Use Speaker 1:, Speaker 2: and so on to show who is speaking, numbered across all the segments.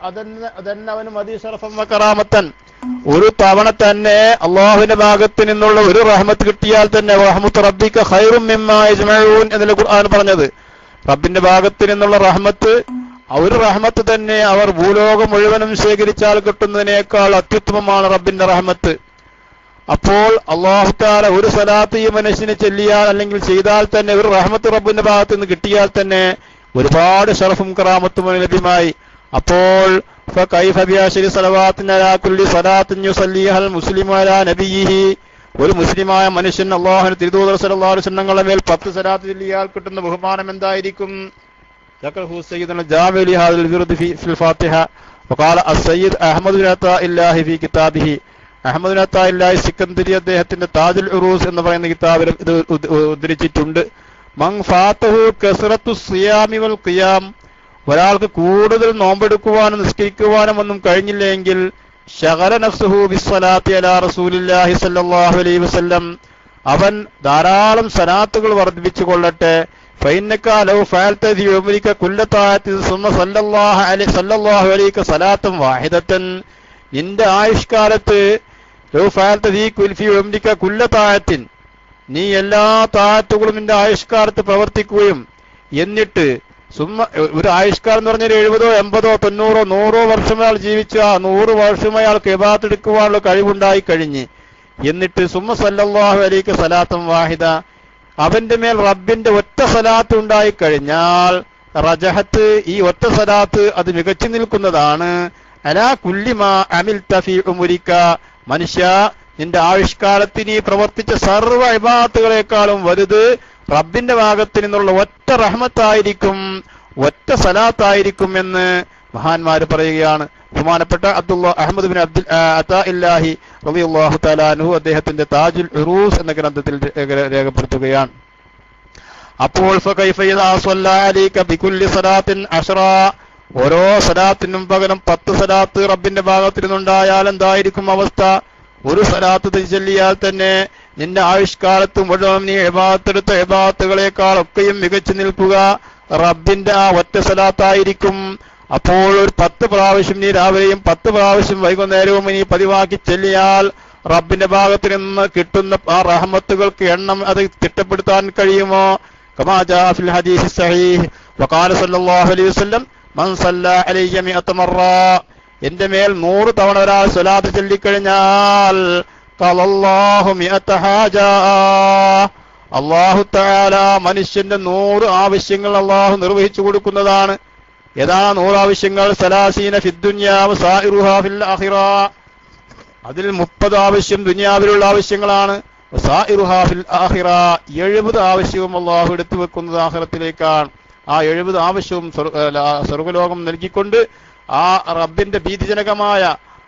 Speaker 1: അതന്നെ അവന് മതി ശറഫൻ വ കറാമത്തൻ. ഒരു തവണ തന്നെ അള്ളാഹുവിന്റെ ഭാഗത്ത് നിന്നുള്ള ഒരു റഹ്മത്ത് കിട്ടിയാൽ തന്നെ റഹ്മത്ത് റബ്ബിക ഖൈറും മിമ്മാ യജ്മഊൻ എന്നല്ലേ ഖുർആൻ പറഞ്ഞത്. റബ്ബിന്റെ ഭാഗത്ത് നിന്നുള്ള റഹ്മത്ത്, ഒരു റഹ്മത്ത് തന്നെ അവർ ഭൂലോകം മുഴുവനും ശേഖരിച്ചാൽ കിട്ടുന്നതിനേക്കാൾ അത്യുത്തമമാണ് റബ്ബിന്റെ റഹ്മത്ത്. അപ്പോൾ അല്ലാഹു തആല ഒരു സ്വലാത്ത് ഈ മനുഷ്യന് ചൊല്ലിയാൽ അല്ലെങ്കിൽ ചെയ്താൽ തന്നെ ഒരു റഹ്മത്ത് റബ്ബിന്റെ ഭാഗത്ത് നിന്ന് കിട്ടിയാൽ തന്നെ ഒരുപാട് ശറഫും കറാമത്തും ലഭ്യമായി. അപ്പോൾ ഫകൈഫ ബിഅശ്രി സ്വലവാത്തിൻ അലാ കുല്ലി സ്വലാത്തിൻ യുസല്ലിഹൽ മുസ്ലിമു അലാ നബിയിഹി, ഒരു മുസ്ലിമായ മനുഷ്യൻ അല്ലാഹുവിന്റെ തിരുദൂതർ സല്ലല്ലാഹു അലൈഹി വസല്ലമയുടെ മേൽ 10 സ്വലാത്ത് ചൊല്ലിയാൽ കിട്ടുന്ന ബഹുമാനം എന്തായിരിക്കും? ذكره سيدنا الجامع لهذا الورد في الفاتحة. وقال السيد أحمد بن عطاء الله في كتابه, അഹമ്മദ് ബിൻ അത്താ ഇല്ലാഹി സിക്കന്ദരി അദ്ദേഹത്തിന്റെ താജുൽ ഉറൂസ് എന്ന് പറയുന്ന കിതാബിൽ ഇത് ഉദ്ധരിച്ചിട്ടുണ്ട്. മൻ ഫാതഹു കസ്റത്തു സിയാമി വൽ ഖിയാം, ഒരാൾക്ക് കൂടുതൽ നോമ്പെടുക്കുവാനും നിസ്കരിക്കുവാനും ഒന്നും കഴിഞ്ഞില്ലെങ്കിൽ ശഗല നഫ്സുഹു ബിസ്സലാത്തി അലാ റസൂലില്ലാഹി സ്വല്ലല്ലാഹു അലൈഹി വസല്ലം, അവൻ ധാരാളം സലാത്തുകൾ വർദ്ധിപ്പിച്ചു കൊള്ളട്ടെ. ഫൈന്നക ലൗ ഫഅൽത ഫീ ഉംരിക കുല്ല തആത്തി സുമ്മ സല്ലല്ലാഹു അലൈക സലാത്തൻ വാഹിദതൻ, നിന്റെ ആയുഷ്കാലത്ത് ലൗ ഫഅൽത ഫീ ഉംരിക കുല്ല തആത്തിൻ, നീ എല്ലാ താഅത്തുകളും നിന്റെ ആയുഷ്കാലത്ത് പ്രവർത്തിക്കുകയും എന്നിട്ട് ഒരു ആയുഷ്കാലം എന്ന് പറഞ്ഞാൽ 70, 80, 90, 100 വർഷം അയാൾ ജീവിച്ച 100 വർഷം അയാൾക്ക് ഇബാദത്ത് എടുക്കുവാനുള്ള കഴിവുണ്ടായി കഴിഞ്ഞ് എന്നിട്ട് സുമ്മ സല്ലല്ലാഹു അലൈക സലാത്തൻ വാഹിദ, അവന്റെ മേൽ റബ്ബിന്റെ ഒറ്റ സലാത്ത് ഉണ്ടായി കഴിഞ്ഞാൽ റജഹത്ത്, ഈ ഒറ്റ സലാത്ത് അത് മികച്ചു നിൽക്കുന്നതാണ്. അലാ കുല്ലി മാ അമിൽത ഫീ ഉംരിക, മനുഷ്യ നിന്റെ ആയുഷ്കാലത്ത് നീ പ്രവർത്തിച്ച സർവ്വ ഇബാദത്തുകളെക്കാളും വലുത് റബ്ബിന്റെ ഭാഗത്ത് നിന്നുള്ള ഒറ്റ റഹ്മത്തായിരിക്കും, ഒറ്റ സലാത്തായിരിക്കും എന്ന് മഹാന്മാര് പറയുകയാണ്. ബഹുമാനപ്പെട്ട അഹ്മദ് ബിൻ അത്താ ഇല്ലാഹി റളിയല്ലാഹു തആല അൻഹു അദ്ദേഹത്തിന്റെ താജുൽ ഉറൂസ് എന്ന ഗ്രന്ഥത്തിൽ രേഖപ്പെടുത്തുകയാണ്. അപ്പോൾ ഫകൈഫ ഇദാ സ്വല്ലാ അലൈക ബികുല്ലി സലാത്തിൻ അശ്റാ, ഓരോ സലാത്തിനും പകരം 10 സലാത്ത് റബ്ബിന്റെ ഭാഗത്ത് നിന്നുണ്ടായാൽ എന്തായിരിക്കും അവസ്ഥ? ഒരു സലാത്ത് ചൊല്ലിയാൽ തന്നെ നിന്റെ ആയുഷ്കാലത്ത് മുഴുവൻ നീ ഇബാദത്തെടുത്ത ഇബാദത്തുകളെക്കാളൊക്കെയും മികച്ചു നിൽക്കുക റബ്ബിന്റെ ആ ഒറ്റ സലാത്തായിരിക്കും. അപ്പോൾ ഒരു 10 പ്രാവശ്യം നീ രാവിലെയും 10 പ്രാവശ്യം വൈകുന്നേരവും നീ പതിവാക്കി ചൊല്ലിയാൽ റബ്ബിന്റെ ഭാഗത്ത് നിന്ന് കിട്ടുന്ന ആ റഹ്മത്തുകൾക്ക് എണ്ണം അത് തിട്ടപ്പെടുത്താൻ കഴിയുമോ? കമാ ജാ ഫിൽ ഹദീസ് സഹീഹ് വഖാല സല്ലല്ലാഹു അലൈഹി വസല്ലം മൻ സല്ലാ അലയ്യ 100 മറ, എന്റെ മേൽ 100 തവണ ഒരാൾ സ്വലാത്ത് ചൊല്ലിക്കഴിഞ്ഞാൽ ഖലല്ലാഹു 100 ഹാജ, അല്ലാഹു തആല മനുഷ്യന്റെ 100 ആവശ്യങ്ങൾ അല്ലാഹു നിർവഹിച്ചു കൊടുക്കുന്നതാണ്. ഏതാ 100 ആവശ്യങ്ങൾ? സലാസീന ഫിദ്ദുനിയാ വസായിറുഹാ ഫിൽ ആഖിറ, അതിൽ 30 ആവശ്യം ദുനിയാവിലുള്ള ആവശ്യങ്ങളാണ്. വസായിറുഹാ ഫിൽ ആഖിറ, 70 ആവശ്യവും അല്ലാഹു എടുത്തു വെക്കുന്നത് ആഖിറത്തിലേക്കാണ്. ആ 70 ആവശ്യവും സ്വർഗ്ഗലോകം നൽകിക്കൊണ്ട് ആ റബ്ബിന്റെ ഭീതിജനകമായ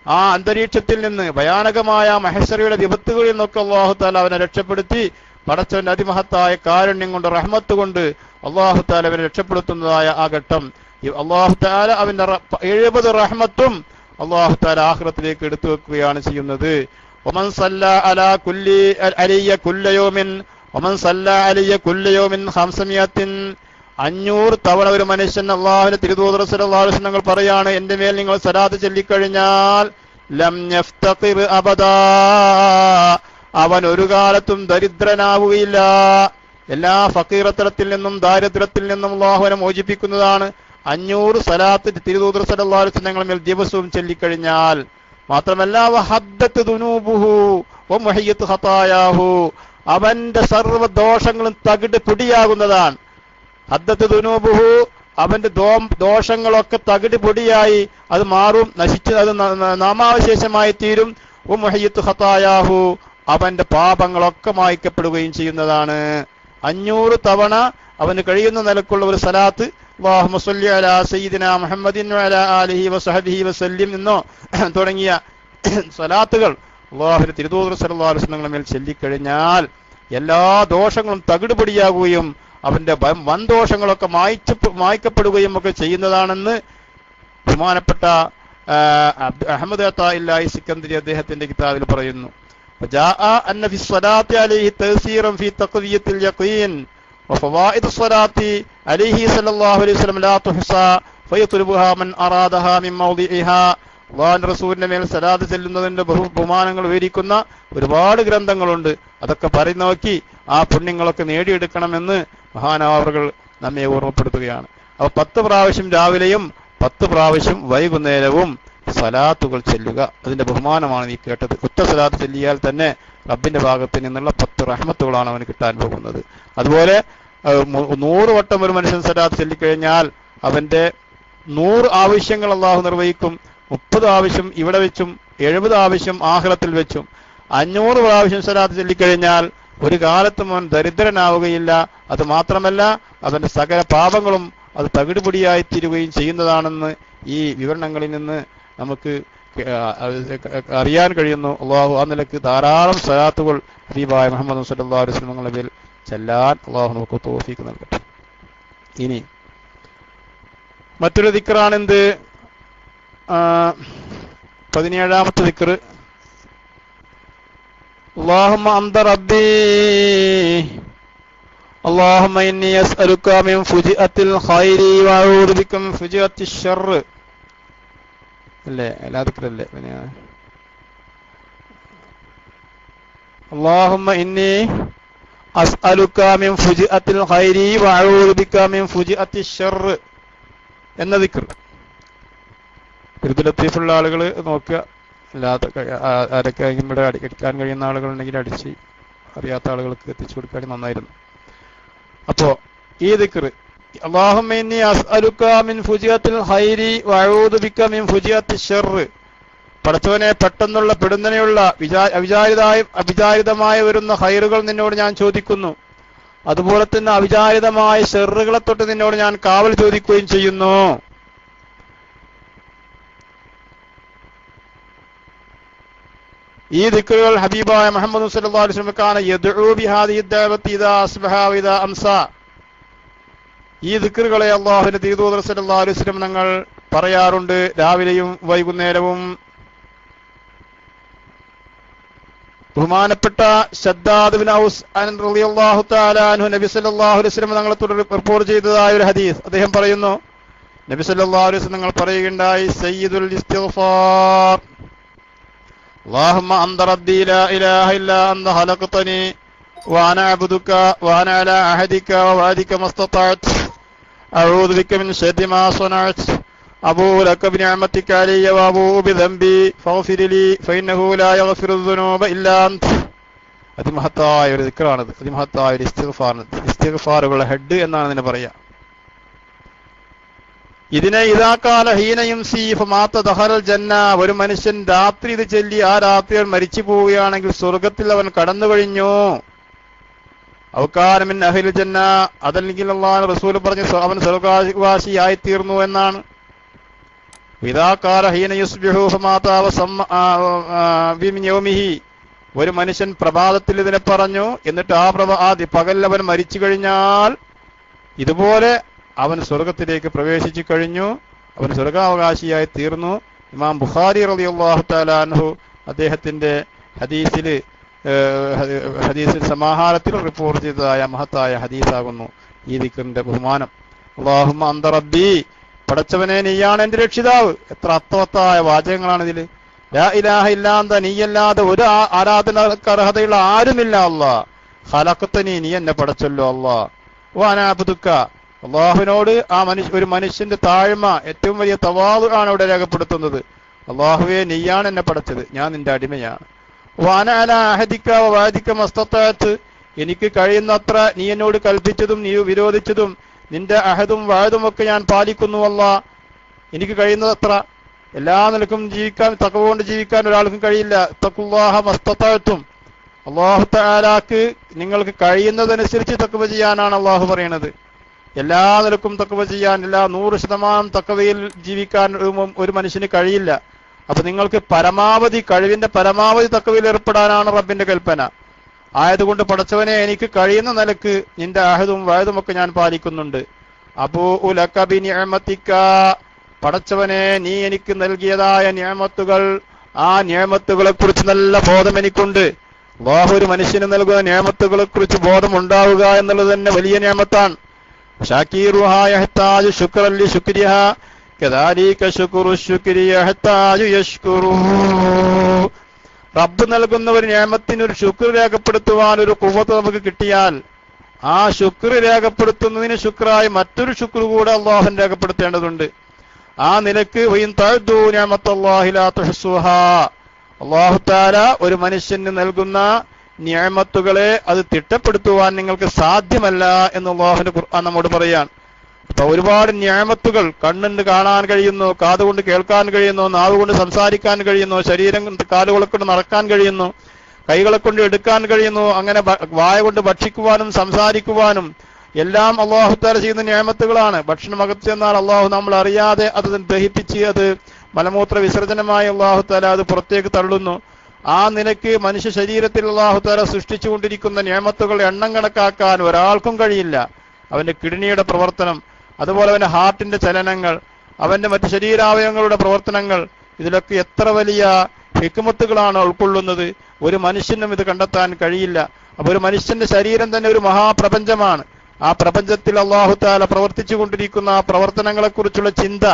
Speaker 1: ആ അന്തരീക്ഷത്തിൽ നിന്ന്, ഭയാനകമായ മഹ്ശറയുടെ വിപത്തുകളിൽ നിന്നൊക്കെ അല്ലാഹു തആല അവനെ രക്ഷപ്പെടുത്തി പടച്ചവന്റെ അതിമഹത്തായ കാരുണ്യം കൊണ്ട് റഹ്മത്ത് കൊണ്ട് അല്ലാഹു തആല അവനെ രക്ഷപ്പെടുത്തുന്നതായ ആ ഘട്ടം അല്ലാഹു തആല അവന്റെ 70 റഹ്മത്തും അല്ലാഹു തആല ആഖിറത്തിലേക്ക് എടുത്തു വെക്കുകയാണ് ചെയ്യുന്നത്. വമൻ സല്ലാ അലാ കുല്ലി അലയ്യ കുല്ല യൗമിൻ വമൻ സല്ലാ അലയ്യ കുല്ല യൗമിൻ 500 തവണ ഒരു മനുഷ്യൻ അല്ലാഹുവിന്റെ തിരുദൂതർ സല്ലല്ലാഹു അലൈഹി വസല്ലം പറയാണ്, എന്റെ മേൽ നിങ്ങൾ സലാത്ത് ചൊല്ലിക്കഴിഞ്ഞാൽ ലം യഫ്തഖിർ അബദാ, അവൻ ഒരു കാലത്തും ദരിദ്രനാവുകയില്ല. എല്ലാ ഫഖീറത്തരത്തിൽ നിന്നും ദാരിദ്ര്യത്തിൽ നിന്നും അല്ലാഹുവിനെ മോചിപ്പിക്കുന്നതാണ് 500 സലാത്ത് തിരുദൂതർ സല്ലല്ലാഹു അലൈഹി വസല്ലം മേൽ ദിവസവും ചൊല്ലിക്കഴിഞ്ഞാൽ. മാത്രമല്ല വഹദ്ദത്ത് ദുനൂബുഹു വമുഹിയത്ത് ഖതായാഹു, അവന്റെ സർവ്വ ദോഷങ്ങളും തകിട് പൊടിയാകുന്നതാണ്. ഹദ്ദത്ത് ദുനൂബുഹു, അവന്റെ ദോഷങ്ങളൊക്കെ തകിട് പൊടിയായി അത് മാറും, നശിച്ച് അത് നാമാവശേഷമായി തീരും. വമുഹിയത്ത് ഖതായാഹു, അവന്റെ പാപങ്ങളൊക്കെ മായ്ക്കപ്പെടുകയും ചെയ്യുന്നതാണ്. 500 തവണ അവന് കഴിയുന്ന നിലക്കുള്ള ഒരു സലാത്ത് അല്ലാഹുമ്മ സ്വല്ലി അലാ സയ്യിദിനാ മുഹമ്മദിൻ വഅലാ ആലിഹി വസഹബിഹി വസല്ലിം എന്നോ തുടങ്ങിയ സലാത്തുകൾ അല്ലാഹുവിന്റെ തിരുദൂതർ സല്ലല്ലാഹു അലൈഹി വസല്ലം മേൽ ചൊല്ലിക്കഴിഞ്ഞാൽ എല്ലാ ദോഷങ്ങളും തകിടുപൊടിയാകുകയും അവന്റെ വൻദോഷങ്ങളൊക്കെ മായ്ക്കപ്പെടുകയും ഒക്കെ ചെയ്യുന്നതാണെന്ന് ബഹുമാനപ്പെട്ട അഹ്മദ് അത്താ ഇല്ലാഹി സിക്കന്ദരി അദ്ദേഹത്തിന്റെ കിതാബിൽ പറയുന്നു. وجاء أن في الصلاة عليه تأثيرا في تقوية اليقين وفوائد الصلاة عليه صلى الله عليه وسلم لا تحصى ഫയത്ലുബുഹാ മൻ അറാദഹാ മിൻ മൗദിഇഹാ. അല്ലാഹുവിന്റെ റസൂലിന്റെ മേൽ സലാത്ത് ചെല്ലുന്നതിന്റെ ബഹുമാനങ്ങൾ വിവരിക്കുന്ന ഒരുപാട് ഗ്രന്ഥങ്ങളുണ്ട്. അതൊക്കെ പറഞ്ഞു നോക്കി ആ പുണ്യങ്ങളൊക്കെ നേടിയെടുക്കണമെന്ന് മഹാനവറുകൾ നമ്മെ ഓർമ്മപ്പെടുത്തുകയാണ്. അപ്പൊ 10 പ്രാവശ്യം രാവിലെയും 10 പ്രാവശ്യം വൈകുന്നേരവും സലാത്തുകൾ ചെല്ലുക. അതിന്റെ ബഹുമാനമാണ് നീ കേട്ടത്. ഒറ്റ സലാത്ത് ചെല്ലിയാൽ തന്നെ റബ്ബിന്റെ ഭാഗത്ത് നിന്നുള്ള 10 റഹ്മത്തുകളാണ് അവന് കിട്ടാൻ പോകുന്നത്. അതുപോലെ 100 വട്ടം ഒരു മനുഷ്യൻ സലാത്ത് ചൊല്ലിക്കഴിഞ്ഞാൽ അവന്റെ 100 ആവശ്യങ്ങൾ അള്ളാഹു നിർവഹിക്കും. 30 ആവശ്യം ഇവിടെ വെച്ചും 70 ആവശ്യം ആഖിറത്തിൽ വെച്ചും. 500 പ്രാവശ്യം സലാത്ത് ചൊല്ലിക്കഴിഞ്ഞാൽ ഒരു കാലത്തും അവൻ ദരിദ്രനാവുകയില്ല. അത് മാത്രമല്ല അവന്റെ സകല പാപങ്ങളും അത് തകിടുപൊടിയായി തീരുകയും ചെയ്യുന്നതാണെന്ന് ഈ വിവരണങ്ങളിൽ നിന്ന് നമുക്ക് അറിയാൻ കഴിയുന്നു. അള്ളാഹു ആ നിലക്ക് ധാരാളം സലാത്തുകൾ ഹബീബായ മുഹമ്മദ് സല്ലല്ലാഹു അലൈഹി വസല്ലം മേൽ ചെല്ലാൻ അള്ളാഹു നമുക്ക് തൗഫീഖ് നൽകട്ടെ. ഇനി മറ്റൊരു ദിക്റാണ് എന്ത്? 17ാമത്തെ ദിക്ർ. اللهم أنت ربي اللهم إني أسألك من فجأة الخير وأعوذ بك من فجأة الشر. لا ذكر الله. اللهم إني أسألك من فجأة الخير وأعوذ بك من فجأة الشر എന്ന ദിക്ർ. ലത്തീഫുള്ള ആളുകൾ നോക്കുക. അല്ലാത്ത ആരൊക്കെ ഇവിടെ അടിക്കാൻ കഴിയുന്ന ആളുകളുണ്ടെങ്കിൽ അടിച്ച് അറിയാത്ത ആളുകൾക്ക് എത്തിച്ചു കൊടുക്കാൻ നന്നായിരുന്നു. അപ്പോ ഈ ദിക്ർ അല്ലാഹുമ്മ ഇന്നി അസ്അലുക മിൻ ഫുജിയത്തിൽ ഖൈരി വഅഊദു ബിക മിൻ ഫുജിയത്തി ശർറ്. പടച്ചവനെ പെട്ടെന്നുള്ള പെടുന്നനെയുള്ള അവിചാരിതമായ വരുന്ന ഖൈറുകൾ നിന്നോട് ഞാൻ ചോദിക്കുന്നു. അതുപോലെ തന്നെ അവിചാരിതമായ ശർറുകളെ തൊട്ട് നിന്നോട് ഞാൻ കാവൽ ചോദിക്കുകയും ചെയ്യുന്നു. ഈ ദിക്റുകൾ ഹബീബായ മുഹമ്മദ് സല്ലല്ലാഹു അലൈഹി വസല്ലം കാന യദ്ഉ ബിഹാദിഹി ദഅവതി ഇദാ അസ്ബഹ വഇദാ അംസാ. ഈ ദിക്റുകളെ അല്ലാഹുവിന്റെ ദൂതർ സല്ലല്ലാഹു അലൈഹി വസല്ലം തങ്ങൾ പറയാറുണ്ട് രാവിലെയും വൈകുന്നേരവും. ബഹുമാനപ്പെട്ട ശദ്ദാദ് ബിൻ ഔസ് റളിയല്ലാഹു തആല അൻഹു നബി സല്ലല്ലാഹു അലൈഹി വസല്ലം തങ്ങളെ റിപ്പോർട്ട് ചെയ്തതായ ഒരു ഹദീസ്. അദ്ദേഹം പറയുന്നു, നബി സല്ലല്ലാഹു അലൈഹി വസല്ലം തങ്ങൾ പറയുകയുണ്ടായി, സയ്യിദുൽ ഇസ്തിഗ്ഫാർ اللهم أنت ربي لا إله إلا أنت خلقتني وأنا أعبدك وأنا على عهدك ووعدك ما استطعت أعوذ بك من شر ما صنعت أبوء لك بنعمتك علي وأبوء بذنبي فاغفر لي فإنه لا يغفر الذنوب إلا أنت. അതിമഹത്തായ ഒരു ദിക്റാണത്. അതിമഹത്തായ ഒരു ഇസ്തിഗ്ഫാറാണ്. ഇസ്തിഗ്ഫാറുകളുടെ ഹെഡ് എന്നാണ് ഇതിനെ പറയാ. ഇതിനെ ഇദാകാല ഹീന യുംസി ഫമാത ദഖലൽ ജന്ന. ഒരു മനുഷ്യൻ രാത്രി ഇത് ചൊല്ലി ആ രാത്രി അവൻ മരിച്ചു പോവുകയാണെങ്കിൽ സ്വർഗത്തിൽ അവൻ കടന്നു കഴിഞ്ഞു. ഔകാന മിൻ അഹ്ലിൽ ജന്ന. അതല്ലെങ്കിൽ അല്ലാഹു റസൂൽ പറഞ്ഞു അവൻ സ്വർഗവാസിയായി തീർന്നു എന്നാണ്. ഇദാകാല ഹീന യുസ്ബിഹു ഫമാത മിൻ യൗമിഹി. ഒരു മനുഷ്യൻ പ്രഭാതത്തിൽ ഇതിനെ പറഞ്ഞു, എന്നിട്ട് ആ പകൽ അവൻ മരിച്ചു കഴിഞ്ഞാൽ ഇതുപോലെ അവൻ സ്വർഗത്തിലേക്ക് പ്രവേശിച്ചു കഴിഞ്ഞു, അവൻ സ്വർഗാവകാശിയായി തീർന്നു. ഇമാം ബുഖാരി റളിയല്ലാഹു തആല അൻഹു അദ്ദേഹത്തിന്റെ ഹദീസിൽ സമാഹാരത്തിൽ റിപ്പോർട്ട് ചെയ്തതായ മഹത്തായ ഹദീസാകുന്നു ഈ ദിക്റിന്റെ ബഹുമാനം. അല്ലാഹുമ്മ അന്ത റബ്ബി, പടച്ചവനെ നീയാണ് എന്റെ രക്ഷിതാവ്. എത്ര അർത്ഥവത്തായ വാചകങ്ങളാണ് ഇതിൽ. ലാ ഇലാഹ ഇല്ലാ അന്ത, നീയല്ലാതെ ഒരു ആരാധനക്ക് അർഹതയുള്ള ആരുമില്ല. അല്ലാഹ് ഖലഖതനി, നീ എന്നെ പടച്ചല്ലോ. അല്ലാഹ് വഅനാ അബ്ദുക, അള്ളാഹുവിനോട് ഒരു മനുഷ്യന്റെ താഴ്മ, ഏറ്റവും വലിയ തവാദു ആണ് ഇവിടെ രേഖപ്പെടുത്തുന്നത്. അള്ളാഹുവെ നീയാണ് എന്നെ പടച്ചത്, ഞാൻ നിന്റെ അടിമയാണ്. വഅനാ അലാ അഹദിക വവഅദിക മസ്തതഅത്, എനിക്ക് കഴിയുന്നത്ര നീ എന്നോട് കൽപ്പിച്ചതും നീ വിരോധിച്ചതും നിന്റെ അഹദും വഅദും ഒക്കെ ഞാൻ പാലിക്കുന്നു. അല്ലാഹ് എനിക്ക് കഴിയുന്നത്ര എല്ലാ നിലക്കും ജീവിക്കാൻ, തഖ്വ കൊണ്ട് ജീവിക്കാൻ ഒരാൾക്കും കഴിയില്ല. തഖ്വല്ലാഹ മസ്തതഅതും, അല്ലാഹു തആലാക്ക് നിങ്ങൾക്ക് കഴിയുന്നതനുസരിച്ച് തഖ്വ ചെയ്യാനാണ് അള്ളാഹു പറയുന്നത്. എല്ലാ നിലക്കും തഖ്വ ചെയ്യാൻ, എല്ലാ 100% തഖ്വയിൽ ജീവിക്കാൻ ഒരു മനുഷ്യന് കഴിയില്ല. അപ്പൊ നിങ്ങൾക്ക് പരമാവധി കഴിവിന്റെ പരമാവധി തഖ്വയിൽ ഏർപ്പെടാനാണ് റബ്ബിന്റെ കൽപ്പന. ആയതുകൊണ്ട് പടച്ചവനെ എനിക്ക് കഴിയുന്ന നിലക്ക് നിന്റെ അഹദും വഅദും ഒക്കെ ഞാൻ പാലിക്കുന്നുണ്ട്. അബൂഉ ലക ബിനിഅമതിക, പടച്ചവനെ നീ എനിക്ക് നൽകിയതായ നിഅമത്തുകൾ, ആ നിഅമത്തുകളെ കുറിച്ച് നല്ല ബോധം എനിക്കുണ്ട്. അല്ലാഹു ഒരു മനുഷ്യന് നൽകുന്ന നിഅമത്തുകളെ കുറിച്ച് ബോധം ഉണ്ടാവുക എന്നുള്ളത് തന്നെ വലിയ നിഅമത്താണ്. ഷാക്കിറുഹാ യഹ്താജു ശുക്റൻ ലി ശുക്രിഹാ, കദാലിക ശുക്റു ശുക്രി യഹ്താജു യശ്കുറു. റബ്ബ് നൽകുന്ന ഒരു നിഅമത്തിന് ഒരു ശുക്ർ രേഖപ്പെടുത്തുവാൻ ഒരു ഖുവ്വത്ത് നമുക്ക് കിട്ടിയാൽ ആ ശുക്ർ രേഖപ്പെടുത്തുന്നതിന് ശുക്രായി മറ്റൊരു ശുക്ർ കൂടെ അല്ലാഹു രേഖപ്പെടുത്തേണ്ടതുണ്ട്. ആ നിലക്ക് വഇൻ തഅദു നിഅമത്തല്ലാഹി ലാ തുഹ്സുഹാ. അല്ലാഹു തആല ഒരു മനുഷ്യന് നൽകുന്ന നിഅമത്തുകളെ അത് തിട്ടപ്പെടുത്തുവാൻ നിങ്ങൾക്ക് സാധ്യമല്ല എന്ന് അല്ലാഹുവിന്റെ ഖുർആൻ നമ്മോട് പറയാൻ. അപ്പൊ ഒരുപാട് നിഅമത്തുകൾ കണ്ണുകൊണ്ട് കാണാൻ കഴിയുന്നു, കാതുകൊണ്ട് കേൾക്കാൻ കഴിയുന്നു, നാവുകൊണ്ട് സംസാരിക്കാൻ കഴിയുന്നു, ശരീരം കാലുകളെ കൊണ്ട് നടക്കാൻ കഴിയുന്നു, കൈകളെ കൊണ്ട് എടുക്കാൻ കഴിയുന്നു, അങ്ങനെ വായ കൊണ്ട് ഭക്ഷിക്കുവാനും സംസാരിക്കുവാനും എല്ലാം അല്ലാഹു തആല ചെയ്യുന്ന നിഅമത്തുകളാണ്. ഭക്ഷണം അകത്ത് ചെന്നാൽ അല്ലാഹു നമ്മൾ അറിയാതെ അത് ദഹിപ്പിച്ച് അത് മലമൂത്ര വിസർജനമായി അല്ലാഹു തആല അത് പുറത്തേക്ക് തള്ളുന്നു. ആ നിലയ്ക്ക് മനുഷ്യ ശരീരത്തിൽ അല്ലാഹു തആല സൃഷ്ടിച്ചുകൊണ്ടിരിക്കുന്ന നിഅമത്തുകൾ എണ്ണം കണക്കാക്കാൻ ഒരാൾക്കും കഴിയില്ല. അവന്റെ കിഡ്നിയുടെ പ്രവർത്തനം, അതുപോലെ അവന്റെ ഹാർട്ടിന്റെ ചലനങ്ങൾ, അവന്റെ മറ്റ് ശരീരാവയവങ്ങളുടെ പ്രവർത്തനങ്ങൾ, ഇതിലൊക്കെ എത്ര വലിയ ഹിക്മത്തുകളാണ് ഉൾക്കൊള്ളുന്നത്. ഒരു മനുഷ്യനും ഇത് കണ്ടെത്താൻ കഴിയില്ല. അപ്പൊ ഒരു മനുഷ്യന്റെ ശരീരം തന്നെ ഒരു മഹാപ്രപഞ്ചമാണ്. ആ പ്രപഞ്ചത്തിൽ അല്ലാഹു തആല പ്രവർത്തിച്ചു കൊണ്ടിരിക്കുന്ന ആ പ്രവർത്തനങ്ങളെ കുറിച്ചുള്ള ചിന്ത,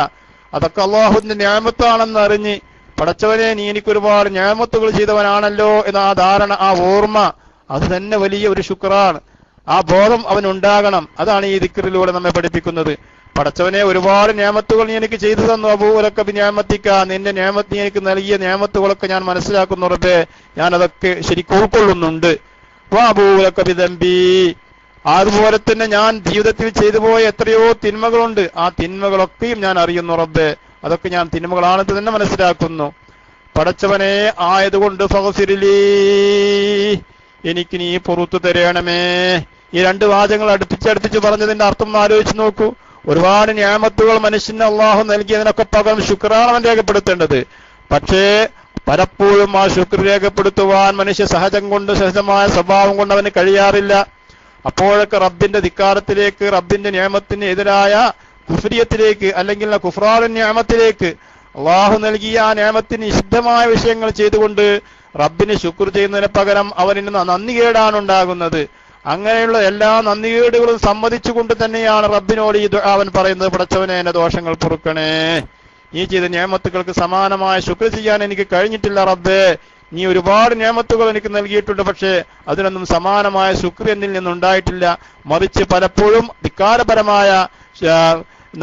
Speaker 1: അതൊക്കെ അല്ലാഹുവിന്റെ നിഅമത്താണെന്ന് അറിഞ്ഞ് പടച്ചവനെ നീ എനിക്ക് ഒരുപാട് നിഅമത്തുകൾ ചെയ്തവനാണല്ലോ എന്ന ആ ധാരണ, ആ ഓർമ്മ, അത് തന്നെ വലിയ ഒരു ശുക്റാണ്. ആ ബോധം അവനുണ്ടാകണം. അതാണ് ഈ ദിക്റിലൂടെ നമ്മെ പഠിപ്പിക്കുന്നത്. പടച്ചവനെ ഒരുപാട് നിഅമത്തുകൾ നീ എനിക്ക് ചെയ്തു തന്നു. അബൂലക ബിനിഅമതിക, നിന്റെ നിഅമത്ത് നീ എനിക്ക് നൽകിയ നിഅമത്തുകളൊക്കെ ഞാൻ മനസ്സിലാക്കുന്നു റബ്ബേ, ഞാൻ അതൊക്കെ ശരിക്കും ഉൾക്കൊള്ളുന്നുണ്ട്. വഅബൂലക ബിദംബി, അതുപോലെ തന്നെ ഞാൻ ജീവിതത്തിൽ ചെയ്തു പോയ എത്രയോ തിന്മകളുണ്ട്. ആ തിന്മകളൊക്കെയും ഞാൻ അറിയുന്നു റബ്ബേ, അതൊക്കെ ഞാൻ തിന്മകളാണെന്ന് തന്നെ മനസ്സിലാക്കുന്നു. പടച്ചവനെ ആയതുകൊണ്ട് ഫഗ്ഫിർലി, എനിക്ക് നീ പുറത്തു തരണമേ. ഈ രണ്ട് വാചകങ്ങൾ അടുപ്പിച്ചടുപ്പിച്ച് പറഞ്ഞതിന്റെ അർത്ഥം ആലോചിച്ച് നോക്കൂ. ഒരുപാട് നിഅമത്തുകൾ മനുഷ്യന് അല്ലാഹു നൽകിയതിനൊക്കെ പകരം ശുക്റാണ് അവൻ രേഖപ്പെടുത്തേണ്ടത്. പക്ഷേ പലപ്പോഴും ആ ശുക്ർ രേഖപ്പെടുത്തുവാൻ മനുഷ്യ സഹജം കൊണ്ട്, സഹജമായ സ്വഭാവം കൊണ്ട് അവന് കഴിയാറില്ല. അപ്പോഴൊക്കെ റബ്ബിന്റെ ധിക്കാരത്തിലേക്ക്, റബ്ബിന്റെ നിഅമത്തിന് എതിരായ കുഫ്രിയത്തിലേക്ക്, അല്ലെങ്കിൽ കുഫ്റാൻ നിഅമത്തിലേക്ക്, അല്ലാഹു നൽകിയ ആ നിഅമത്തിന് നിഷിദ്ധമായ വിഷയങ്ങൾ ചെയ്തുകൊണ്ട് റബ്ബിന് ശുക്ർ ചെയ്യുന്നതിന് പകരം അവന് നന്ദികേടാണ് ഉണ്ടാകുന്നത്. അങ്ങനെയുള്ള എല്ലാ നന്ദികേടുകളും സമ്മതിച്ചുകൊണ്ട് തന്നെയാണ് റബ്ബിനോട് ഈ ദുആ അവൻ പറയുന്നത്, പടച്ചവനെ എന്റെ ദോഷങ്ങൾ പൊറുക്കണേ, നീ ചെയ്ത നിഅമത്തുകൾക്ക് സമാനമായ ശുക്ർ ചെയ്യാൻ എനിക്ക് കഴിഞ്ഞിട്ടില്ല റബ്ബേ, നീ ഒരുപാട് നിഅമത്തുകൾ എനിക്ക് നൽകിയിട്ടുണ്ട്, പക്ഷേ അതിനൊന്നും സമാനമായ ശുക്ർ എന്നിൽ നിന്നുണ്ടായിട്ടില്ല. മറിച്ച് പലപ്പോഴും ധിക്കാരപരമായ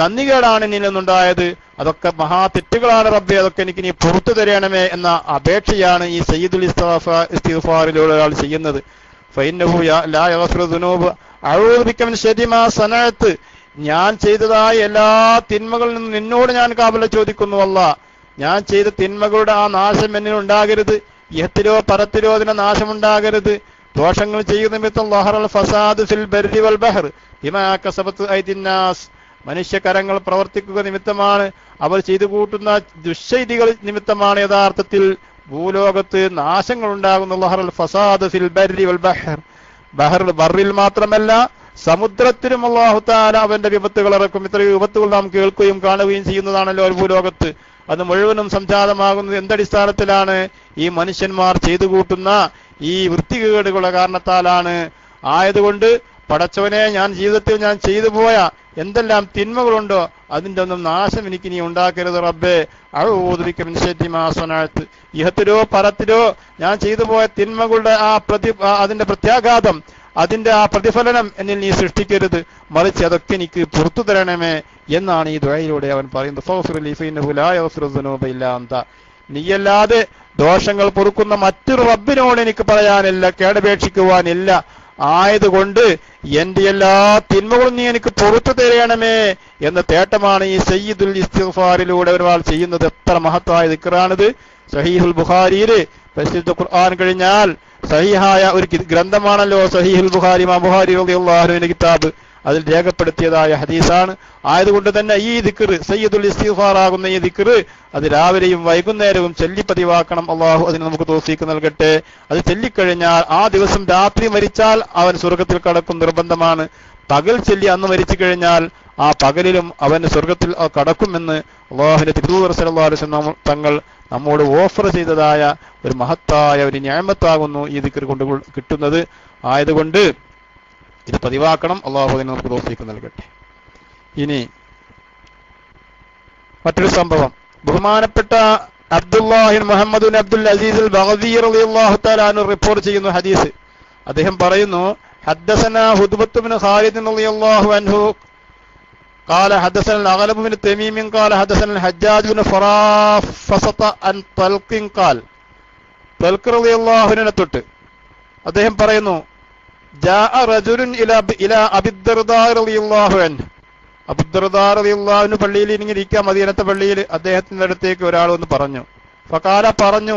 Speaker 1: നന്ദികേടാണ് എന്നിൽ നിന്നുണ്ടായത്. അതൊക്കെ മഹാ തെറ്റുകളാണ് റബ്ബേ, അതൊക്കെ എനിക്ക് നീ പുറത്തു തരണമേ എന്ന അപേക്ഷയാണ് ഈ സയ്യിദുൽ ഇസ്തിഗ്ഫാറിലൂടെ ഒരാൾ ചെയ്യുന്നത്. ഫഇന്നഹു ലാ യഗ്ഫിറു ദുനൂബ അഊദു ബിക മിൻ ശർരി മാ സനഅത്, ഞാൻ ചെയ്തതായ എല്ലാ തിന്മകളിൽ നിന്നും നിന്നോട് ഞാൻ കാവല ചോദിക്കുന്നു അല്ലാ. ഞാൻ ചെയ്ത തിന്മകളുടെ ആ നാശം എന്നിൽ ഉണ്ടാകരുത്, ഇഹത്തിലോ പരത്തിലോ അതിന്റെ നാശമുണ്ടാകരുത്. ദോഷങ്ങൾ ചെയ്യുന്ന നിമിത്തം ലഹറൽ ഫസാദ് ഫിൽ ബർരി വൽ ബഹർ ബിമാ കസബത് ഐദിന്നാസ്, മനുഷ്യകരങ്ങൾ പ്രവർത്തിക്കുക നിമിത്തമാണ്, അവർ ചെയ്തു കൂട്ടുന്ന ദുശ്ചൈതികൾ നിമിത്തമാണ് യഥാർത്ഥത്തിൽ ഭൂലോകത്ത് നാശങ്ങൾ ഉണ്ടാകുന്ന. ലഹറൽ ഫസാദ് ഫിൽ ബർരി വൽ ബഹർ, ബഹറിൽ മാത്രമല്ല സമുദ്രത്തിലും അല്ലാഹു തആല അവന്റെ വിപത്തുകൾ ഇറക്കും. ഇത്രയും വിപത്തുകൾ നാം കേൾക്കുകയും കാണുകയും ചെയ്യുന്നതാണല്ലോ ഭൂലോകത്ത്. അത് മുഴുവനും സംജാതമാകുന്നത് എന്തടിസ്ഥാനത്തിലാണ്? ഈ മനുഷ്യന്മാർ ചെയ്തു കൂട്ടുന്ന ഈ വൃത്തികേടുകളുടെ കാരണത്താലാണ്. ആയതുകൊണ്ട് പടച്ചവനെ, ഞാൻ ജീവിതത്തിൽ ഞാൻ ചെയ്തു പോയ എന്തെല്ലാം തിന്മകളുണ്ടോ അതിന്റെ ഒന്നും നാശം എനിക്ക് നീ ഉണ്ടാക്കരുത് റബ്ബേ. അഊദു ബിക മിൻ ശർരി മാ സനഅത്, ഇഹത്തിലോ പരത്തിലോ ഞാൻ ചെയ്തു പോയ തിന്മകളുടെ അതിന്റെ പ്രത്യാഘാതം, അതിന്റെ ആ പ്രതിഫലനം എന്നിൽ നീ സൃഷ്ടിക്കരുത്, മറിച്ച് അതൊക്കെ എനിക്ക് പുറത്തു തരണമേ എന്നാണ് ഈ ദുആയിലൂടെ അവൻ പറയുന്നത്. ഫഗ്ഫിർലി ഫഇന്നഹു ലാ യഗ്ഫിറു ദുനൂബ ഇല്ലാ അൻത, നീയല്ലാതെ ദോഷങ്ങൾ പൊറുക്കുന്ന മറ്റൊരു റബ്ബിനോട് എനിക്ക് പറയാനില്ല, കേടപേക്ഷിക്കുവാനില്ല. ആയതുകൊണ്ട് എന്റെ എല്ലാ തിന്മകളും നീ എനിക്ക് പുറത്തു തരണമേ എന്ന തേട്ടമാണ് ഈ സയ്യിദുൽ ഇസ്തിഗ്ഫാറിലൂടെ ഒരാൾ ചെയ്യുന്നത്. എത്ര മഹത്തായ ദിക്റാണിത്. സഹീഹുൽ ബുഖാരിയില് പരിശുദ്ധ ഖുർആൻ കഴിഞ്ഞാൽ സഹീഹായ ഒരു ഗ്രന്ഥമാണല്ലോ സഹീഹുൽ ബുഖാരി. ഇമാം ബുഖാരി റളിയല്ലാഹു അൻഹുവിന്റെ കിതാബ്, അതിൽ രേഖപ്പെടുത്തിയതായ ഹദീസാണ്. ആയതുകൊണ്ട് തന്നെ ഈ ദിക്ർ, സയ്യിദുൽ ഇസ്തിഗ്ഫാർ ആകുന്ന ഈ ദിക്ർ, അത് രാവിലെയും വൈകുന്നേരവും ചൊല്ലിപ്പതിവാക്കണം. അള്ളാഹു അതിന് നമുക്ക് തൗഫീഖ് നൽകട്ടെ. അത് ചൊല്ലിക്കഴിഞ്ഞാൽ ആ ദിവസം രാത്രി മരിച്ചാൽ അവൻ സ്വർഗത്തിൽ കടക്കും, നിർബന്ധമാണ്. പകൽ ചൊല്ലി അന്ന് മരിച്ചു കഴിഞ്ഞാൽ ആ പകലിലും അവൻ സ്വർഗത്തിൽ കടക്കുമെന്ന് അള്ളാഹുവിന്റെ തിരുദൂതർ സല്ലല്ലാഹു അലൈഹി വസല്ലം തങ്ങൾ നമ്മോട് ഓഫർ ചെയ്തതായ ഒരു മഹത്തായ ഒരു നിഅമത്താകുന്നു ഈ ദിക്ർ കൊണ്ട് കിട്ടുന്നത്. ആയതുകൊണ്ട് ഇത് പതിവാക്കണം. അള്ളാഹു അതിന് നമുക്ക് തൗഫീഖ് നൽകട്ടെ. ഇനി മറ്റൊരു സംഭവം, ബഹുമാനപ്പെട്ട അബ്ദുല്ലാഹിൻ മുഹമ്മദ് ബിൻ അബ്ദുൽ അസീസ് അൽ ബഗവി റളിയല്ലാഹു തആല അൻഹു റിപ്പോർട്ട് ചെയ്യുന്ന ഹദീസ്. അദ്ദേഹം പറയുന്നു, ഹദ്ദസനാ ഹുദ്ബത്ത് ബിൻ ഖാലിദ് റളിയല്ലാഹു അൻഹു قال حدثنا الأغلب بن تميم قال حدثنا الحجاج بن فرافصة عن طلق قال طلق رضي الله عنه തൊട്ട് അദ്ദേഹം പറയുന്നു, ജാഅ റജുലുൻ ഇലാ അബിദ്ദർദാ റളിയല്ലാഹു അൻഹു, അബൂദർദാ റളിയല്ലാഹു അൻഹു പള്ളിയിൽ ഇങ്ങനെ ഇരിക്കുക, മദീനത്തെ പള്ളിയിൽ. അദ്ദേഹത്തിന്റെ അടുത്തേക്ക് ഒരാൾ വന്ന് പറഞ്ഞു, ഫഖാല പറഞ്ഞു,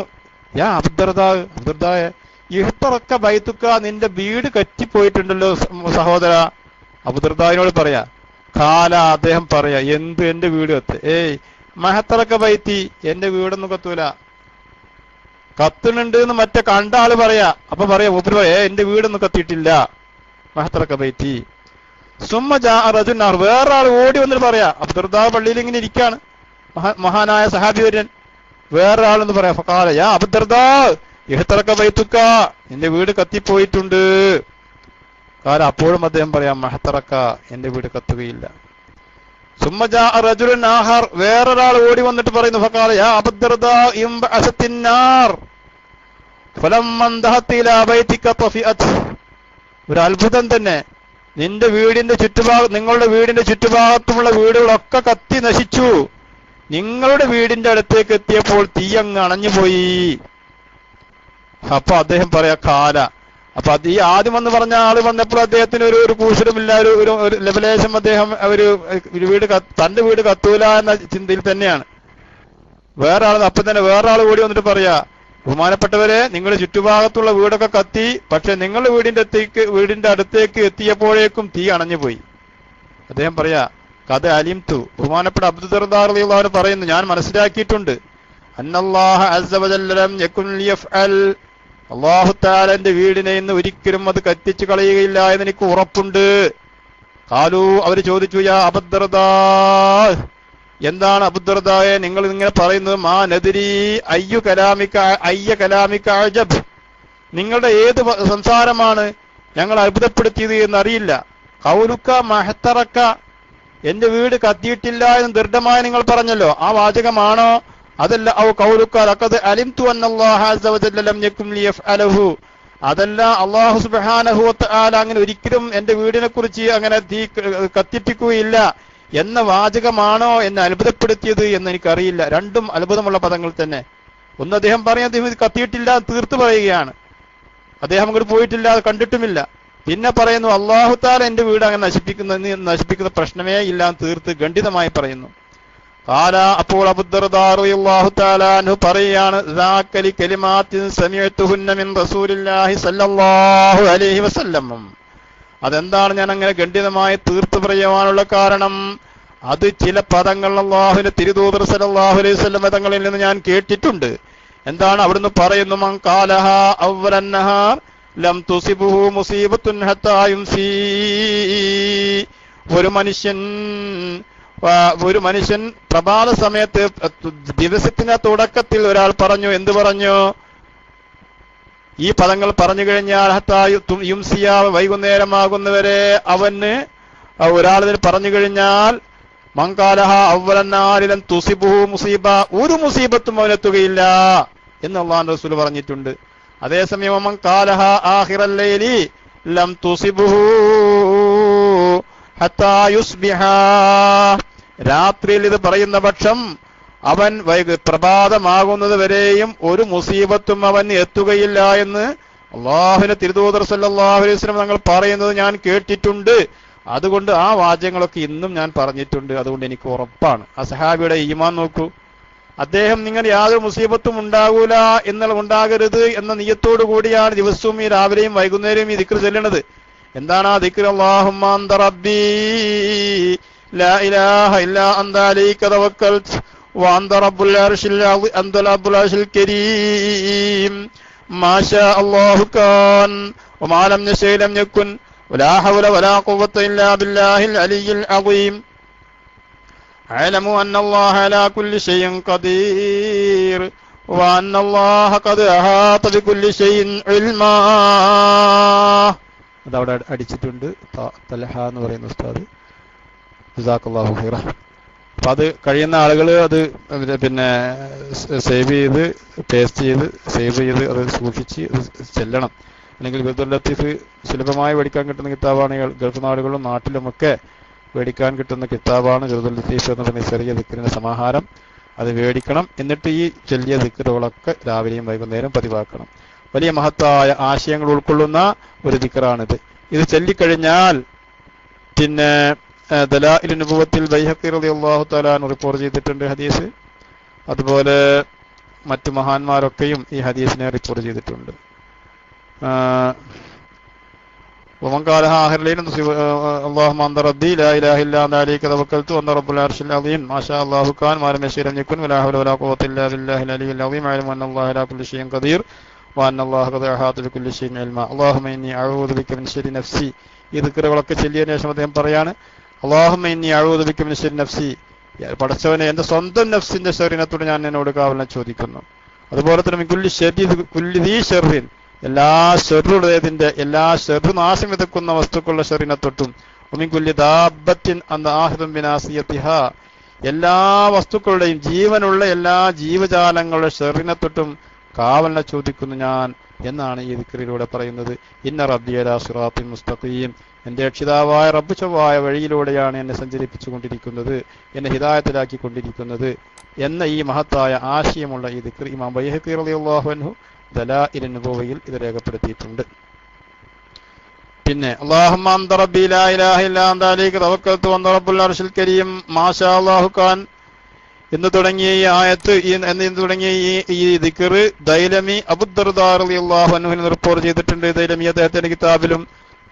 Speaker 1: യാ അബൂദർദായ ഇഹ്തറക്ക ബൈതുക, നിന്റെ വീട് കറ്റിപ്പോയിട്ടുണ്ടല്ലോ സഹോദര. അബൂദർദാവിനോട് പറയാ. ഖാല, അദ്ദേഹം പറയാ, എന്ത് എന്റെ വീട് കത്ത്? ഏയ് മഹത്തറക്ക ബൈത്തി, എന്റെ വീടൊന്നും കത്തൂല, കത്തുന്നുണ്ട് എന്ന് മറ്റേ കണ്ട ആള് പറയാ. അപ്പൊ പറയാ, മൂപ്പര് പറയാ, എന്റെ വീടൊന്നും കത്തിയിട്ടില്ല, മഹത്തറക്ക ബൈത്തി. സുമ്മ ജാ റജുൻ, വേറെ ആൾ ഓടി വന്നിട്ട് പറയാ, അബ്ദുർദാ പള്ളിയിൽ ഇങ്ങനെ ഇരിക്കാണ്, മഹാനായ സഹാബി വര്യൻ. വേറെ ആളെന്ന് പറയാ, ഫഖാല യാ അബ്ദുർദാ ഇഹ്തറക ബൈതുക, എന്റെ വീട് കത്തിപ്പോയിട്ടുണ്ട്. കാല, അപ്പോഴും അദ്ദേഹം പറയാം, മഹ്തറക, എന്റെ വീട് കത്തുകയില്ല. സുമ്മ ജാ റജുലുൻ ആഖർ, വേറൊരാൾ ഓടി വന്നിട്ട് പറയുന്നു, ഫഖാല യാ അബ്ദുർദാ ഇംബഅസത്തിന്നാർ ഫലമ്മ ദഹത ഇലാ ബൈതിക തഫിഅത്. ഒരു അത്ഭുതം തന്നെ, നിന്റെ വീടിന്റെ നിങ്ങളുടെ വീടിന്റെ ചുറ്റുഭാഗത്തുമുള്ള വീടുകളൊക്കെ കത്തി നശിച്ചു. നിങ്ങളുടെ വീടിന്റെ അടുത്തേക്ക് എത്തിയപ്പോൾ തീ അങ്ങ് അണഞ്ഞുപോയി. അപ്പൊ അദ്ദേഹം പറയാ, കാല. അപ്പൊ അത് ഈ ആദ്യം വന്ന് പറഞ്ഞ ആള് വന്നപ്പോൾ അദ്ദേഹത്തിന് ഒരു കൂശലുമില്ല, ഒരു ലെവലേശം അദ്ദേഹം തന്റെ വീട് കത്തൂല എന്ന ചിന്തയിൽ തന്നെയാണ്. വേറെ ആൾ അപ്പൊ തന്നെ വേറെ ആൾ കൂടി വന്നിട്ട് പറയാ, ബഹുമാനപ്പെട്ടവരെ, നിങ്ങളുടെ ചുറ്റുഭാഗത്തുള്ള വീടൊക്കെ കത്തി, പക്ഷെ നിങ്ങളുടെ വീടിന്റെ അടുത്തേക്ക് എത്തിയപ്പോഴേക്കും തീ അണഞ്ഞുപോയി. അദ്ദേഹം പറയാ, കഥ അലിംതു, ബഹുമാനപ്പെട്ട അബ്ദുദർദാ റളിയല്ലാഹു അൻഹു പറയുന്നു, ഞാൻ മനസ്സിലാക്കിയിട്ടുണ്ട്, അന്നല്ലാഹ അസ്സ വജല്ല ലം യകുൻ ലിയഫ്അൽ, അല്ലാഹു തആല എന്റെ വീടിനെ ഇന്ന് ഒരിക്കലും അത് കത്തിച്ചു കളയുകയില്ല എന്ന് എനിക്ക് ഉറപ്പുണ്ട്. ഖാലു, അവർ ചോദിച്ചു, യാ അബ്ദുദർദാ, എന്താണ് അബൂദർദായെ നിങ്ങൾ ഇങ്ങനെ പറയുന്നത്? മാ നദരി അയ്യ കലാമിക അജബ്, നിങ്ങളുടെ ഏത് സംസാരമാണ് ഞങ്ങൾ അത്ഭുതപ്പെടുത്തിയത് എന്നറിയില്ല. ഖൗലുക മഹ്തറക, എന്റെ വീട് കത്തിയിട്ടില്ല എന്ന് ദൃഢമായി നിങ്ങൾ പറഞ്ഞല്ലോ, ആ വാചകമാണോ? അതല്ല, ഔ ഖൗലുക ലഖദ് അലിംതു അന്നല്ലാഹ അസ്സ വജല്ല ലം യകുൻ ലിയഫ്അലഹു, അതല്ല അല്ലാഹു സുബ്ഹാനഹു വ തആല അങ്ങനെ ഒരിക്കലും എന്റെ വീടിനെ കുറിച്ച് അങ്ങനെ തീ കത്തിപ്പിക്കുകയില്ല എന്ന വാചകമാണോ എന്നെ അത്ഭുതപ്പെടുത്തിയത് എന്ന് എനിക്കറിയില്ല. രണ്ടും അത്ഭുതമുള്ള പദങ്ങൾ തന്നെ. ഒന്ന് അദ്ദേഹം പറയാൻ, അദ്ദേഹം ഇത് കത്തിയിട്ടില്ല തീർത്ത് പറയുകയാണ്, അദ്ദേഹം അങ്ങോട്ട് പോയിട്ടില്ല, അത് കണ്ടിട്ടുമില്ല. പിന്നെ പറയുന്നു, അല്ലാഹു തആല എന്റെ വീട് അങ്ങനെ നശിപ്പിക്കുന്ന പ്രശ്നമേ ഇല്ല തീർത്ത് ഖണ്ഡിതമായി പറയുന്നു. ഖാല, അപ്പോൾ അബൂദർദാ റളിയല്ലാഹു തആല അൻഹു പറയാണ്, ദാകലി കലിമാത്തിൻ സമിഅതുഹുന്ന മിൻ റസൂലില്ലാഹി സ്വല്ലല്ലാഹു അലൈഹി വസല്ലം, അതെന്താണ് ഞാൻ അങ്ങനെ ഖണ്ഡിതമായി തീർത്തു പറയുവാനുള്ള കാരണം? അത് ചില പദങ്ങൾ അല്ലാഹുവിന്റെ തിരുദൂതർ സല്ലല്ലാഹു അലൈഹി വസല്ലം തങ്ങളിൽ നിന്ന് ഞാൻ കേട്ടിട്ടുണ്ട്. എന്താണ് അവിടുന്ന് പറയുന്നു? മൻ ഖാലഹ അവ്വലൻ നഹാർ ലം തുസിബുഹു മുസീബത്തുൻ ഹത്താ യുംസി, ഒരു മനുഷ്യൻ പ്രഭാത സമയത്ത് ദിവസത്തിന്റെ തുടക്കത്തിൽ ഒരാൾ പറഞ്ഞു, എന്ത് പറഞ്ഞു? ഈ പദങ്ങൾ പറഞ്ഞു കഴിഞ്ഞാൽ ഹത്താ യുംസിയ, വൈകുന്നേരമാകുന്നവരെ അവന് ഒരാളിൽ പറഞ്ഞു കഴിഞ്ഞാൽ, മങ്കാലഹ അവ്വലന്നാരിലൻ തുസിബുഹു മുസീബ, ഒരു മുസീബത്തും അവനെത്തുകയില്ല എന്ന് അല്ലാഹു റസൂൽ പറഞ്ഞിട്ടുണ്ട്. അതേസമയം മങ്കാലഹ ആഖിറൽ ലൈലി ലം തുസിബുഹു ഹത്താ യുസ്ബിഹ, രാത്രിയിൽ ഇത് പറയുന്ന പക്ഷം അവൻ പ്രഭാതമാകുന്നത് വരെയും ഒരു മുസീബത്തും അവൻ എത്തുകയില്ല എന്ന് അല്ലാഹുവിന്റെ തിരുദൂതർ സല്ലല്ലാഹു അലൈഹി വസല്ലം തങ്ങൾ പറയുന്നത് ഞാൻ കേട്ടിട്ടുണ്ട്. അതുകൊണ്ട് ആ വാചകങ്ങളൊക്കെ ഇന്നും ഞാൻ പറഞ്ഞിട്ടുണ്ട്. അതുകൊണ്ട് എനിക്ക് ഉറപ്പാണ്. ആ സഹാബിയുടെ ഈമാൻ നോക്കൂ. അദ്ദേഹം നിങ്ങൾ യാതൊരു മുസീബത്തും ഉണ്ടാകരുത് എന്ന നിയ്യത്തോടു കൂടിയാണ് ദിവസവും ഈ രാവിലെയും വൈകുന്നേരവും ഈ ദിക്ർ ചൊല്ലുന്നത്. എന്താണ് ആ ദിക്ർ? അല്ലാഹുമ്മ അന്ത റബ്ബി ലാ ഇലാഹ ഇല്ലാ അന്ത അലൈക തവക്കൽതു وأنت رب العرش أنت رب العرش الكريم ما شاء الله كان وما لم يشأ لم يكن ولا حول ولا قوة إلا بالله العلي العظيم أعلم أن الله على كل شيء قدير وأن الله قد أحاط بكل شيء علما. അതവിടെ അടിച്ചിട്ടുണ്ട് തൽഹ എന്ന് പറയുന്ന ഉസ്താദ്. ജസാക്കല്ലാഹു ഖൈറ. അപ്പൊ അത് കഴിയുന്ന ആളുകൾ അത് പിന്നെ സേവ് ചെയ്ത് പേസ്റ്റ് ചെയ്ത് സേവ് ചെയ്ത് അത് സൂക്ഷിച്ച് ചെല്ലണം. അല്ലെങ്കിൽ വിർദുൽ ലത്തീഫ് സുലഭമായി മേടിക്കാൻ കിട്ടുന്ന കിതാബാണ്. ഗൾഫ് നാടുകളിലും നാട്ടിലുമൊക്കെ മേടിക്കാൻ കിട്ടുന്ന കിതാബാണ് വിർദുൽ ലത്തീഫ് എന്ന് പറഞ്ഞ ചെറിയ ദിക്റിന്റെ സമാഹാരം. അത് മേടിക്കണം. എന്നിട്ട് ഈ ചെല്ലിയ ദിക്റുകളൊക്കെ രാവിലെയും വൈകുന്നേരം പതിവാക്കണം. വലിയ മഹത്തായ ആശയങ്ങൾ ഉൾക്കൊള്ളുന്ന ഒരു ദിക്റാണിത്. ഇത് ചൊല്ലിക്കഴിഞ്ഞാൽ പിന്നെ ദലാഇൽ നുബുവത്തിൽ ബൈഹഖി റളിയല്ലാഹു തആല അൻഹു റിപ്പോർട്ട് ചെയ്തിട്ടുണ്ട് ഹദീസ്. അതുപോലെ മറ്റു മഹാന്മാരൊക്കെയും ഈ ഹദീസിനെ റിപ്പോർട്ട് ചെയ്തിട്ടുണ്ട്. ومن قالها آخر الليل اللهم أنت ربي لا إله إلا أنت عليك توكلت وأنت رب العرش العظيم ما شاء الله كان ما لم يشأ لم يكن ولا حول ولا قوة إلا بالله العلي العظيم أعلم أن الله على كل شيء قدير وأن الله قد أحاط بكل شيء علما اللهم إني أعوذ بك من شر نفسي. ഈ ദിക്റുകളൊക്കെ ചൊല്ലിയതിനു ശേഷം അദ്ദേഹം പറയാണ്, അല്ലാഹുമ്മ ഇന്നി അഊദു ബിക മിൻ ശർരി നഫ്സി, പടച്ചവനെ എന്റെ സ്വന്തം നഫ്സിന്റെ ശരീരത്തോട് ഞാൻ എന്നോട് കാവലിനെ ചോദിക്കുന്നു. അതുപോലെ തന്നെ കുല്ലി ശർരി കുല്ലി ദീ ശർറിൻ, എല്ലാ ഷർറുടേതിന്റെ എല്ലാ ഷർറു നാശം വിതക്കുന്ന വസ്തുക്കളുടെ ഷർറിനെ തൊട്ടും ഉമിൻ കുല്ലി ദാബത്തിൻ അന്ന ആഹിദുൻ ബിനാസിയതിഹാ, എല്ലാ വസ്തുക്കളുടെയും ജീവനുള്ള എല്ലാ ജീവജാലങ്ങളുടെ ഷർറിനെ തൊട്ടും കാവലിനെ ചോദിക്കുന്നു ഞാൻ എന്നാണ് ഈ ദിക്റിലൂടെ പറയുന്നത്. ഇന്ന റബ്ബി അലാ സിറാത്തിൻ മുസ്തഖീം, എന്റെ രക്ഷിതാവായ റബ്ബ് ചൊവ്വായ വഴിയിലൂടെയാണ് എന്നെ സഞ്ചരിപ്പിച്ചു കൊണ്ടിരിക്കുന്നത്, എന്നെ ഹിദായത്തിലാക്കി കൊണ്ടിരിക്കുന്നത് എന്ന ഈ മഹത്തായ ആശയമുള്ള ഈ ദിക്ർ ഇമാം ബൈഹഖി റളിയല്ലാഹു അൻഹു ദലാഇൽ നുബുവയിൽ ഇത് രേഖപ്പെടുത്തിയിട്ടുണ്ട്. പിന്നെ അല്ലാഹുമ്മ അൻത റബ്ബി ലാ ഇലാഹ ഇല്ലാ അൻത അലൈക തവക്കൽതു വഅൻത റബ്ബുൽ അർശിൽ കരീം മാഷാ അല്ലാഹു ഖാൻ എന്ന് തുടങ്ങിയ ഈ ആയത്ത് എന്ന് തുടങ്ങിയ ഈ ദിക്ർ ദൈലമി അബൂദർദാ റളിയല്ലാഹു അൻഹു റിപ്പോർട്ട് ചെയ്തിട്ടുണ്ട്. ദൈലമി അദ്ദേഹത്തിന്റെ കിതാബിലും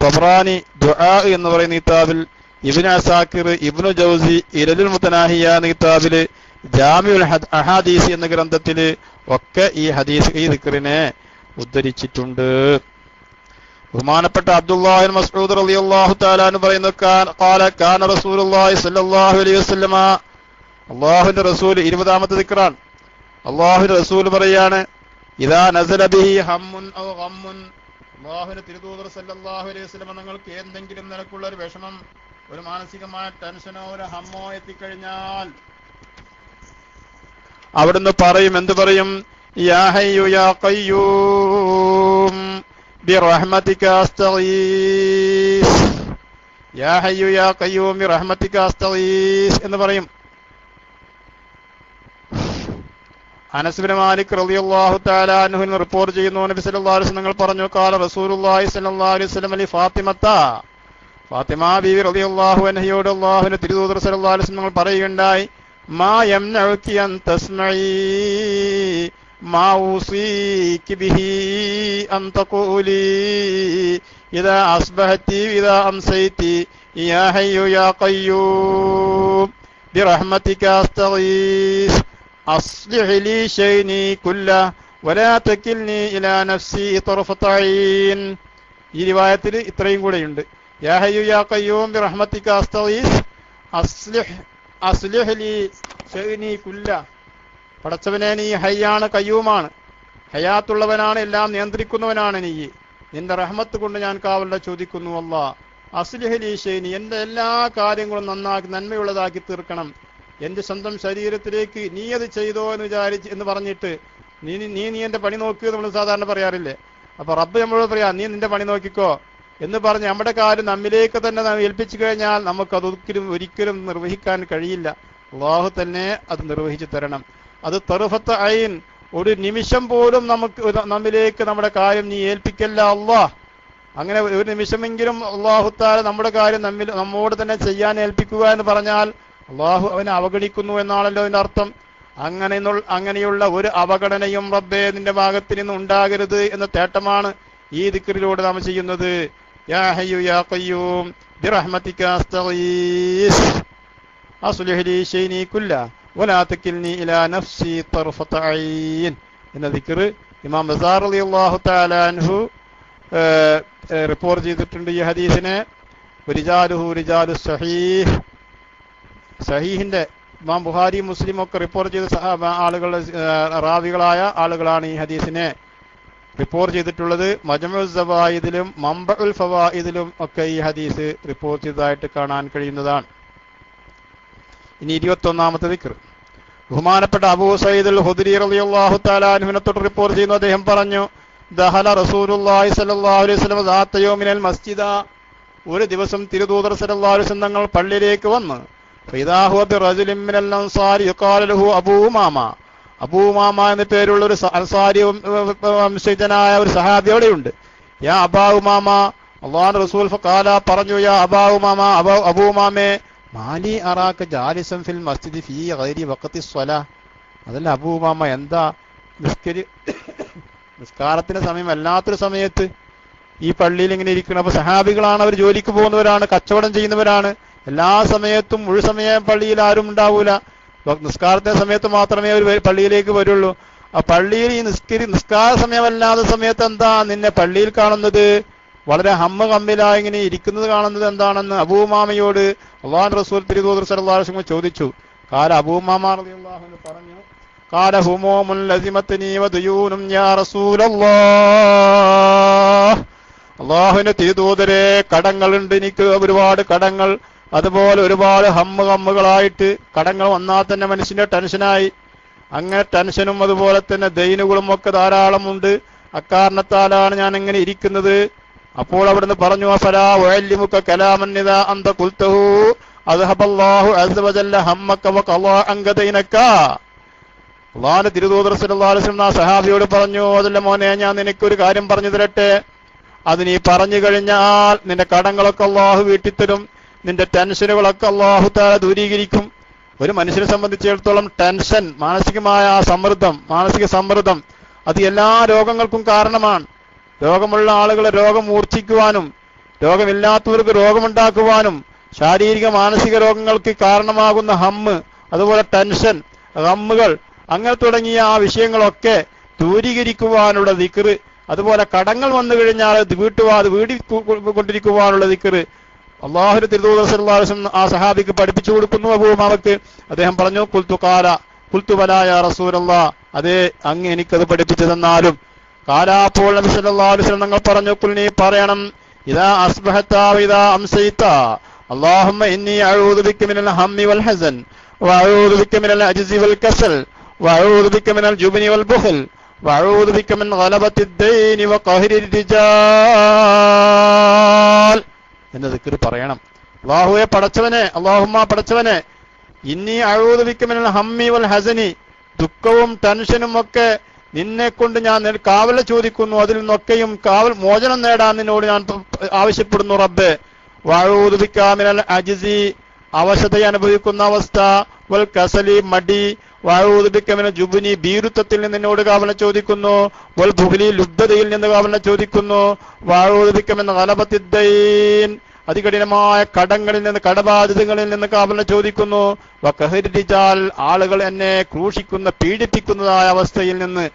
Speaker 1: തബ്റാനി ദുആ എന്ന് പറയുന്ന കിതാബിൽ, ഇബ്നു അസാക്കിർ ഇബ്നു ജൗസി ഇരലുൽ മുതനാഹിയ എന്ന കിതാബില്, ജാമിഉൽ അഹാദീസ് എന്ന ഗ്രന്ഥത്തില് ഒക്കെ ഈ ഹദീസ് ഈ ദിക്റിനെ ഉദ്ധരിച്ചിട്ടുണ്ട്. ബഹുമാനപ്പെട്ട അബ്ദുല്ലാഹി മസ്ഊദ് റളിയല്ലാഹു തആല അൻഹു പറയുന്നു, കാന റസൂലുള്ളാഹി സ്വല്ലല്ലാഹു അലൈഹി വസല്ലമ, അല്ലാഹുവിന്റെ റസൂൽ 20ാമത്തെ ദിക്റാണ്. അല്ലാഹുവിന്റെ റസൂൽ പറയാണ്, ഇദാ നസല ബിഹി ഹമ്മുൻ ഔ ഗമ്മുൻ, അല്ലാഹുവിന്റെ തിരുദൂതർ സല്ലല്ലാഹു അലൈഹി വസല്ലമ നിങ്ങൾക്ക് എന്തെങ്കിലും നിലക്കുള്ള ഒരു വിഷമം, ഒരു മാനസികമായ ടെൻഷനോ ഒരു ഹമ്മോ എത്തിക്കഴിഞ്ഞാൽ അവിടുന്ന് പറയും, എന്ത് പറയും? യാ ഹയ്യു യാ ഖയ്യൂം ബിറഹ്മതിക അസ്തഗീസ്, യാ ഹയ്യു യാ ഖയ്യൂം ബിറഹ്മതിക അസ്തഗീസ് എന്ന് പറയും. അനസ് ബിൻ മാലിക് റളിയല്ലാഹു തആല അൻഹു റിപ്പോർട്ട് ചെയ്യുന്നു, നബി സല്ലല്ലാഹു അലൈഹി വസല്ലം പറഞ്ഞു, ഖാല റസൂലുള്ളാഹി സ്വല്ലല്ലാഹു അലൈഹി വസല്ലം ലി ഫാത്തിമത, ഫാത്തിമ ബീവി റളിയല്ലാഹു അൻഹയോട് അല്ലാഹുവിന്റെ തിരുദൂതർ സല്ലല്ലാഹു അലൈഹി വസല്ലം പറയുകയുണ്ടായി, മാ യംനഉകി അൻ തസ്മഈ മാ ഊസീകി ബിഹി അൻ തഖൂലി ഇദാ അസ്ബഹതി ഇദാ അംസൈതി യാ ഹയ്യു യാ ഖയ്യൂം ബിറഹ്മതിക അസ്തഗീസ് അസ്ലിഹ് ലി ശൈനി കുല്ലഹു വലാ തകിൽനി ഇലാ നഫ്സി തർഫത ഐൻ. ഈ റിവായത്തിൽ ഇത്രയും കൂടെയുണ്ട്. യാ ഹയ്യു യാ ഖയ്യൂം ബിറഹ്മതിക അസ്തഗീസ് അസ്ലിഹ് ലി ശൈനി കുല്ലഹു, പടച്ചവനെ നീ ഹയ്യാണ് കയ്യൂമാണ്, ഹയാത്തുള്ളവനാണ്, എല്ലാം നിയന്ത്രിക്കുന്നവനാണ് നീ, നിന്റെ റഹ്മത്ത് കൊണ്ട് ഞാൻ കാവലിനെ ചോദിക്കുന്നു. അല്ലാഹ് അസ്ലിഹ് ലി ശൈനി, എന്റെ എല്ലാ കാര്യങ്ങളും നന്നാക്കി നന്മയുള്ളതാക്കി തീർക്കണം. എന്റെ സ്വന്തം ശരീരത്തിലേക്ക് നീ അത് ചെയ്തോ എന്ന് പറഞ്ഞിട്ട് നീ എന്റെ പണി നോക്കുക നമ്മൾ സാധാരണ പറയാറില്ലേ. അപ്പൊ റബ്ബ് നമ്മളോട് പറയാ, നീ നിന്റെ പണി നോക്കിക്കോ എന്ന് പറഞ്ഞ് നമ്മുടെ കാര്യം നമ്മിലേക്ക് തന്നെ ഏൽപ്പിച്ചു കഴിഞ്ഞാൽ നമുക്കത് ഒരിക്കലും നിർവഹിക്കാൻ കഴിയില്ല. അല്ലാഹു തന്നെ അത് നിർവഹിച്ചു തരണം. അത് തർഫത്ത് ഐൻ, ഒരു നിമിഷം പോലും നമ്മിലേക്ക് നമ്മുടെ കാര്യം നീ ഏൽപ്പിക്കല്ല അല്ലാഹ്. അങ്ങനെ ഒരു നിമിഷമെങ്കിലും അല്ലാഹു തആല നമ്മുടെ കാര്യം നമ്മോട് തന്നെ ചെയ്യാൻ ഏൽപ്പിക്കുക എന്ന് പറഞ്ഞാൽ അല്ലാഹു അവനെ അവഗണിക്കുന്നു എന്നാണല്ലോ അതിന്റെ അർത്ഥം. അങ്ങനെയുള്ള ഒരു അവഗണനയും റബ്ബേ നിന്റെ ഭാഗത്ത് നിന്ന് ഉണ്ടാകരുത് എന്ന തേട്ടമാണ് ഈ ദിക്റിലൂടെ നാം ചെയ്യുന്നത്. യാ ഹയ്യു യാ ഖയ്യൂം ബിറഹ്മതിക അസ്തഗീസ് അസ്ലിഹ് ലി ശൈനി കുല്ലഹു വലാ തകിൽനി ഇലാ നഫ്സി തർഫത ഐൻ എന്ന ദിക്ർ ഇമാം ബസാർ റളിയല്ലാഹു തആല അൻഹു റിപ്പോർട്ട് ചെയ്തിട്ടുണ്ട്. ഈ ഹദീസിനെ റിജാലുഹു റിജാലു സഹീഹ്, സഹീഹിന്റെ ഇമാം ബുഖാരി മുസ്ലിം ഒക്കെ റിപ്പോർട്ട് ചെയ്ത ആളുകളുടെ റാവികളായ ആളുകളാണ് ഈ ഹദീസിനെ റിപ്പോർട്ട് ചെയ്തിട്ടുള്ളത്. മജ്മുഉസ് സവായിദിലും മംബഉൽ ഫവായിദിലും ഒക്കെ ഈ ഹദീസ് റിപ്പോർട്ട് ചെയ്തതായിട്ട് കാണാൻ കഴിയുന്നതാണ്. ഇനി 21-ാമത്തെ ദിക്ർ. ബഹുമാനപ്പെട്ട അബൂ സഈദ് അൽ ഖുദ്രി റളിയല്ലാഹു തആല അൻഹുവിനെ തൊട്ട് റിപ്പോർട്ട് ചെയ്യുന്നു. അദ്ദേഹം പറഞ്ഞു, ദഹല റസൂലുള്ളാഹി സ്വല്ലല്ലാഹു അലൈഹി വസല്ലം ദാത്ത യൗമിനൽ മസ്ജിദ, ഒരു ദിവസം തിരുദൂതർ സല്ലല്ലാഹു അലൈഹി വസല്ലം തങ്ങൾ പള്ളിയിലേക്ക് വന്ന്, ഫഇദാ ഹുവ ബിറജുലിൻ മിനൽ അൻസാരി യുഖാലു ലഹു അബൂ ഉമാമ, അബൂ ഉമാമ എന്ന പേരുള്ള ഒരു അൻസാരി വംശജനായ ഒരു സഹാബി അവിടെയുണ്ട്. യാ അബാ ഉമാമ, അല്ലാഹുവിന്റെ റസൂൽ ഫഖാല പറഞ്ഞു, യാ അബാ ഉമാമ, അബൂ ഉമാമേ, മാലി അറാക ജാലിസൻ ഫിൽ മസ്ജിദി ഫീ ഗൈരി വഖതി സ്വലാ, അതല്ല അബൂ ഉമാമ, എന്താ നിസ്കാരത്തിന്റെ സമയം അല്ലാത്തൊരു സമയത്ത് ഈ പള്ളിയിൽ ഇങ്ങനെ ഇരിക്കണം? അപ്പൊ സഹാബികളാണ്, അവർ ജോലിക്ക് പോകുന്നവരാണ്, കച്ചവടം ചെയ്യുന്നവരാണ്. എല്ലാ സമയത്തും മുഴുസമയം പള്ളിയിൽ ആരും ഉണ്ടാവൂല. നിസ്കാരത്തിന്റെ സമയത്ത് മാത്രമേ അവർ പള്ളിയിലേക്ക് വരുള്ളൂ. ആ പള്ളിയിൽ ഈ നിസ്കാര സമയമല്ലാത്ത സമയത്ത് എന്താ നിന്നെ പള്ളിയിൽ കാണുന്നത്? വളരെ കമ്മിലായി ഇങ്ങനെ ഇരിക്കുന്നത് കാണുന്നത് എന്താണെന്ന് അബൂ ഉമാമയോട് അല്ലാഹുവിന്റെ റസൂൽ തിരുദൂതർ സല്ലല്ലാഹു അലൈഹി വസല്ലം ചോദിച്ചു. കാല അബൂ ഉമാമ റളിയല്ലാഹു അൻഹു പറഞ്ഞു, കാല ഹുമൂമുൻ ലസിമത്നി വദയൂനും യാ റസൂലല്ലാഹ്, അല്ലാഹുവിന്റെ തിരുദൂതരെ, കടങ്ങളുണ്ട് എനിക്ക്, ഒരുപാട് കടങ്ങൾ, അതുപോലെ ഒരുപാട് ഹമ്മുകളായിട്ട്. കടങ്ങൾ വന്നാൽ തന്നെ മനുഷ്യന്റെ ടെൻഷനായി. അങ്ങനെ ടെൻഷനും അതുപോലെ തന്നെ ദൈനുകളും ഒക്കെ ധാരാളമുണ്ട്. അക്കാരണത്താലാണ് ഞാൻ എങ്ങനെ ഇരിക്കുന്നത്. അപ്പോൾ അവിടുന്ന് പറഞ്ഞു, അഫലാ ഉഅല്ലിമുക കലാമൻ ഇദാ അൻത ഖുൽതഹു അദ്ഹബല്ലാഹു അസ്സ വജല്ല ഹമ്മക വഖളാ അൻക ദൈനക. അല്ലാഹുവിന്റെ തിരുദൂതർ സല്ലല്ലാഹു അലൈഹി വസല്ലം സഹാബിയോട് പറഞ്ഞു, അതല്ല മോനെ, ഞാൻ നിനക്കൊരു കാര്യം പറഞ്ഞു തരട്ടെ. അത് നീ പറഞ്ഞു കഴിഞ്ഞാൽ നിന്റെ കടങ്ങളൊക്കെ അല്ലാഹു വീട്ടിത്തരും, നിന്റെ ടെൻഷനുകളൊക്കെ അല്ലാഹു തആല ദൂരീകരിക്കും. ഒരു മനുഷ്യനെ സംബന്ധിച്ചിടത്തോളം ടെൻഷൻ, മാനസിക സമ്മർദ്ദം അത് എല്ലാ രോഗങ്ങൾക്കും കാരണമാണ്. രോഗമുള്ള ആളുകളെ രോഗം മൂർച്ഛിക്കുവാനും രോഗമില്ലാത്തവർക്ക് രോഗമുണ്ടാക്കുവാനും ശാരീരിക മാനസിക രോഗങ്ങൾക്ക് കാരണമാകുന്ന ഹമ്മ്, അതുപോലെ ടെൻഷൻ, ഹമ്മുകൾ, അങ്ങനെ തുടങ്ങിയ ആ വിഷയങ്ങളൊക്കെ ദൂരീകരിക്കുവാനുള്ള ദിക്ർ, അതുപോലെ കടങ്ങൾ വന്നു കഴിഞ്ഞാൽ വീടിക്കൊണ്ടിരിക്കുവാനുള്ള ദിക്ർ അല്ലാഹുവിന്റെ തിരുദൂതർ സല്ലല്ലാഹു അലൈഹി വസല്ലം ആ സഹാബിക്ക് പഠിപ്പിച്ചു കൊടുക്കുന്നു. അബൂ ഉമാമക്ക് അദ്ദേഹം പറഞ്ഞു, ഖുൽതു ബലാ യാ റസൂലല്ലാഹ്, അതേ അങ്ങ് എനിക്കത് പഠിപ്പിച്ചു തന്നാലും. കാലാപ്പോൾ നബി സല്ലല്ലാഹു അലൈഹി വസല്ലം തങ്ങൾ പറഞ്ഞു, ഖുൽ, നീ പറയണം, ഇദാ അസ്ബഹത വഇദാ അംസൈത അല്ലാഹുമ്മ ഇന്നി അഊദു ബിക മിനൽ ഹമ്മി വൽ ഹസൻ വഅഊദു ബിക മിനൽ അജ്സി വൽ കസൽ വഅഊദു ബിക മിനൽ ജുബ്നി വൽ ബുഖൽ വഅഊദു ബിക മിൻ ഗലബത്തിദ് ദൈനി വഖഹരിർ റിജാൽ എന്ന ദിക്ർ പറയണം. അല്ലാഹുവേ പടച്ചവനെ, അല്ലാഹുമ്മ പടച്ചവനെ, ഇന്നി അഊദു ബിക മിനൽ ഹമ്മി വൽ ഹസനി, ദുഃഖവും ടെൻഷനും ഒക്കെ നിന്നെ കൊണ്ട് ഞാൻ കാവൽ ചോദിക്കുന്നു, അതിൽ നിന്നൊക്കെയും മോചനം നേടാൻ നിന്നോട് ഞാൻ ആവശ്യപ്പെടുന്നു റബ്ബേ. വഅഊദു ബിക മിനൽ അജ്സി, അവശത അനുഭവിക്കുന്ന അവസ്ഥ, വൽ കസലി, മടി, വഅഊദു ബിക മിനൽ ജുബ്നി, ഭീരുത്വത്തിൽ നിന്ന് നിന്നോട് കാവൽ ചോദിക്കുന്നു, വൽ ബുഖ്ലി, ലുബ്ധതയിൽ നിന്ന് കാവൽ ചോദിക്കുന്നു, വഅഊദു ബിക മിൻ ഗലബത്തിദ് ദൈൻ, അതികഠിനമായ കടങ്ങളിൽ നിന്ന്, കടബാധിതങ്ങളിൽ നിന്ന് കാവൽ ചോദിക്കുന്നു, വഖഹരിർ റിജാൽ, ആളുകൾ എന്നെ ക്രൂശിക്കുന്ന പീഡിപ്പിക്കുന്നതായ അവസ്ഥയിൽ നിന്ന്,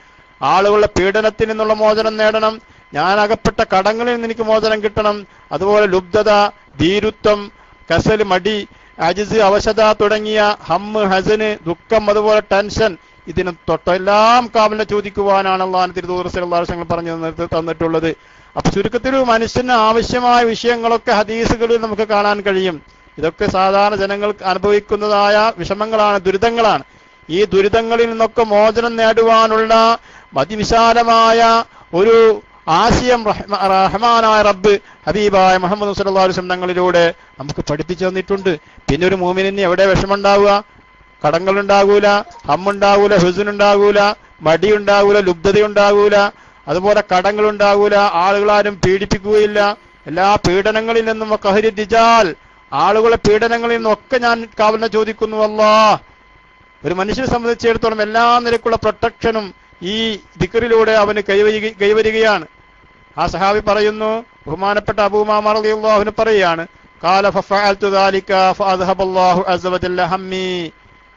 Speaker 1: ആളുകളുടെ പീഡനത്തിൽ നിന്നുള്ള മോചനം നേടണം, ഞാൻ അകപ്പെട്ട കടങ്ങളിൽ നിന്ന് എനിക്ക് മോചനം കിട്ടണം, അതുപോലെ ലുബ്ധത, ഭീരുത്വം, കസൽ, മടി, അജ്സ്, അവശത തുടങ്ങിയ ഹമ്മ്, ഹസന്, ദുഃഖം, അതുപോലെ ടെൻഷൻ, ഇതിന് തൊട്ടെല്ലാം കാവലിനെ ചോദിക്കുവാനാണ് അല്ലാഹുവിന്റെ തിരുദൂതർ സല്ലല്ലാഹു അലൈഹി വസല്ലം പറഞ്ഞു തന്നിട്ടുള്ളത്. അപ്പൊ ചുരുക്കത്തിൽ മനുഷ്യന് ആവശ്യമായ വിഷയങ്ങളൊക്കെ ഹദീസുകളിൽ നമുക്ക് കാണാൻ കഴിയും. ഇതൊക്കെ സാധാരണ ജനങ്ങൾ അനുഭവിക്കുന്നതായ വിഷമങ്ങളാണ്, ദുരിതങ്ങളാണ്. ഈ ദുരിതങ്ങളിൽ നിന്നൊക്കെ മോചനം നേടുവാനുള്ള അതിവിശാലമായ ഒരു ആശയം റഹ്മാനായ റബ്ബ് ഹബീബായ മുഹമ്മദ് സല്ലല്ലാഹു അലൈഹി വസല്ലം തങ്ങളിലൂടെ നമുക്ക് പഠിപ്പിച്ചു തന്നിട്ടുണ്ട്. പിന്നെ ഒരു മുഅ്മിനിന് എവിടെ വിഷമുണ്ടാവുക? കടങ്ങളുണ്ടാകൂല, ഹമ്മുണ്ടാകൂല, ഹുസ്നുണ്ടാകൂല, മടിയുണ്ടാകൂല, ലുബ്ധതയുണ്ടാകൂല, അതുപോലെ കടങ്ങളുണ്ടാകൂല, ആളുകളാരും പീഡിപ്പിക്കുകയില്ല. എല്ലാ പീഡനങ്ങളിൽ നിന്നും ഖഹരിർ റിജാൽ, ആളുകളെ പീഡനങ്ങളിൽ നിന്നൊക്കെ ഞാൻ കാവലിനെ ചോദിക്കുന്നു അല്ലാഹ്. ഒരു മനുഷ്യനെ സംബന്ധിച്ചിടത്തോളം എല്ലാ നിലക്കുള്ള പ്രൊട്ടക്ഷനും ഈ ദിക്റിലൂടെ അവന് കൈവരികയാണ്. ആ സഹാബി പറയുന്നു, ബഹുമാനപ്പെട്ട അബൂ ഉമാമ റളിയല്ലാഹു അൻഹു പറയുകയാണ്, ഖാല ഫഫഅൽതു ദാലിക ഫഅദ്ഹബല്ലാഹു അസ്സ വജല്ല ഹമ്മി,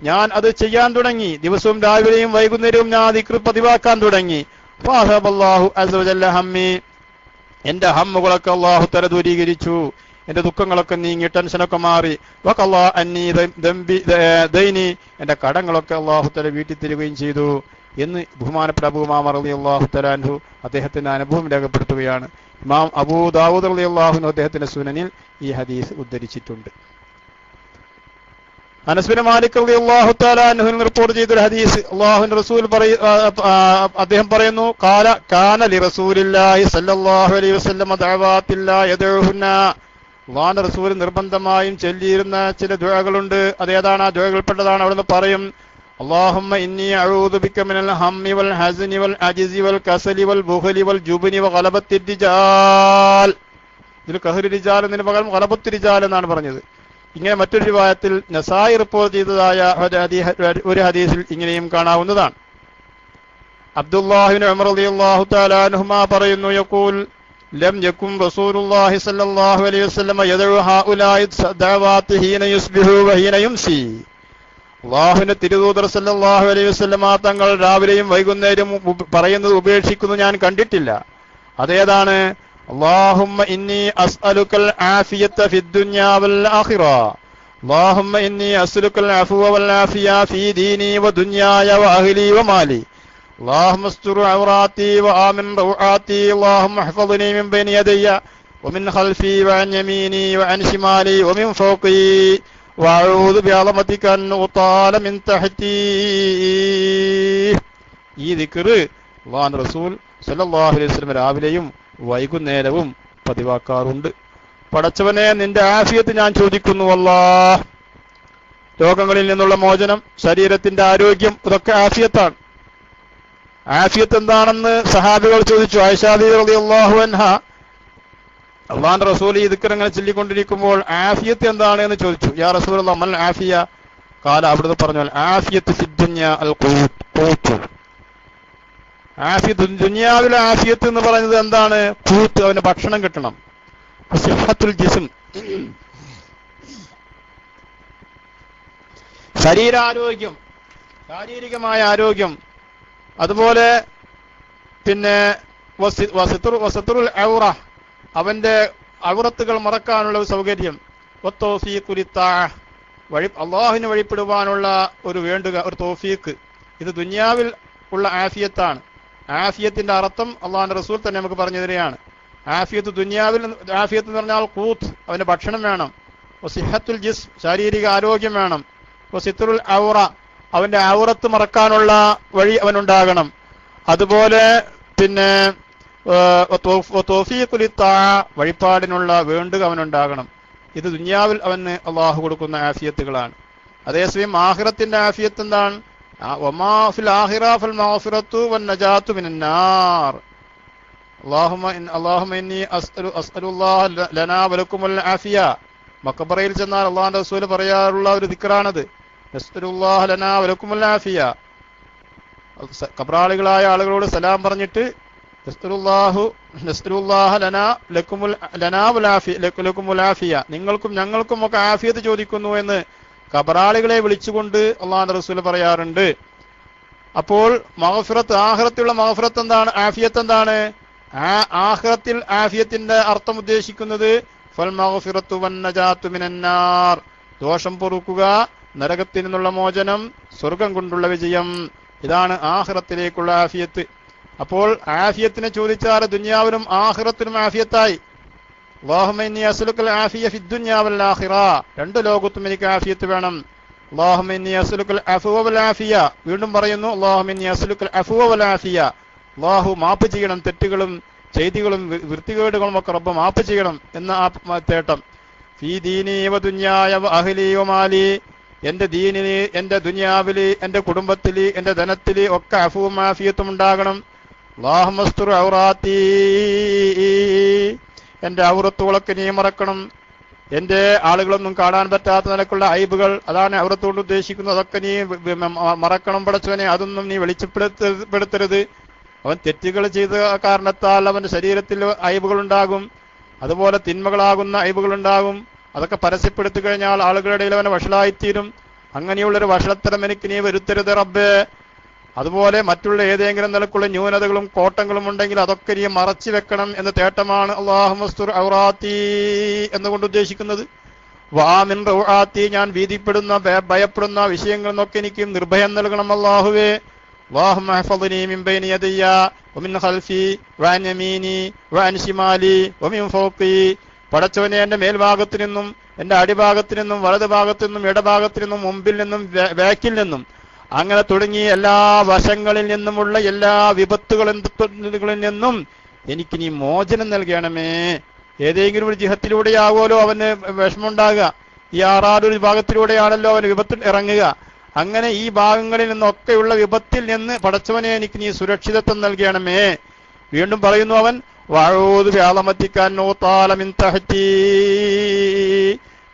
Speaker 1: ഞാൻ അത് ചെയ്യാൻ തുടങ്ങി, ദിവസവും രാവിലെയും വൈകുന്നേരവും ഞാൻ ദിക്ർ പതിവാക്കാൻ തുടങ്ങി. ഫഅദ്ഹബല്ലാഹു അസ്സ വജല്ല ഹമ്മി, എന്റെ ഹമ്മുകളൊക്കെ അല്ലാഹു തആല ദൂരീകരിച്ചു, എന്റെ ദുഃഖങ്ങളൊക്കെ നീങ്ങി, ടെൻഷനൊക്കെ മാറി. വഖല്ലാ അന്നി ദൈനി, എന്റെ കടങ്ങളൊക്കെ അല്ലാഹു തആല വീട്ടി തരികയും ചെയ്തു എന്ന് ബഹുമാനപ്പെട്ട അബൂ ഉമാമ റളിയല്ലാഹു തആല അൻഹു അദ്ദേഹത്തിന്റെ അനുഭവം രേഖപ്പെടുത്തുകയാണ്. ഇമാം അബൂ ദാവൂദ് റളിയല്ലാഹു അൻഹു അദ്ദേഹത്തിന്റെ സുനനിൽ ഈ ഹദീസ് ഉദ്ധരിച്ചിട്ടുണ്ട്. അനസ് ബിൻ മാലിക് റളിയല്ലാഹു തആല അൻഹു റിപ്പോർട്ട് ചെയ്ത ഒരു ഹദീസ്, അല്ലാഹുവിന്റെ റസൂൽ അദ്ദേഹം പറയുന്നു, കാന ലി റസൂലില്ലാഹി സ്വല്ലല്ലാഹു അലൈഹി വസല്ലം ദഅവാത്തില്ലാ യദഉഹുന്ന. അല്ലാഹുവിന്റെ റസൂൽ നിർബന്ധമായും ചൊല്ലിയിരുന്ന ചില ദുആകളുണ്ട്. അതേതാണ്? ആ ദുആകൾപ്പെട്ടതാണ്. അവിടുന്ന് പറയും, അല്ലാഹുമ്മ ഇന്നി അഊദു ബിക മിനൽ ഹമ്മി വൽ ഹസ്നി വൽ അജ്സി വൽ കസലി വൽ ബുഖലി വൽ ജുബ്നി വ ഗലബത്തിർ റിജാൽ. ഇതിൽ ഖഹ്റു റിജാൽ എന്നതിന് പകരം ഗലബത്തുർ റിജാൽ എന്നാണ് പറഞ്ഞത്. ഇങ്ങനെ മറ്റൊരു റിവായത്തിൽ നസായി റിപ്പോർട്ട് ചെയ്തതായ ഒരു ഹദീസിൽ ഇങ്ങനെയും കാണാവുന്നതാണ്. അബ്ദുല്ലാഹി ഇബ്നു ഉമർ റളിയല്ലാഹു തആല അൻഹുമാ പറയുന്നു, യഖൂൽ ലം യകും റസൂലുള്ളാഹി സ്വല്ലല്ലാഹു അലൈഹി വസല്ലം യദഉ ഹഉലായി ദഅവാതി ഹീന യുസ്ബിഹു വ ഹീന യുംസി. അല്ലാഹുവിന്റെ തിരുദൂതർ സല്ലല്ലാഹു അലൈഹി വസല്ലം തങ്ങൾ രാവിലെയും വൈകുന്നേരവും പറയുന്നത് ഉപേക്ഷിക്കുന്നു ഞാൻ കണ്ടിട്ടില്ല. അതേതാണ്? اللهم إني أسألك العافية في الدنيا والآخرة. اللهم إني أسألك العفو والعافية في ديني ودنياي وأهلي ومالي. اللهم استر عوراتي وآمن روعاتي. اللهم احفظني من بين يدي ومن خلفي وعن يميني وعن شمالي ومن فوقي وأعوذ بعظمتك أن أطال من تحتي. ഈ ദിക്ർ അല്ലാഹുവിന്റെ റസൂൽ സല്ലല്ലാഹു അലൈഹി വസല്ലം രാവിലെയും വൈകുന്നേരവും പതിവാക്കാറുണ്ട്. പടച്ചവനെ, നിന്റെ ആഫിയത്ത് ഞാൻ ചോദിക്കുന്നു അല്ലാഹ്. രോഗങ്ങളിൽ നിന്നുള്ള മോചനം, ശരീരത്തിന്റെ ആരോഗ്യം, ഇതൊക്കെ ആഫിയത്താണ്. ആഫിയത്ത് എന്താണെന്ന് സഹാബികൾ ചോദിച്ചു. ആയിഷ റളിയല്ലാഹു അൻഹ അല്ലാഹുവിന്റെ റസൂൽ ഈ ദിക്ർ ഇങ്ങനെ ചൊല്ലിക്കൊണ്ടിരിക്കുമ്പോൾ ആഫിയത്ത് എന്താണ് എന്ന് ചോദിച്ചു. യാ റസൂലല്ലാഹ് മൽ ആഫിയ? ഖാല, അവിടുന്ന് പറഞ്ഞു, ആഫിയത്ത് ഫിദ് ദുനിയ അൽ ഖൂത്ത്. ആഫിയത്ത്, ദുനിയാവിലെ ആഫിയത്ത് എന്ന് പറയുന്നത് എന്താണ്? ഖൂത്ത്, അവന് ഭക്ഷണം കിട്ടണം. സിഹത്തുൽ ജിസ്ം, ശരീരാരോഗ്യം, ശാരീരികമായ ആരോഗ്യം. അതുപോലെ പിന്നെ വസതുറുൽ ഔറ, അവന്റെ ഔറത്തുകൾ മറക്കാനുള്ള ഒരു സൗകര്യം. അള്ളാഹുവിന് വഴിപ്പെടുവാനുള്ള ഒരു ഒരു തൗഫീഖ്. ഇത് ദുനിയാവിൽ ഉള്ള ആഫിയത്താണ്. ആഫിയത്തിന്റെ അർത്ഥം അള്ളാഹുവിന്റെ റസൂൽ തന്നെ നമുക്ക് പറഞ്ഞു തരികയാണ്. ആഫിയത്ത് ദുനിയാവിൽ, ആഫിയത്ത് എന്ന് പറഞ്ഞാൽ ഖൂത്ത്, അവന് ഭക്ഷണം വേണം. സിഹത്തുൽ ജിസ്ം, ശാരീരിക ആരോഗ്യം വേണം. സിത്തുറുൽ ഔറ, അവന്റെ ഔറത്ത് മറക്കാനുള്ള വഴി അവനുണ്ടാകണം. അതുപോലെ പിന്നെ തൗഫീഖുൽ താഅ, വഴിപാടിനുള്ള വേണ്ടുക അവനുണ്ടാകണം. ഇത് ദുനിയാവിൽ അവന് അള്ളാഹു കൊടുക്കുന്ന ആഫിയത്തുകളാണ്. അതേസമയം ആഖിറത്തിന്റെ ആഫിയത്ത് എന്താണ്? വമാ ഫിൽ ആഖിറ ഫൽ മഗ്ഫിറത്തു വൻ നജാത്തു മിനൻ നാർ. അല്ലാഹുമ്മ ഇന്നി അസ്അലുല്ലാഹ ലനാ വലക്കുമുൽ ആഫിയ. മഖബറയിൽ ചെന്നാൽ അല്ലാഹുവിന്റെ റസൂൽ പറയാറുള്ള ഒരു ദിക്റാണത്. അസ്അലുല്ലാഹ ലനാ വലക്കുമുൽ ആഫിയ. ഖബറാളികളായ ആളുകളോട് സലാം പറഞ്ഞിട്ട് നസ്അലുല്ലാഹ ലക്കുമുൽ ആഫിയ, നിങ്ങൾക്കും ഞങ്ങൾക്കും ഒക്കെ ആഫിയത്ത് ചോദിക്കുന്നു എന്ന് ഖബറാളികളെ വിളിച്ചുകൊണ്ട് അല്ലാഹുവിന്റെ റസൂൽ പറയാറുണ്ട്. അപ്പോൾ മഗ്ഫിറത്ത്, ആഖിറത്തിലുള്ള മഗ്ഫിറത്ത് എന്താണ്? ആഫിയത്ത് എന്താണ്? ആഖിറത്തിൽ ആഫിയത്തിന്റെ അർത്ഥം ഉദ്ദേശിക്കുന്നത് ഫൽ മഗ്ഫിറത്തു വൻ നജാത്തു മിനൻ നാർ, ദോഷം പൊറുക്കുക, നരകത്തിൽ നിന്നുള്ള മോചനം, സ്വർഗം കൊണ്ടുള്ള വിജയം. ഇതാണ് ആഖിറത്തിലേക്കുള്ള ആഫിയത്ത്. അപ്പോൾ ആഫിയത്തിനെ ചോദിച്ചാൽ ദുനിയാവിലും ആഖിറത്തിലും ആഫിയത്തായി. അല്ലാഹുമ്മ ഇന്നി അസ്അലുക്കൽ ആഫിയ ഫിദ് ദുനിയ വൽ ആഖിറ, രണ്ട് ലോകത്തും എനിക്ക് ആഫിയത്ത് വേണം. അല്ലാഹുമ്മ ഇന്നി അസ്അലുക്കൽ അഫ്വ വൽ ആഫിയ, വീണ്ടും പറയുന്നു അല്ലാഹുമ്മ ഇന്നി അസ്അലുക്കൽ അഫ്വ വൽ ആഫിയ. അല്ലാഹു മാപ്പ് ചെയ്യണം, തെറ്റുകളും ചെയ്തികളും വൃത്തികേടുകളും ഒക്കെ റബ്ബ് മാപ്പ് ചെയ്യണം എന്ന ആ തേട്ടം. ഫീ ദീനി വ ദുനിയായ വ അഹ്ലി വ മാലി, എന്റെ ദീനില്, എന്റെ ദുനിയാവില്, എന്റെ കുടുംബത്തില്, എന്റെ ധനത്തില് ഒക്കെ അഫുവും ആഫിയത്തും ഉണ്ടാകണം. അല്ലാഹുമ്മ അസ്തുർ ഔറാത്തി, എന്റെ ഔറത്തുകളൊക്കെ നീ മറക്കണം. എന്റെ ആളുകളൊന്നും കാണാൻ പറ്റാത്ത നിലക്കുള്ള ഐബുകൾ, അതാണ് ഔറത്തുകൊണ്ട് ഉദ്ദേശിക്കുന്നത്, അതൊക്കെ നീ മറക്കണം പടച്ചവനെ. അതൊന്നും നീ വെളിച്ചപ്പെടുത്തരുത്. അവൻ തെറ്റുകൾ ചെയ്ത കാരണത്താൽ അവന്റെ ശരീരത്തിൽ ഐബുകൾ ഉണ്ടാകും, അതുപോലെ തിന്മകളാകുന്ന ഐബുകൾ ഉണ്ടാകും. അതൊക്കെ പരസ്യപ്പെടുത്തി കഴിഞ്ഞാൽ ആളുകളുടെ ഇടയിൽ അവനെ വഷളായിത്തീരും. അങ്ങനെയുള്ളൊരു വഷളത്തരം എനിക്ക് നീ വരുത്തരുത് റബ്ബേ. അതുപോലെ മറ്റുള്ള ഏതെങ്കിലും നിലക്കുള്ള ന്യൂനതകളും കോട്ടങ്ങളും ഉണ്ടെങ്കിൽ അതൊക്കെ നീ മറച്ചു വെക്കണം എന്ന തേട്ടമാണ് അല്ലാഹുമ്മ അസ്തുർ ഔറാത്തി എന്നുകൊണ്ട് ഉദ്ദേശിക്കുന്നത്. വാമിൻ റൗആത്തി, ഞാൻ ഭീതിപ്പെടുന്ന ഭയപ്പെടുന്ന വിഷയങ്ങളിൽ നിന്നൊക്കെ എനിക്ക് നിർഭയം നൽകണം അല്ലാഹുവേ. അല്ലാഹുമ്മ ഹഫ്ളിനി മിൻ ബൈനി യദയ്യ വമിൻ ഖൽഫി വഅൻ യമീനി വഅൻ ശിമാലി വമിൻ ഫൗഖി. പടച്ചവനെ എന്റെ മേൽഭാഗത്തു നിന്നും എന്റെ അടിഭാഗത്തു നിന്നും വലതു ഭാഗത്തു നിന്നും ഇടഭാഗത്തു നിന്നും മുമ്പിൽ നിന്നും ബാക്കിൽ നിന്നും അങ്ങനെ തുടങ്ങി എല്ലാ വശങ്ങളിൽ നിന്നുമുള്ള എല്ലാ വിപത്തുകളിൽ നിന്നും എനിക്ക് നീ മോചനം നൽകണമേ. ഏതെങ്കിലും ഒരു ജിഹത്തിലൂടെയാവുമല്ലോ അവന് വിഷമമുണ്ടാകുക, ഈ ആറാറൊരു ഭാഗത്തിലൂടെയാണല്ലോ അവന് വിപത്തിൽ ഇറങ്ങുക. അങ്ങനെ ഈ ഭാഗങ്ങളിൽ നിന്നൊക്കെയുള്ള വിപത്തിൽ നിന്ന് പടച്ചവനെ എനിക്ക് നീ സുരക്ഷിതത്വം നൽകണമേ. വീണ്ടും പറയുന്നു അവൻ, വഅഊദു ബിഅളമതിക മിൻ തഹ്തി,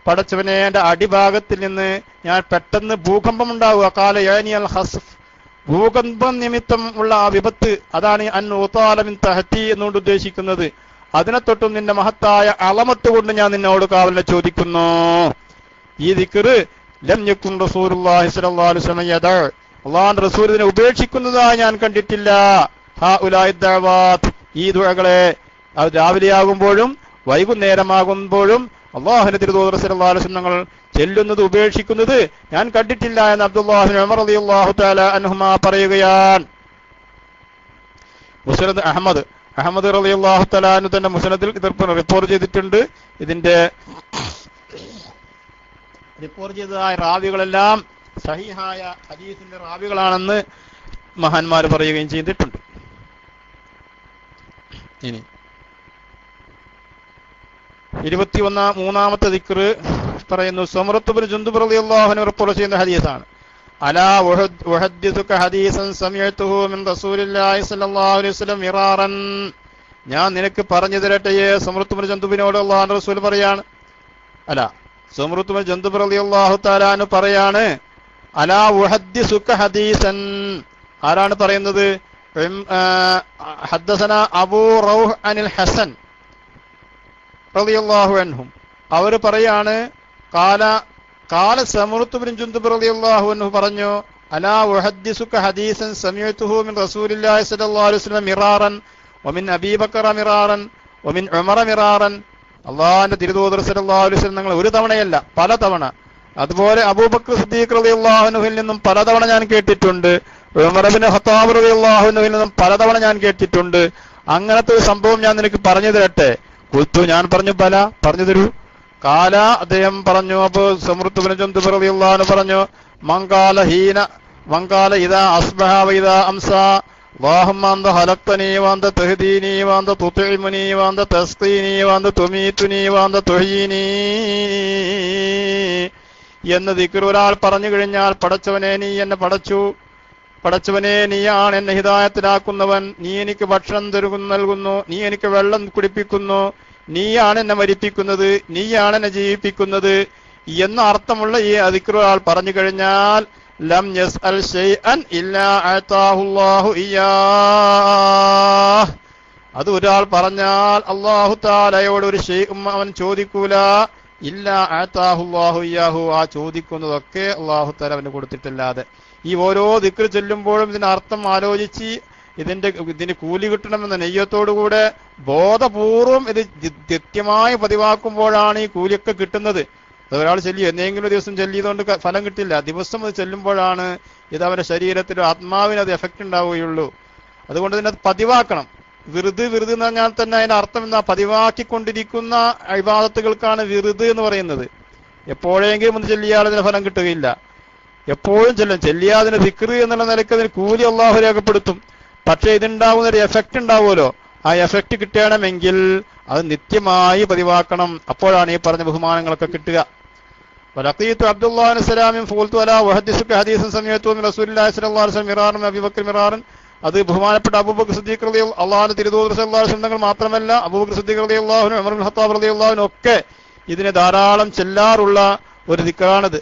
Speaker 1: പടച്ചവനെ എന്റെ അടിഭാഗത്തിൽ നിന്ന് ഞാൻ പെട്ടെന്ന് ഭൂകമ്പം ഉണ്ടാവുക. കാല യാനിയൽ ഹസ്ഫ്, ഭൂകമ്പം നിമിത്തം ഉള്ള ആ വിപത്ത്, അതാണ് മിൻ തഹ്തി എന്നുകൊണ്ട് ഉദ്ദേശിക്കുന്നത്. അതിനെ തൊട്ടും നിന്റെ മഹത്തായ അളമത്ത് കൊണ്ട് ഞാൻ നിന്നോട് കാവലിനെ ചോദിക്കുന്നു. ഈ ദിക്റ് ലം യകുൻ റസൂലുള്ളാഹി സ്വല്ലല്ലാഹു അലൈഹി വസല്ലം യദ, അല്ലാഹുവിന്റെ റസൂൽ ഇതിനെ ഉപേക്ഷിക്കുന്നതായി ഞാൻ കണ്ടിട്ടില്ല. ഹഉലായി ദഅവാത്ത്, ഈ ദുആകളെ അത് രാവിലെയാകുമ്പോഴും വൈകുന്നേരമാകുമ്പോഴും അല്ലാഹുവിന്റെ തിരുദൂതർ സ്വല്ലല്ലാഹു അലൈഹി വസല്ലം ചെല്ലുന്നത് ഉപേക്ഷിക്കുന്നത് ഞാൻ കണ്ടിട്ടില്ല എന്ന് അബ്ദുല്ലാഹി ഇബ്നു ഉമർ റളിയല്ലാഹു തആല അൻഹുമാ പറയുകയാണ്. മുസ്നദ് അഹ്മദ് റളിയല്ലാഹു തആല അൻഹു തന്റെ മുസ്നദിൽ ഇത് റിപ്പോർട്ട് ചെയ്തിട്ടുണ്ട്. ഇതിന്റെ റിപ്പോർട്ട് ചെയ്തതായ റാവികളെല്ലാം സഹീഹായ ഹദീസിന്റെ റാവികളാണെന്ന് മഹാന്മാർ പറയുകയും ചെയ്തിട്ടുണ്ട്. ഇനി 23-ാമത്തെ ദിക്റ് പറയുന്നു. സമുറത്ത് ബിൻ ജുന്ദുബ് റളിയല്ലാഹു അൻഹു റിപ്പോർട്ട് ചെയ്യുന്ന ഹദീസാണ്. അലാ ഉഹദ്ദിസുക ഹദീസൻ സമയതുഹു മിൻ റസൂലില്ലാഹി സ്വല്ലല്ലാഹു അലൈഹി വസല്ലം മിറാറൻ, ഞാൻ നിനക്ക് പറഞ്ഞു തരട്ടെയേ. സമുറത്ത് ബിൻ ജുന്ദുബിനോട് അല്ലാഹുവിന്റെ റസൂൽ പറയാണ്, സമുറത്ത് ബിൻ ജുന്ദുബ് റളിയല്ലാഹു തആല അൻഹു പറയാണ്, അലാ ഉഹദ്ദിസുക ഹദീസൻ, ആരാണ് പറയുന്നത്? ഹദ്ദസന അബൂ റൗഹ് അനിൽ ഹസൻ റളിയല്ലാഹു അൻഹും, അവർ പറയാണ്, കാല സമുറത്ത് ബിൻ ജുന്ദുബ് റളിയല്ലാഹു അൻഹു പറഞ്ഞു, അലാ ഉഹദ്ദിസുക ഹദീസൻ സമയതുഹു മിൻ റസൂലില്ലാഹി സ്വല്ലല്ലാഹു അലൈഹി വസല്ലം മിറാറൻ വമിൻ അബീ ബക്കർ മിറാറൻ വമിൻ ഉമർ മിറാറൻ. അല്ലാഹുവിന്റെ തിരുദൂതർ സ്വല്ലല്ലാഹു അലൈഹി വസല്ലം നിങ്ങൾ ഒരു തവണയല്ല പലതവണ, അതുപോലെ അബൂബക്കർ സിദ്ദീഖ് റളിയല്ലാഹു അൻഹുവിൽ നിന്നും പലതവണ ഞാൻ കേട്ടിട്ടുണ്ട്, ഉമർ ഇബ്നു ഖത്താബ് റളിയല്ലാഹു അൻഹുവിൽ നിന്നും പലതവണ ഞാൻ കേട്ടിട്ടുണ്ട്. അങ്ങനത്തെ ഒരു സംഭവം ഞാൻ നിനക്ക് പറഞ്ഞു തരട്ടെ? ഖുൽതു, ഞാൻ പറഞ്ഞു, ബല, പറഞ്ഞു തരൂ. കാല, അദ്ദേഹം പറഞ്ഞു. അപ്പൊ സമുറത്ത് ബിൻ ജുന്ദുബ് റളിയല്ലാഹു അൻഹു പറഞ്ഞു, മങ്കാല ഇദാ അസ്ബഹ വഇദാ അംസാ അല്ലാഹുമ്മ അൻത ഖലഖ്തനീ വഅൻത തഹ്ദീനീ വഅൻത തുത്ഇമുനീ വഅൻത തസ്ഖീനീ വഅൻത തുമീതുനീ വഅൻത തുഹ്യീനീ എന്ന ദിക്ർ ഒരാൾ പറഞ്ഞു കഴിഞ്ഞാൽ, പടച്ചവനെ നീ എന്നെ പടച്ചു, പടച്ചവനെ നീയാണ് എന്നെ ഹിദായത്തിലാക്കുന്നവൻ, നീ എനിക്ക് ഭക്ഷണം നൽകുന്നു, നീ എനിക്ക് വെള്ളം കുടിപ്പിക്കുന്നു, നീയാണ് എന്നെ മരിപ്പിക്കുന്നത്, നീയാണ് എന്നെ ജീവിപ്പിക്കുന്നത് എന്ന അർത്ഥമുള്ള ഈ ദിക്ർ ഒരാൾ പറഞ്ഞു കഴിഞ്ഞാൽ, ലം യസ്അൽ ശൈഅൻ ഇല്ലാ അതാഹുല്ലാഹു ഇയ്യാഹ്, അത് ഒരാൾ പറഞ്ഞാൽ അല്ലാഹു തആലയോട് ഒരു ശൈഉം അവൻ ചോദിക്കൂല, ഇല്ലാ അതാഹുല്ലാഹു ഇയ്യാഹു, ആ ചോദിക്കുന്നതൊക്കെ അല്ലാഹു തആല അവന് കൊടുത്തിട്ടല്ലാതെ. ഈ ഓരോ ദിക്ർ ചൊല്ലുമ്പോഴും ഇതിന്റെ അർത്ഥം ആലോചിച്ച് ഇതിന് കൂലി കിട്ടണമെന്ന നെയ്യത്തോടുകൂടെ ബോധപൂർവം ഇത് കൃത്യമായി പതിവാക്കുമ്പോഴാണ് ഈ കൂലിയൊക്കെ കിട്ടുന്നത്. ഒരാൾ ചൊല്ലി എന്തെങ്കിലും ഒരു ദിവസം ചൊല്ലിയതുകൊണ്ട് ഫലം കിട്ടില്ല, ദിവസം അത് ചെല്ലുമ്പോഴാണ് ഇത് അവന്റെ ശരീരത്തിലും ആത്മാവിന് അത് എഫക്റ്റ് ഉണ്ടാവുകയുള്ളൂ. അതുകൊണ്ട് തന്നെ അത് പതിവാക്കണം. വിറുത് എന്ന് പറഞ്ഞാൽ തന്നെ അതിന്റെ അർത്ഥം എന്താ? പതിവാക്കിക്കൊണ്ടിരിക്കുന്ന ഇബാദത്തുകൾക്കാണ് വിറുത് എന്ന് പറയുന്നത്. എപ്പോഴെങ്കിലും ഒന്ന് ചൊല്ലിയാൽ അതിന് ഫലം കിട്ടുകയില്ല, എപ്പോഴും ചെല്ലിയാതിന് ദിക്ർ എന്നുള്ള നിലയ്ക്ക് അതിന് കൂലി അള്ളാഹു രേഖപ്പെടുത്തും. പക്ഷെ ഇതുണ്ടാവുന്ന ഒരു എഫക്റ്റ് ഉണ്ടാവുമല്ലോ, ആ എഫക്റ്റ് കിട്ടണമെങ്കിൽ അത് നിത്യമായി പതിവാക്കണം. അപ്പോഴാണ് ഈ പറഞ്ഞ ബഹുമാനങ്ങളൊക്കെ കിട്ടുക. വലഖീതു അബ്ദുല്ലാഹി സലാമിൻ ഫൂൽതു അലാ വഹദ്ദിസുക ഹദീസൻ സമയതു മിൻ റസൂലില്ലാഹി സ്വല്ലല്ലാഹു അലൈഹി വസല്ലം മിറാറൻ അബീ ബക്കർ മിറാറൻ, അത് ബഹുമാനപ്പെട്ട അബൂബക്കർ സിദ്ദീഖ് റളിയല്ലാഹു അള്ളാഹുവിന്റെ തിരുദൂതർ സ്വല്ലല്ലാഹു അലൈഹി വസല്ലം മാത്രമല്ല, അബൂബക്കർ സിദ്ദീഖ് റളിയല്ലാഹു അൻഹു, ഉമർ ഇബ്നു ഖത്താബ് റളിയല്ലാഹു അൻഹു ഒക്കെ ഇതിനെ ധാരാളം ചെല്ലാറുള്ള ഒരു ദിക്റാണിത്.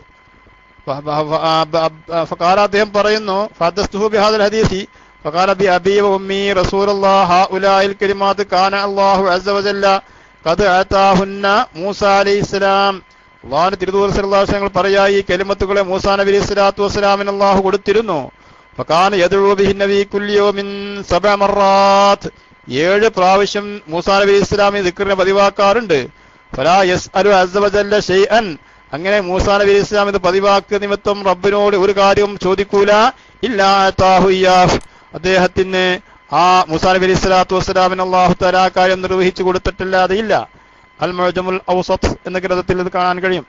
Speaker 1: ഫഖാല, അദ്ദേഹം പറയുന്നു, ഫഹദ്ദസ്തുഹു ബിഹാദൽ ഹദീസി ഫഖാല ബി അബീ വ ഉമ്മി റസൂലുള്ളാഹി ഹഉലാഇൽ കലിമാത്ത് കാന അല്ലാഹു അസ്സ വജല്ല ഖദ് ആതാഹുന്ന മൂസാ അലൈഹിസ്സലാം. അല്ലാഹുവിന്റെ തിരുദൂതർ സ്വല്ലല്ലാഹു അലൈഹി വസല്ലം പറയാ, ഈ കലിമത്തുകളെ മൂസാ നബി അലൈഹി സ്വലാത്തു വസ്സലാമിന് അല്ലാഹു കൊടുത്തിരുന്നു. ഫകാന യദ്ഉ ബിഹിൻ നബി കുല്ലി യൗമിൻ 7 മറാത്ത്, 7 പ്രാവശ്യം മൂസാ നബി അലൈഹി സ്വലാം ഈ ദിക്റിനെ പതിവാക്കാറുണ്ട്. ഫലാ യസ്അലു അസ്സ വജല്ല ഷൈഅൻ, അങ്ങനെ മൂസാ നബി അലൈഹി സ്വലാം ഇത് പതിവാക്കുക നിമിത്തം റബ്ബിനോട് ഒരു കാര്യവും ചോദിക്കൂല, ഇല്ലാ അതാഹു ഇയ്യാഹ്, അദ്ദേഹത്തിന് ആ മൂസാ നബി അലൈഹി സ്വലാത്തു വസ്സലാമിന് അല്ലാഹു തആല കാര്യം നിർവഹിച്ചു കൊടുത്തിട്ടില്ലാതെ ഇല്ല. അൽ മുഅ്ജമുൽ ഔസത്ത് എന്ന ഗ്രന്ഥത്തിൽ ഇത് കാണാൻ കഴിയും.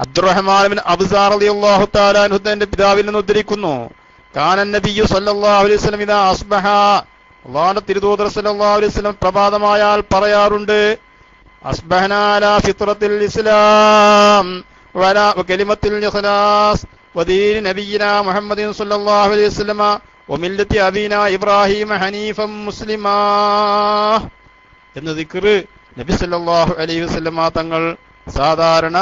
Speaker 1: അബ്ദുറഹ്മാൻ ബിൻ അബ്സാ റളിയല്ലാഹു തആല അൻഹു തന്റെ പിതാവിൽ നിന്ന് ഉദ്ധരിക്കുന്നു, കാന നബിയ്യു സല്ലല്ലാഹു അലൈഹി വസല്ലം ഇദാ അസ്ബഹ, അല്ലാഹുവിന്റെ തിരുദൂതർ സല്ലല്ലാഹു അലൈഹി വസല്ലം പ്രഭാതമായാൽ പറയാറുണ്ട്, അസ്ബഹനാ അലാ ഫിത്രത്തിൽ ഇസ്ലാം വഅലാ കലിമത്തിൽ ഇഖ്ലാസ് വദീനി നബിയിനാ മുഹമ്മദിൻ സല്ലല്ലാഹു അലൈഹി വസല്ലം വമില്ലത്തി അബീനാ ഇബ്രാഹിം ഹനീഫൻ മുസ്ലിമാ എന്ന ദിക്ർ നബി സല്ലല്ലാഹു അലൈഹി വസല്ലം തങ്ങൾ സാധാരണ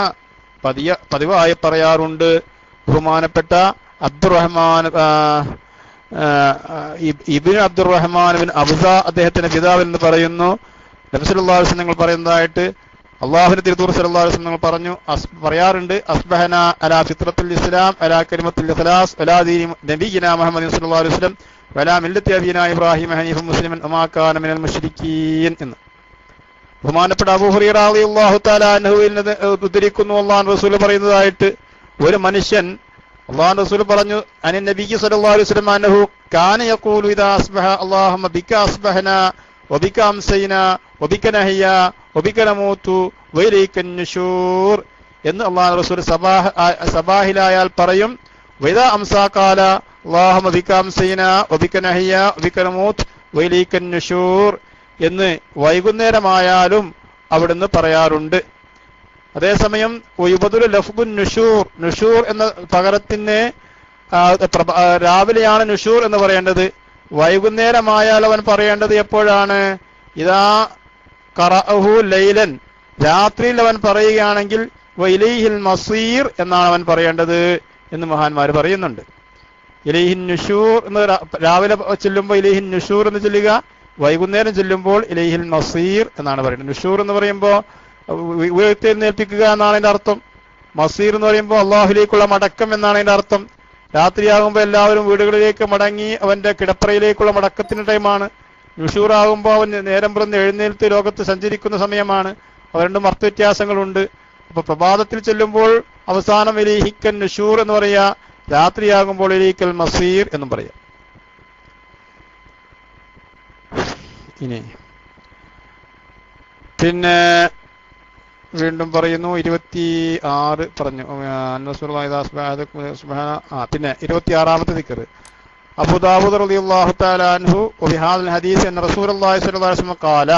Speaker 1: പതിവായി പറയാറുണ്ട്. ബഹുമാനപ്പെട്ട അബ്ദുറഹ്മാൻ ഇബ്നു അബ്ദുറഹ്മാൻ ബിൻ അബ്സ അദ്ദേഹത്തിന്റെ പിതാവിൽ നിന്ന് പറയുന്നു, നബി സല്ലല്ലാഹു അലൈഹി വസല്ലം പറയുന്നതായിട്ട് അല്ലാഹുവിന്റെ തിരുദൂതർ സല്ലല്ലാഹു അലൈഹി വസല്ലം പറഞ്ഞു, പറയാറുണ്ട്, അസ്ബഹന അലാ ഫിത്രത്തുൽ ഇസ്ലാം അലാ കലിമത്തുൽ ഇഖ്ലാസ് വലാ ദീനി നബിയിനാ മുഹമ്മദ് സല്ലല്ലാഹു അലൈഹി വസല്ലം വലാ മില്ലത്തി അബീനാ ഇബ്രാഹിം ഹനീഫൻ മുസ്ലിമൻ വമാ കാന മിനൽ മുശ്രിക്കീൻ എന്ന്. ബഹുമാനപ്പെട്ട അബൂ ഹുറൈറ റളിയല്ലാഹു തആല അൻഹുവിൽ നിന്ന് ഉദ്ധരിക്കുന്നു, അല്ലാഹുവിന്റെ റസൂൽ പറയുന്നതായിട്ട്, ഒരു മനുഷ്യൻ അല്ലാഹുവിന്റെ റസൂൽ പറഞ്ഞു, അനി നബി സല്ലല്ലാഹു അലൈഹി വസല്ലം അൻഹു കാന യഖൂലു ഇദാ അസ്ബഹ അല്ലാഹുമ്മ ബിക അസ്ബഹനാ വബിക അംസൈനാ വബിക നഹ്യാ വബിക നമൂതു വഇലൈകൻ നുശൂർ എന്ന് അല്ലാഹുവിന്റെ റസൂൽ സബാഹിലായാൽ പറയും. വഇദാ അംസാ ഖാല അല്ലാഹുമ്മ ബിക അംസൈനാ വബിക നഹ്യാ വബിക നമൂതു വഇലൈകൻ നുശൂർ എന്ന് വൈകുന്നേരമായാലും അവിടുന്ന് പറയാറുണ്ട്. അതേസമയം നുഷൂർ എന്ന പകരത്തിന് രാവിലെയാണ് നുഷൂർ എന്ന് പറയേണ്ടത്. വൈകുന്നേരമായാൽ അവൻ പറയേണ്ടത് എപ്പോഴാണ്? ഇദാ ഖറഅഹു ലൈലൻ, രാത്രിയിൽ അവൻ പറയുകയാണെങ്കിൽ വഇലൈഹിൽ മസീർ എന്നാണ് അവൻ പറയേണ്ടത് എന്ന് മഹാന്മാർ പറയുന്നുണ്ട്. ഇലൈഹിൻ നുഷൂർ എന്ന് രാവിലെ ചെല്ലുമ്പോൾ ഇലൈഹിൻ നുഷൂർ എന്ന് ചൊല്ലുക, വൈകുന്നേരം ചെല്ലുമ്പോൾ ഇലൈഹിൽ മസീർ എന്നാണ് പറയുന്നത്. നുഷൂർ എന്ന് പറയുമ്പോൾ ഉയർത്തെഴുന്നേൽപ്പിക്കുക എന്നാണ് അതിന്റെ അർത്ഥം. മസീർ എന്ന് പറയുമ്പോൾ അള്ളാഹുലേക്കുള്ള മടക്കം എന്നാണ് അതിന്റെ അർത്ഥം. രാത്രിയാകുമ്പോൾ എല്ലാവരും വീടുകളിലേക്ക് മടങ്ങി അവന്റെ കിടപ്പറയിലേക്കുള്ള മടക്കത്തിന്റെ ടൈമാണ്. നുഷൂർ ആകുമ്പോൾ അവൻ നേരം പുറന്ന് എഴുന്നേൽത്ത് ലോകത്ത് സഞ്ചരിക്കുന്ന സമയമാണ്. അവ രണ്ടും അർത്ഥവ്യത്യാസങ്ങളുണ്ട്. അപ്പൊ പ്രഭാതത്തിൽ ചെല്ലുമ്പോൾ അവസാനം ഇലൈഹിക്കൻ നുഷൂർ എന്ന് പറയാ, രാത്രിയാകുമ്പോൾ ഇലൈഹിക്കൽ മസീർ എന്നും പറയാം. ഇനി പിന്നെ വീണ്ടും പറയുന്നു, 26 പറഞ്ഞു. പിന്നെ 26ാമത്തെ ദിക്ർ, അബൂ ദാവൂദ് റളിയല്ലാഹു തആല അൻഹു വബിഹാദൽ ഹദീസ് അൻ റസൂലുള്ളാഹി സ്വല്ലല്ലാഹു അലൈഹി വസല്ലം ഖാല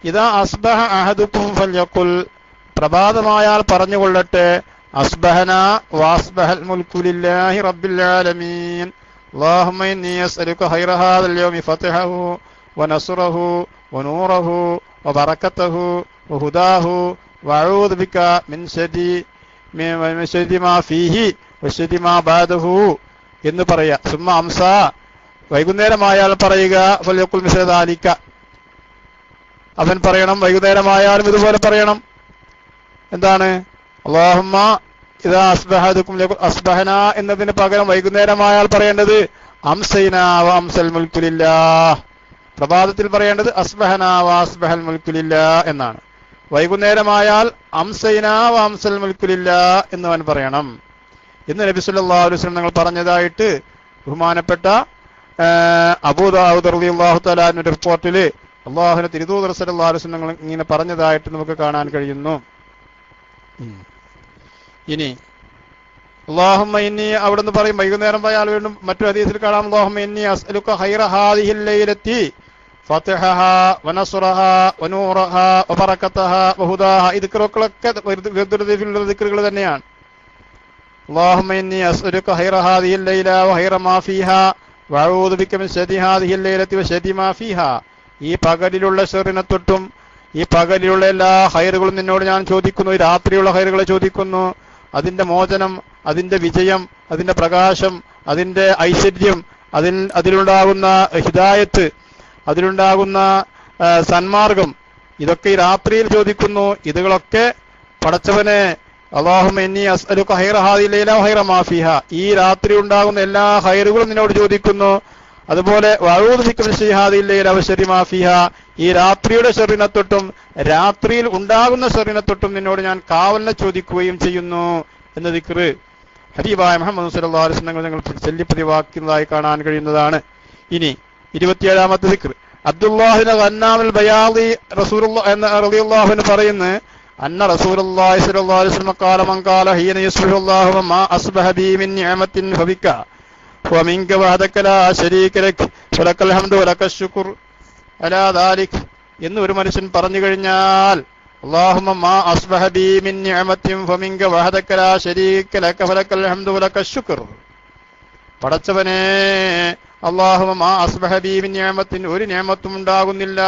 Speaker 1: ഇദാ അസ്ബഹ അഹദുകും ഫൽയഖുൽ, പ്രഭാതമായാൽ പറഞ്ഞുകൊള്ളട്ടെ, അസ്ബഹനാ വഅസ്ബഹൽ മുൽക്കു ലില്ലാഹി റബ്ബിൽ ആലമീൻ അല്ലാഹുമ്മ ഇന്നി അസ്അലുക ഖൈറ ഹാദൽ യൗമി ഫതഹഹു വനസ്റഹു വനൂറഹു വബറകതഹു വഹുദാഹു വഅഊദു ബിക മിൻ ശർരി മാ ഫീഹി വശർരി മാ ബഅദഹു എന്ന് പറയാ. സുമ്മ അംസ, വൈകുന്നേരമായാൽ പറയുക, ഫൽയഖുൽ മിസ്ല ദാലിക, അവൻ പറയണം വൈകുന്നേരമായാലും ഇതുപോലെ പറയണം. എന്താണ്? അല്ലാഹുമ്മ ഇദാ അസ്ബഹതുകും അസ്ബഹന എന്നതിന് പകരം വൈകുന്നേരമായാൽ പറയേണ്ടത് അംസൈനാ വ അംസൽ മുൽക്കു ലില്ലാഹ്, പ്രഭാതത്തിൽ പറയേണ്ടത് അസ്ബഹന വ അസ്ബഹൽ മുൽക്കു ലില്ലാഹ് എന്നാണ്. വൈകുന്നേരമായാൽ അംസൈനാ വ അംസൽ മുൽക്കു ലില്ലാഹ് എന്ന് അവൻ പറയണം എന്ന് നബി സല്ലല്ലാഹു അലൈഹി വസല്ലം ഞങ്ങൾ പറഞ്ഞതായിട്ട് ബഹുമാനപ്പെട്ട അബൂ ദാവൂദ് റളിയല്ലാഹു തആല അൻഹുവിന്റെ റിപ്പോർട്ടിൽ അല്ലാഹുവിന്റെ തിരുദൂതർ സല്ലല്ലാഹു അലൈഹി വസല്ലം ഞങ്ങൾ ഇങ്ങനെ പറഞ്ഞതായിട്ട് നമുക്ക് കാണാൻ കഴിയുന്നു. ഇനി അല്ലാഹുമ്മ ഇന്നി അവിടുന്ന് പറയും, വൈകുന്നേരം പോയാൽ വീണ്ടും മറ്റൊരു ഹദീസിൽ കാണാം, അല്ലാഹുമ്മ ഇന്നി അസ്അലുക ഖൈറ ഹാദിഹിൽ ലൈലത്തി ഫതഹഹാ വനസ്റഹാ വനൂറഹാ വബറകതഹാ വഹുദാഹാ. ഈ ദിക്റുകളൊക്കെ ദിക്റുകൾ തന്നെയാണ്. اللهم إني أسألك خير هذه الليلة وخير ما فيها وأعوذ بك من شر هذه الليلة وشر ما فيها. ഈ പകലിലുള്ള ഷർറിനെ തൊട്ടും ഈ പകലിലുള്ള എല്ലാ ഖൈറുകളും നിന്നോട് ഞാൻ ചോദിക്കുന്നു. ഈ രാത്രിയുള്ള ഖൈറുകളെ ചോദിക്കുന്നു. അതിന്റെ മോചനം, അതിന്റെ വിജയം, അതിന്റെ പ്രകാശം, അതിന്റെ ഐശ്വര്യം, അതിലുണ്ടാകുന്ന ഹിദായത്ത്, അതിലുണ്ടാകുന്ന സന്മാർഗം, ഇതൊക്കെ ഈ രാത്രിയിൽ ചോദിക്കുന്നു. ഇതുകളൊക്കെ പടച്ചവനെ അല്ലാഹുമ്മ ഇന്നി അസ്അലുക ഖൈറ ഹാദിഹിൽ ലൈല വഖൈറ മാ ഫീഹാ, ഈ രാത്രി ഉണ്ടാകുന്ന എല്ലാ ഖൈറുകളും നിന്നോട് ചോദിക്കുന്നു. അതുപോലെ വഅഊദു ബിക മിൻ ശർരി ഹാദിഹിൽ ലൈല വശർരി മാ ഫീഹാ, ഈ രാത്രിയുടെ ഷർറിനെ തൊട്ടും രാത്രിയിൽ ഉണ്ടാകുന്ന ഷർറിനെ തൊട്ടും നിന്നോട് ഞാൻ കാവലിനെ ചോദിക്കുകയും ചെയ്യുന്നു എന്ന ദിക്ർ ഹബീബായ മുഹമ്മദ് സല്ലല്ലാഹു അലൈഹി വസല്ലം ഞങ്ങൾ ചൊല്ലിപ്പതിവാക്കുന്നതായി കാണാൻ കഴിയുന്നതാണ്. ഇനി 27ാമത്തെ ദിക്ർ, അബ്ദുല്ലാഹിബ്നു ഗന്നാമിൽ ബയാളി റസൂലുള്ളാഹി റളിയല്ലാഹു അൻഹു പറയുന്നു അന്ന റസൂലുള്ളാഹി സ്വല്ലല്ലാഹു അലൈഹി വസല്ലം ഖാല മൻ ഖാല ഹീന യസ്ബിഹുല്ലാഹു മാ അസ്ബഹ ബി മിൻ നിഅമത്തിൻ ഫബിക വമിൻക വഹദക ലാ ശരീക ലക വലക്കൽ ഹംദു വലക്കശ് ശുക്ർ അലാ ദാലിക് എന്ന് ഒരു മനുഷ്യൻ പറഞ്ഞു കഴിഞ്ഞാൽ അല്ലാഹുമ്മ മാ അസ്ബഹ ബി മിൻ നിഅമത്തിൻ ഫമിൻക വഹദക ലാ ശരീക ലക വലക്കൽ ഹംദു വലക്കശ് ശുക്ർ പടച്ചവനെ അല്ലാഹുമ്മ മാ അസ്ബഹ ബി മിൻ നിഅമത്തിൻ ഒരു നിഅമത്തും ഉണ്ടാകുന്നില്ല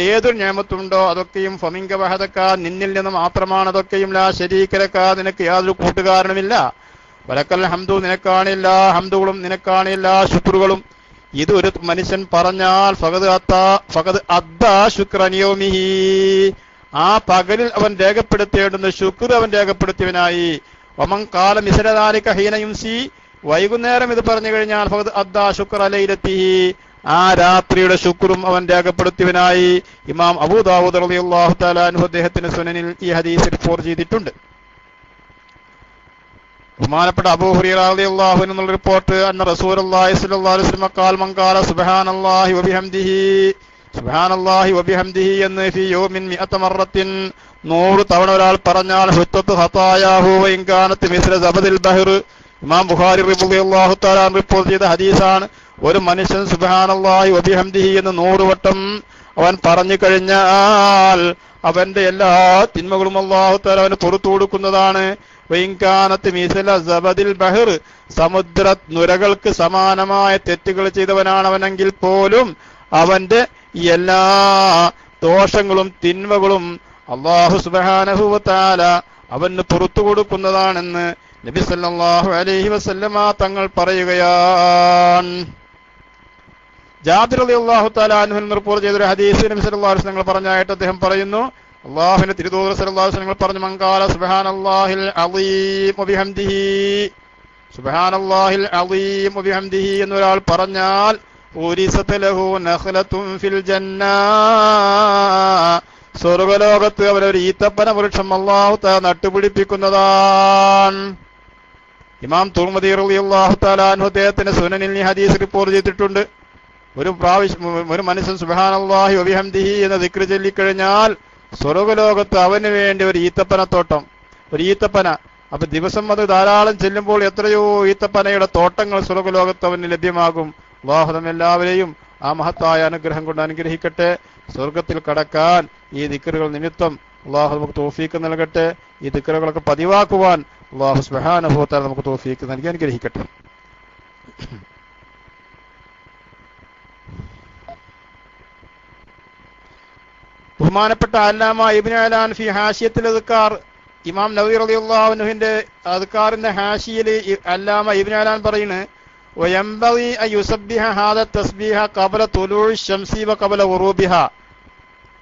Speaker 1: ഏതൊരു നിഅമത്തുണ്ടോ അതൊക്കെയും ഫമിൻക വഹദക നിന്നിൽ നിന്ന് മാത്രമാണ് അതൊക്കെയും ലാ ശരീക ലക നിനക്ക് യാതൊരു കൂട്ടുകാരനുമില്ല വലക്കൽ ഹംദു നിനക്കാണില്ല ഹംദുകളും നിനക്കാണില്ല ശുക്റുകളും ഇത് ഒരു മനുഷ്യൻ പറഞ്ഞാൽ ഫഖദ് അദ്ദാ ശുക്റൻ യൗമിഹി ആ പകലിൽ അവൻ രേഖപ്പെടുത്തേണ്ടുന്ന ശുക്ർ അവൻ രേഖപ്പെടുത്തിയവനായി വമൻ ഖാല മിസ്ല ദാലിക ഹീന യുംസി വൈകുന്നേരം ഇത് പറഞ്ഞു കഴിഞ്ഞാൽ ഫഖദ് അദ്ദാ ശുക്റ ലൈലത്തിഹി ആ രാത്രിയുടെ ശുക്റും അവൻ രേഖപ്പെടുത്തിയവനായി ഇമാം അബൂ ദാവൂദ് റളിയല്ലാഹു തആല അൻഹു അദ്ദേഹത്തിന്റെ സുനനിൽ ഈ ഹദീസ് റിപ്പോർട്ട് ചെയ്തിട്ടുണ്ട്. ബഹുമാനപ്പെട്ട അബൂ ഹുറൈറ റളിയല്ലാഹു അൻഹു എന്നുള്ള റിപ്പോർട്ട് അന്ന റസൂലുള്ളാഹി സ്വല്ലല്ലാഹു അലൈഹി വസല്ലം ഖാൽ മൻ ഖാല സുബ്ഹാനല്ലാഹി വബിഹംദിഹി എന്ന് ഫീ യൗമിൻ മിഅത മറത്തിൻ 100 തവണ ഒരാൾ പറഞ്ഞാൽ ഹുത്തത്തു ഖതായാഹു വഇൻ കാനത് മിസ്ല സബദിൽ ബഹർ ഇമാം ബുഖാരി റളിയല്ലാഹു തആല റിപ്പോർട്ട് ചെയ്ത ഹദീസാണ്. ഒരു മനുഷ്യൻ സുബ്ഹാനല്ലാഹി വബിഹംദിഹി എന്ന് 100 വട്ടം അവൻ പറഞ്ഞു കഴിഞ്ഞാൽ അവന്റെ എല്ലാ തിന്മകളും അല്ലാഹു തആല അവന് പുറത്തു കൊടുക്കുന്നതാണ്. വൈൻകാനത്ത് മിസ്ല സബദിൽ ബഹർ സമുദ്ര നുരകൾക്ക് സമാനമായ തെറ്റുകൾ ചെയ്തവനാണ് അവനെങ്കിൽ പോലും അവന്റെ എല്ലാ ദോഷങ്ങളും തിന്മകളും അല്ലാഹു സുബ്ഹാനഹു വ തആല അവന് പുറത്തു കൊടുക്കുന്നതാണെന്ന് നബി സല്ലല്ലാഹു അലൈഹി വസല്ലമ തങ്ങൾ പറയുകയാണ്. ജാബിർ റളിയല്ലാഹു തആല അൻഹു റിപ്പോർട്ട് ചെയ്ത ഒരു ഹദീസ് നബി സല്ലല്ലാഹു അലൈഹി വസല്ലം പറഞ്ഞായിട്ട് അദ്ദേഹം പറയുന്നു അല്ലാഹുവിന്റെ തിരുദൂതർ സല്ലല്ലാഹു അലൈഹി വസല്ലം പറഞ്ഞു മൻ ഖാല സുബ്ഹാനല്ലാഹിൽ അളീം വബിഹംദിഹി സുബ്ഹാനല്ലാഹിൽ അളീം വബിഹംദിഹി എന്നൊരാൾ പറഞ്ഞാൽ ഉരിസത ലഹു നഖലത്തുൻ ഫിൽ ജന്ന സ്വർഗ്ഗലോകത്ത് അവരൊരു ഈത്തപ്പന വൃക്ഷം അല്ലാഹു തആല നട്ടുപിടിപ്പിക്കുന്നതാണ്. ഇമാം തുർമുദി റളിയല്ലാഹു തആല അൻഹു അദ്ദേഹത്തിന്റെ സുനനിൽ ഈ ഹദീസ് റിപ്പോർട്ട് ചെയ്തിട്ടുണ്ട്. ഒരു മനുഷ്യൻ സുബ്ഹാനല്ലാഹി വബിഹംദിഹി എന്ന ദിക്ർ ചൊല്ലിക്കഴിഞ്ഞാൽ സ്വർഗ്ഗലോകത്ത് അവന് വേണ്ടി ഒരു ഈത്തപ്പനത്തോട്ടം, ഒരു ഈത്തപ്പന. അപ്പൊ ദിവസം അത് ധാരാളം ചെല്ലുമ്പോൾ എത്രയോ ഈത്തപ്പനയുടെ തോട്ടങ്ങൾ സ്വർഗ്ഗലോകത്ത് അവന് ലഭ്യമാകും. അല്ലാഹു എല്ലാവരെയും ആ മഹത്തായ അനുഗ്രഹം കൊണ്ട് അനുഗ്രഹിക്കട്ടെ. സ്വർഗത്തിൽ കടക്കാൻ ഈ ദിക്റുകൾ നിമിത്തം അല്ലാഹു നമുക്ക് തൗഫീഖ് നൽകട്ടെ. ഈ ദിക്റുകളൊക്കെ പതിവാക്കുവാൻ അല്ലാഹു സുബ്ഹാനഹു വ തആല നമുക്ക് തൗഫീഖ് നൽകി അനുഗ്രഹിക്കട്ടെ. ബഹുമാനപ്പെട്ട അല്ലാമ ഇബ്നു അലാൻ ഫി ഹാശിയത്തുൽ അദ്കാർ ഇമാം നവവി റളിയല്ലാഹു അൻഹുവിന്റെ അദ്കാറിന്റെ ഹാശിയയിൽ അല്ലാമ ഇബ്നു അലാൻ പറയുന്നു വയംബഗി അൻ യുസബ്ബിഹ ഹാദാ തസ്ബീഹ ഖബ്ല തുലൂഇ ശംസി വ ഖബ്ല ഗുറൂബിഹ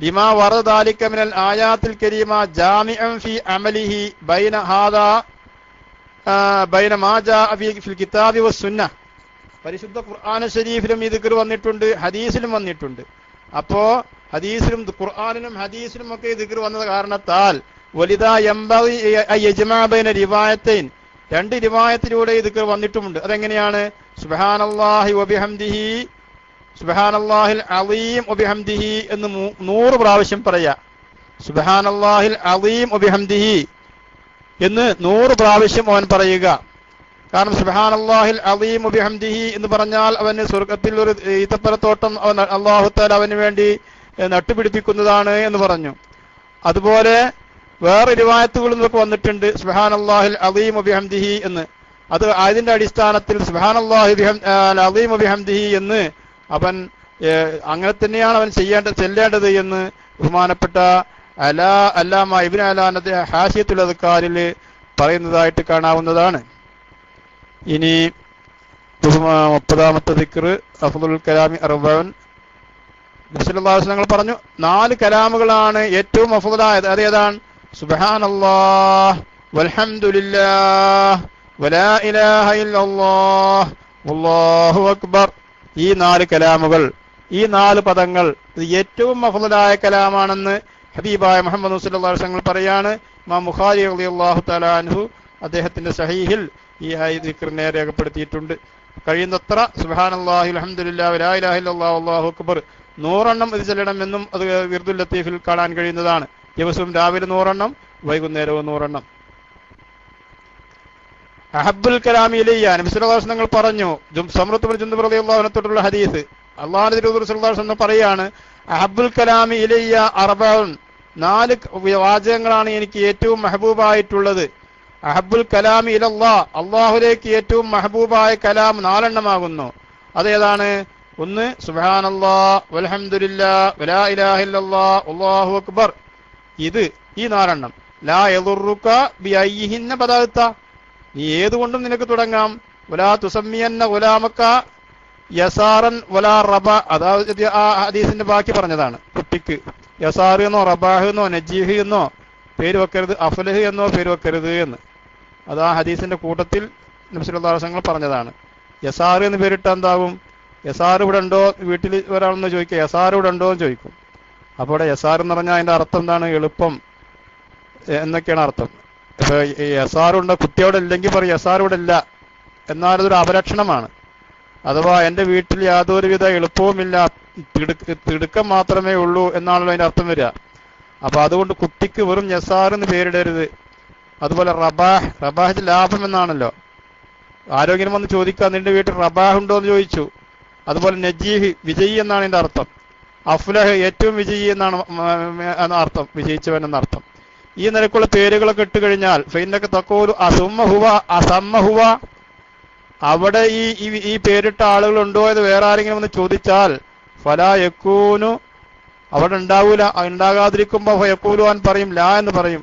Speaker 1: ലിമാ വറദ ദാലിക മിനൽ ആയാത്തിൽ കരീമ ജാമിഅൻ ഫി അമലിഹി ബൈന മാ ജാഅ ഫിൽ കിതാബി വസ്സുന്ന. പരിശുദ്ധ ഖുർആൻ ശരീഫിലും ഈ ദിക്ർ വന്നിട്ടുണ്ട്, ഹദീസിലും വന്നിട്ടുണ്ട്. അപ്പോ ഹദീസിലും ഖുർആനിലും ഹദീസിലും ഒക്കെ ദിക്ർ വന്നത് കാരണത്താൽ വലിദാ യംബഗി അൻ യജ്മഅ ബൈന റിവായത്തൈൻ രണ്ട് റിവായത്തിലൂടെ ഈ ദിക്ർ വന്നിട്ടുമുണ്ട്. അതെങ്ങനെയാണ്? സുബ്ഹാനല്ലാഹി വബിഹംദിഹി സുബ്ഹാനല്ലാഹിൽ അളീം വബിഹംദിഹി എന്ന് 100 പ്രാവശ്യം പറയാ. സുബ്ഹാനല്ലാഹിൽ അളീം വബിഹംദിഹി എന്ന് 100 പ്രാവശ്യം അവൻ പറയുക. കാരണം സുബ്ഹാനല്ലാഹിൽ അളീം വബിഹംദിഹി എന്ന് പറഞ്ഞാൽ അവന് സ്വർഗത്തിൽ ഒരു ഈത്തപ്പനത്തോട്ടം അല്ലാഹു തആല അവന് വേണ്ടി നട്ടുപിടിപ്പിക്കുന്നതാണ് എന്ന് പറഞ്ഞു. അതുപോലെ വേറെ റിവായത്തുകളിൽ നിന്നൊക്കെ വന്നിട്ടുണ്ട് സുബ്ഹാനല്ലാഹിൽ അളീം വബിഹംദിഹി എന്ന്. അത് അതിന്റെ അടിസ്ഥാനത്തിൽ സുബ്ഹാനല്ലാഹി അളീം വബിഹംദിഹി എന്ന് അവൻ അങ്ങനെ തന്നെയാണ് അവൻ ചെല്ലേണ്ടത് എന്ന് ബഹുമാനപ്പെട്ട അല്ലാമ ഇബ്നു അലാൻ ഹാശിയത്തുൽ അദ്കാറിൽ പറയുന്നതായിട്ട് കാണാവുന്നതാണ്. ഇനി 30ാമത്തെ ദിക്ർ അഫ്ളുൽ കലാമി അർബഉൻ. നബി സല്ലല്ലാഹു അലൈഹി വസല്ലം പറഞ്ഞു 4 കലാമുകളാണ് ഏറ്റവും അഫ്ളലായത്. അതേതാണ്? സുബ്ഹാനല്ലാഹ് വൽഹംദുലില്ലാഹ് വലാ ഇലാഹ ഇല്ലല്ലാഹ് വല്ലാഹു അക്ബർ. ഈ 4 കലാമുകൾ, ഈ 4 പദങ്ങൾ ഇത് ഏറ്റവും അഫ്ളലായ കലാമാണെന്ന് ഹബീബായ മുഹമ്മദ് സല്ലല്ലാഹു അലൈഹി വസല്ലം പറയാണ്. ഇമാം ബുഖാരി റളിയല്ലാഹു തആല അൻഹു അദ്ദേഹത്തിന്റെ സഹീഹിൽ ഈ ദിക്റിനെ രേഖപ്പെടുത്തിയിട്ടുണ്ട്. കഴിയുന്നത്ര സുബ്ഹാനല്ലാഹി വൽഹംദുലില്ലാഹി വലാ ഇലാഹ ഇല്ലല്ലാഹു വല്ലാഹു അക്ബർ 100 ഇത് ചെല്ലണമെന്നും അത് വിർദുൽ ലത്തീഫിൽ കാണാൻ കഴിയുന്നതാണ്. ദിവസവും രാവിലെ 100, വൈകുന്നേരവും 100. അഹബ്ബുൽ കലാമി ഇലയ്യ, നബി സല്ലല്ലാഹു അലൈഹി വസല്ലം പറഞ്ഞു, സമ്രത്ത് ബിൻ ജുന്ദുബ് റളിയല്ലാഹു അൻഹു തൊട്ടുള്ള ഹദീസ്, അല്ലാഹുവിന്റെ റസൂൽ സല്ലല്ലാഹു അലൈഹി വസല്ലം പറയാണ്, അഹബ്ബുൽ കലാമി ഇലയ്യ അർബഉൻ, 4 വാചകങ്ങളാണ് എനിക്ക് ഏറ്റവും മെഹബൂബായിട്ടുള്ളത്. അഹബ്ബുൽ കലാമി ഇലല്ലാഹ്, അല്ലാഹുവിലേക്ക് ഏറ്റവും മെഹബൂബായ കലാം 4 അതേതാണ്? 1 സുബ്ഹാനല്ലാഹ് വൽഹംദുലില്ലാഹ് വലാ ഇലാഹ ഇല്ലല്ലാഹ് അല്ലാഹു അക്ബർ. ഈ 4 ലാ യദുറുക ബിഅയ്യിഹിന്ന ബദഅത, നീ ഏതുകൊണ്ടും നിനക്ക് തുടങ്ങാം. വലാ തുസമ്മിയന്ന ഗുലാമക യസാറൻ വലാ റബ, അതായത് ആ ഹദീസിന്റെ ബാക്കി പറഞ്ഞതാണ്. കുട്ടിക്ക് യസാർ എന്നോ റബാഹ് എന്നോ നജീഹ് എന്നോ പേര് വെക്കരുത്, അഫ്ലഹ് എന്നോ പേര് വെക്കരുത് എന്ന്. അത് ആ ഹദീസിന്റെ കൂട്ടത്തിൽ നബി സല്ലല്ലാഹു അലൈഹി വസല്ലം പറഞ്ഞതാണ്. യസാർ എന്ന് പേരിട്ട എന്താകും? യസാർ ഇവിടെ ഉണ്ടോ, വീട്ടിൽ ഒരാളെന്ന് ചോദിക്കുക, യസാർ ഇവിടെ ഉണ്ടോ എന്ന് ചോദിക്കും. അപ്പോൾ ഇവിടെ യസാർ എന്ന് പറഞ്ഞാൽ അതിന്റെ അർത്ഥം എന്താണ്? എളുപ്പം എന്നൊക്കെയാണ് അർത്ഥം. ഇപ്പൊ യസാറുണ്ട്, കുട്ടി അവിടെ ഇല്ലെങ്കിൽ പറയും യസാർ ഇവിടെ ഇല്ല, എന്നാലതൊരു അപലക്ഷണമാണ്. അഥവാ എന്റെ വീട്ടിൽ യാതൊരുവിധ എളുപ്പവുമില്ല, തിടുക്കം മാത്രമേ ഉള്ളൂ എന്നാണല്ലോ അതിന്റെ അർത്ഥം വരിക. അപ്പൊ അതുകൊണ്ട് കുട്ടിക്ക് വെറും യസാർ എന്ന് പേരിടരുത്. അതുപോലെ റബാഹ് ലാഭം എന്നാണല്ലോ. ആരോഗ്യം വന്ന് ചോദിക്കുക, നിന്റെ വീട്ടിൽ റബാഹ് ഉണ്ടോ എന്ന് ചോദിച്ചു. അതുപോലെ നജീഹ് വിജയി എന്നാണ് ഇതിന്റെ അർത്ഥം. അഫ്ലഹ് ഏറ്റവും വിജയി എന്നാണ് അർത്ഥം, വിജയിച്ചവൻ എന്നർത്ഥം. ഈ നിലക്കുള്ള പേരുകളൊക്കെ ഇട്ട് കഴിഞ്ഞാൽ ഫൈനക്ക് തക്കോരു അസമ്മഹുവ, അവിടെ ഈ പേരിട്ട ആളുകളുണ്ടോ എന്ന് വേറെ ആരെങ്കിലും ഒന്ന് ചോദിച്ചാൽ ഫലാ യക്കൂനു, അവിടെ ഉണ്ടാവൂല. ഉണ്ടാകാതിരിക്കുമ്പോ യക്കൂലുവാൻ പറയും, ലാ എന്ന് പറയും.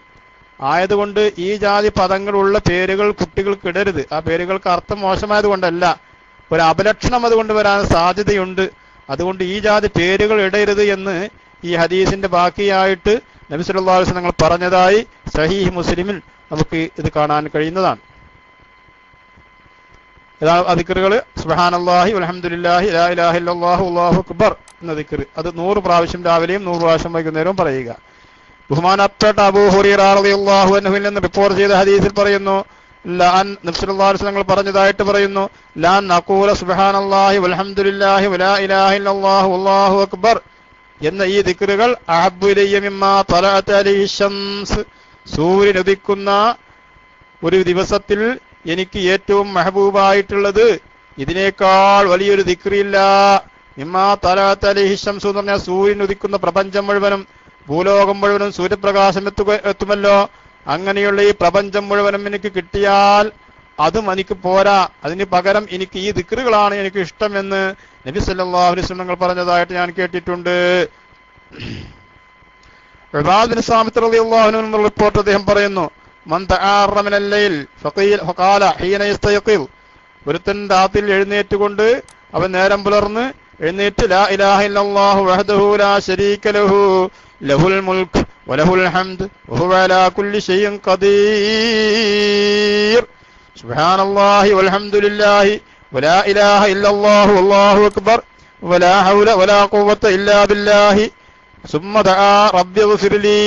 Speaker 1: ആയതുകൊണ്ട് ഈ ജാതി പദങ്ങളുള്ള പേരുകൾ കുട്ടികൾക്ക് ഇടരുത്. ആ പേരുകൾക്ക് അർത്ഥം മോശമായത് കൊണ്ടല്ല, ഒരു അപലക്ഷണം അതുകൊണ്ട് വരാൻ സാധ്യതയുണ്ട്. അതുകൊണ്ട് ഈ ജാതി പേരുകൾ ഇടരുത് എന്ന് ഈ ഹദീസിന്റെ ബാക്കിയായിട്ട് നബി സല്ലല്ലാഹു അലൈഹി വസല്ലം പറഞ്ഞതായി സഹീഹ് മുസ്ലിമിൽ നമുക്ക് ഇത് കാണാൻ കഴിയുന്നതാണ്. ദിക്റുകൾ സുബ്ഹാനല്ലാഹി വൽഹംദുലില്ലാഹി ലാ ഇലാഹ ഇല്ലല്ലാഹു അല്ലാഹു അക്ബർ എന്ന ദിക്ർ, അത് 100 പ്രാവശ്യം രാവിലെയും 100 പ്രാവശ്യം വൈകുന്നേരവും പറയുക. ബഹുമാനപ്പെട്ട അബൂ ഹുറൈറ റളിയല്ലാഹു അൻഹുവിൽ നിന്ന് റിപ്പോർട്ട് ചെയ്ത ഹദീസിൽ പറയുന്നു, നബി സല്ലല്ലാഹു അലൈഹി വസല്ലം പറഞ്ഞതായിട്ട് പറയുന്നു, ലാ നഖൂല സുബ്ഹാനല്ലാഹി വൽഹംദുലില്ലാഹി വലാ ഇലാഹ ഇല്ലല്ലാഹു അല്ലാഹു അക്ബർ എന്ന ഈ ദിക്റുകൾ അഹബ്ബു ഇലയ്യ മിമ്മാ തലഅത അലൈഹി ശംസ്, സൂര്യൻ ഉദിക്കുന്ന ഒരു ദിവസത്തിൽ എനിക്ക് ഏറ്റവും മെഹബൂബായിട്ടുള്ളത് ഇതിനേക്കാൾ വലിയൊരു ദിക്റില്ല. മിമ്മാ തലഅത അലൈഹി ശംസ് എന്ന് പറഞ്ഞാൽ സൂര്യൻ ഉദിക്കുന്ന പ്രപഞ്ചം മുഴുവനും, ഭൂലോകം മുഴുവനും സൂര്യപ്രകാശം എത്തുമല്ലോ. അങ്ങനെയുള്ള ഈ പ്രപഞ്ചം മുഴുവനും എനിക്ക് കിട്ടിയാൽ അതും എനിക്ക് പോരാ, അതിന് പകരം എനിക്ക് ഈ ദിക്റുകളാണ് എനിക്ക് ഇഷ്ടമെന്ന് നബി സല്ലല്ലാഹു അലൈഹി വസല്ലം പറഞ്ഞതായിട്ട് ഞാൻ കേട്ടിട്ടുണ്ട്. ഉബാദ് ബിൻ സാമിത്ത് റളിയല്ലാഹു അൻഹു റിപ്പോർട്ട് അദ്ദേഹം പറയുന്നു, മൻ തആറ മിനൽ ലൈൽ ഫഖാല ഹീന യസ്തയഖിൽ, ഒരുത്തൻ രാത്രിയിൽ എഴുന്നേറ്റുകൊണ്ട് അവൻ നേരം പുലർന്ന് എഴുന്നേറ്റ് ലാ ഇലാഹ ഇല്ലല്ലാഹു വഹ്ദഹു ലാ ശരീക ലഹു ലഹുൽ മുൽക്ക് വലഹുൽ ഹംദ് വഹുവ അലാ കുല്ലി ഷൈഇൻ ഖദീർ സുബ്ഹാനല്ലാഹി വൽഹംദുലില്ലാഹി വലാ ഇലാഹ ഇല്ലല്ലാഹു അല്ലാഹു അക്ബർ വലാ ഹൗല വലാ ഖുവത ഇല്ലാ ബില്ലാഹി സുമ്മ ദആ റബ്ബി ഗ്ഫിർലി.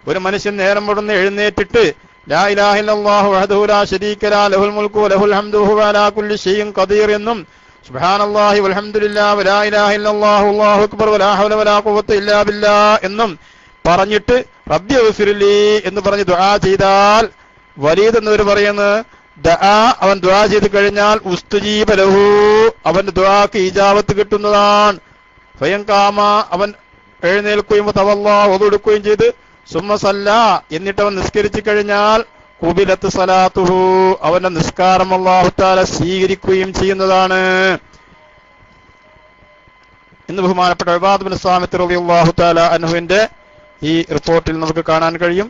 Speaker 1: ഒരു മനുഷ്യൻ നേരം മുടന്ന് എഴുന്നേറ്റിട്ട് ലാ ഇലാഹ ഇല്ലല്ലാഹു വഹ്ദഹു ലാ ശരീക ലഹു ലഹുൽ മുൽക്കു വലഹുൽ ഹംദു വഹുവ അലാ കുല്ലി ഷൈഇൻ ഖദീർ എന്നും സുബ്ഹാനല്ലാഹി വൽഹംദുലില്ലാഹി വലാ ഇലാഹ ഇല്ലല്ലാഹു അല്ലാഹു അക്ബർ വലാ ഹൗല വലാ ഖുവത ഇല്ലാ ബില്ലാഹ് എന്നും പറഞ്ഞിട്ട് റബ്ബി ഗ്ഫിർലി എന്ന് പറഞ്ഞ് ദുആ ചെയ്താൽ, വലീദ് എന്നവർ പറയുന്നത് ദആ, അവൻ ദുആ ചെയ്ത് കഴിഞ്ഞാൽ ഉസ്തുജീബ ലഹു, അവന്റെ ദുആക്ക് ഇജാബത്ത് കിട്ടുന്നതാണ്. ഫയൻകാമ, അവൻ എഴുന്നേൽക്കുകയും തവല്ലാ ഒതുടുക്കുകയും ചെയ്ത് സുമ്മ സല്ലാ, എന്നിട്ട് അവൻ നിസ്കരിച്ചു കഴിഞ്ഞാൽ ഖുബിലത്ത് സലാത്തുഹു, അവന്റെ നിസ്കാരം അല്ലാഹു തആല സ്വീകരിക്കുകയും ചെയ്യുന്നതാണ് എന്ന് ബഹുമാനപ്പെട്ട ഉബാദ് ബിൻ സാമിത്ത് റളിയല്ലാഹു തആല അൻഹുവിന്റെ ഈ റിപ്പോർട്ടിൽ നമുക്ക് കാണാൻ കഴിയും.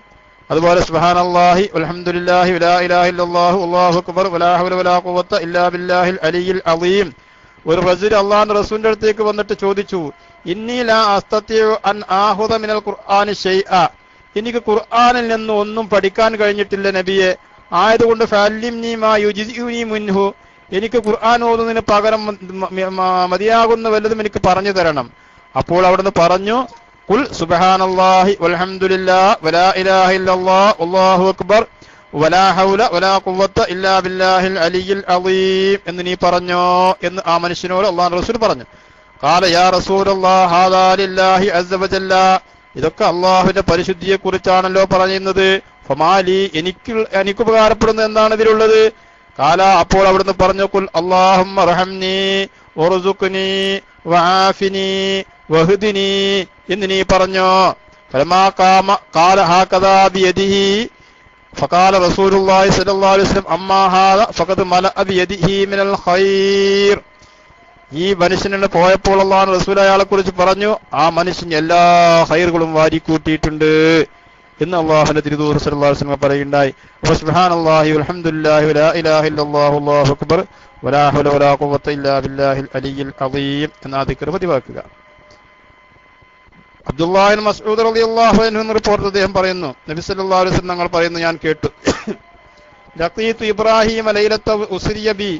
Speaker 1: അതുപോലെ സുബ്ഹാനല്ലാഹി വൽഹംദുലില്ലാഹി വലാ ഇലാഹ ഇല്ലല്ലാഹു അല്ലാഹു അക്ബർ വലാ ഹൗല വലാ ഖുവത ഇല്ലാ ബില്ലാഹിൽ അലിയിൽ അളീം. ഒരു റജുൽ അല്ലാഹുവിന്റെ റസൂലിന്റെ അടുത്തേക്ക് വന്നിട്ട് ചോദിച്ചു, ഇന്നി ലാ അസ്തതിഉ അൻ ആഖുദ മിനൽ ഖുർആനി ഷൈഅ, എനിക്ക് ഖുർആനിൽ നിന്ന് ഒന്നും പഠിക്കാൻ കഴിഞ്ഞിട്ടില്ല നബിയെ, ആയതുകൊണ്ട് ഫഅല്ലിംനി മാ യുജിഉനി മിൻഹു, എനിക്ക് ഖുർആൻ ഓതുന്നതിന് പകരം മതിയാകുന്ന വല്ലതും എനിക്ക് പറഞ്ഞു തരണം. അപ്പോൾ അവിടുന്ന് പറഞ്ഞു, ഖുൽ സുബ്ഹാനല്ലാഹി വൽഹംദുലില്ലാഹി വലാ ഇലാഹ ഇല്ലല്ലാഹു അല്ലാഹു അക്ബർ വലാ ഹൗല വലാ ഖുവത ഇല്ലാ ബില്ലാഹിൽ അലിയിൽ അളീം എന്ന് നീ പറഞ്ഞോ എന്ന് ആ മനുഷ്യനോട് അല്ലാഹുവിന്റെ റസൂൽ പറഞ്ഞു. ഖാല യാ റസൂലല്ലാഹ് ഹാദാ ലില്ലാഹി അസ്സ വജല്ല, ഇതൊക്കെ അള്ളാഹുവിന്റെ പരിശുദ്ധിയെ കുറിച്ചാണല്ലോ പറയുന്നത്. ഫമാലി, എനിക്ക് ഉപകാരപ്പെടുന്നത് എന്താണ് ഇതിലുള്ളത്? ഖാല, അപ്പോൾ അവിടുന്ന് പറഞ്ഞു, ഖുൽ അല്ലാഹുമ്മ റഹംനി വറുസുഖ്നി വആഫിനി വഹ്ദിനി എന്ന് നീ പറഞ്ഞോ. ഫലമാ ഖാല ഹാകദാ ബിയദിഹി ഫഖാല റസൂലുള്ളാഹി സ്വല്ലല്ലാഹു അലൈഹി വസല്ലം അമ്മാ ഹാദാ ഫഖദ് മലഅ ബിയദിഹി മിനൽ ഖൈർ. ഈ മനുഷ്യനെ പോയപ്പോൾ അല്ലാഹു റസൂൽ അയാളെ കുറിച്ച് പറഞ്ഞു, ആ മനുഷ്യൻ എല്ലാ ഖൈറുകളും വാരിക്കൂട്ടിയിട്ടുണ്ട് എന്ന് അല്ലാഹുവിന്റെ തിരുദൂതർ സ്വല്ലല്ലാഹു അലൈഹി വസല്ലം പറയുകയുണ്ടായി. സുബ്ഹാനല്ലാഹി വൽഹംദുലില്ലാഹി വലാ ഇലാഹ ഇല്ലല്ലാഹു അല്ലാഹു അക്ബർ വലാ ഹൗല വലാ ഖുവത ഇല്ലാ ബില്ലാഹിൽ അലിയ്യിൽ അദീം എന്ന ദിക്ർ പതിവാക്കുക. അബ്ദുല്ലാഹി ഇബ്നു മസ്ഊദ് റളിയല്ലാഹു അൻഹു റിപ്പോർട്ട് അദ്ദേഹം പറയുന്നു, നബി സല്ലല്ലാഹു അലൈഹി വസല്ലം തങ്ങൾ പറയുന്നു, ഞാൻ കേട്ടു, ലഖീതു ഇബ്രാഹിം ലൈലത ഉസ്രിയ ബി,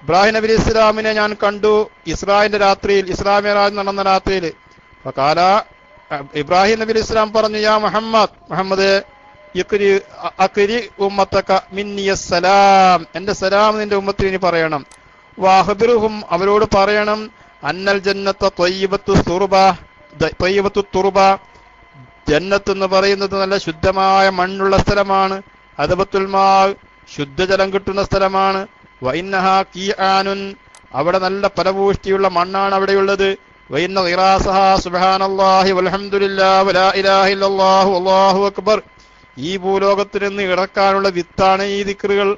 Speaker 1: ഇബ്രാഹിം നബി ഇസ്ലാമിനെ ഞാൻ കണ്ടു ഇസ്രായിന്റെ രാത്രിയിൽ, ഇസ്രാ മിഅ്റാജ് നടന്ന രാത്രിയിൽ. ഫഖാല, ഇബ്രാഹിം നബി ഇസ്ലാം പറഞ്ഞു, യാ മുഹമ്മദ് അക്രി ഉമ്മത്തക മിന്നിയസ് സലാം, എന്റെ സലാം നിന്റെ ഉമ്മത്തിന് ഇനി പറയണം. വഅഖ്ബിറുഹും, അവരോട് പറയണം, അന്നൽ ജന്നത ത്വയ്യിബത്തു തുർബ, ജന്നത്ത് എന്ന് പറയുന്നത് നല്ല ശുദ്ധമായ മണ്ണുള്ള സ്ഥലമാണ്. അദബത്തുൽ മാ, ശുദ്ധജലം കിട്ടുന്ന സ്ഥലമാണ്. വഇന്നഹാ ഖീആനുൻ, അവിടെ നല്ല ഫലപുഷ്ടിയുള്ള മണ്ണാണ് അവിടെയുള്ളത്. വഇന്ന ഖിറാസഹാ സുബ്ഹാനല്ലാഹി വൽഹംദുലില്ലാഹി വലാ ഇലാഹ ഇല്ലല്ലാഹു അല്ലാഹു അക്ബർ, ഈ ഭൂലോകത്തിൽ നിന്ന് ഇറക്കാനുള്ള വിത്താണ് ഈ ദിക്റുകൾ.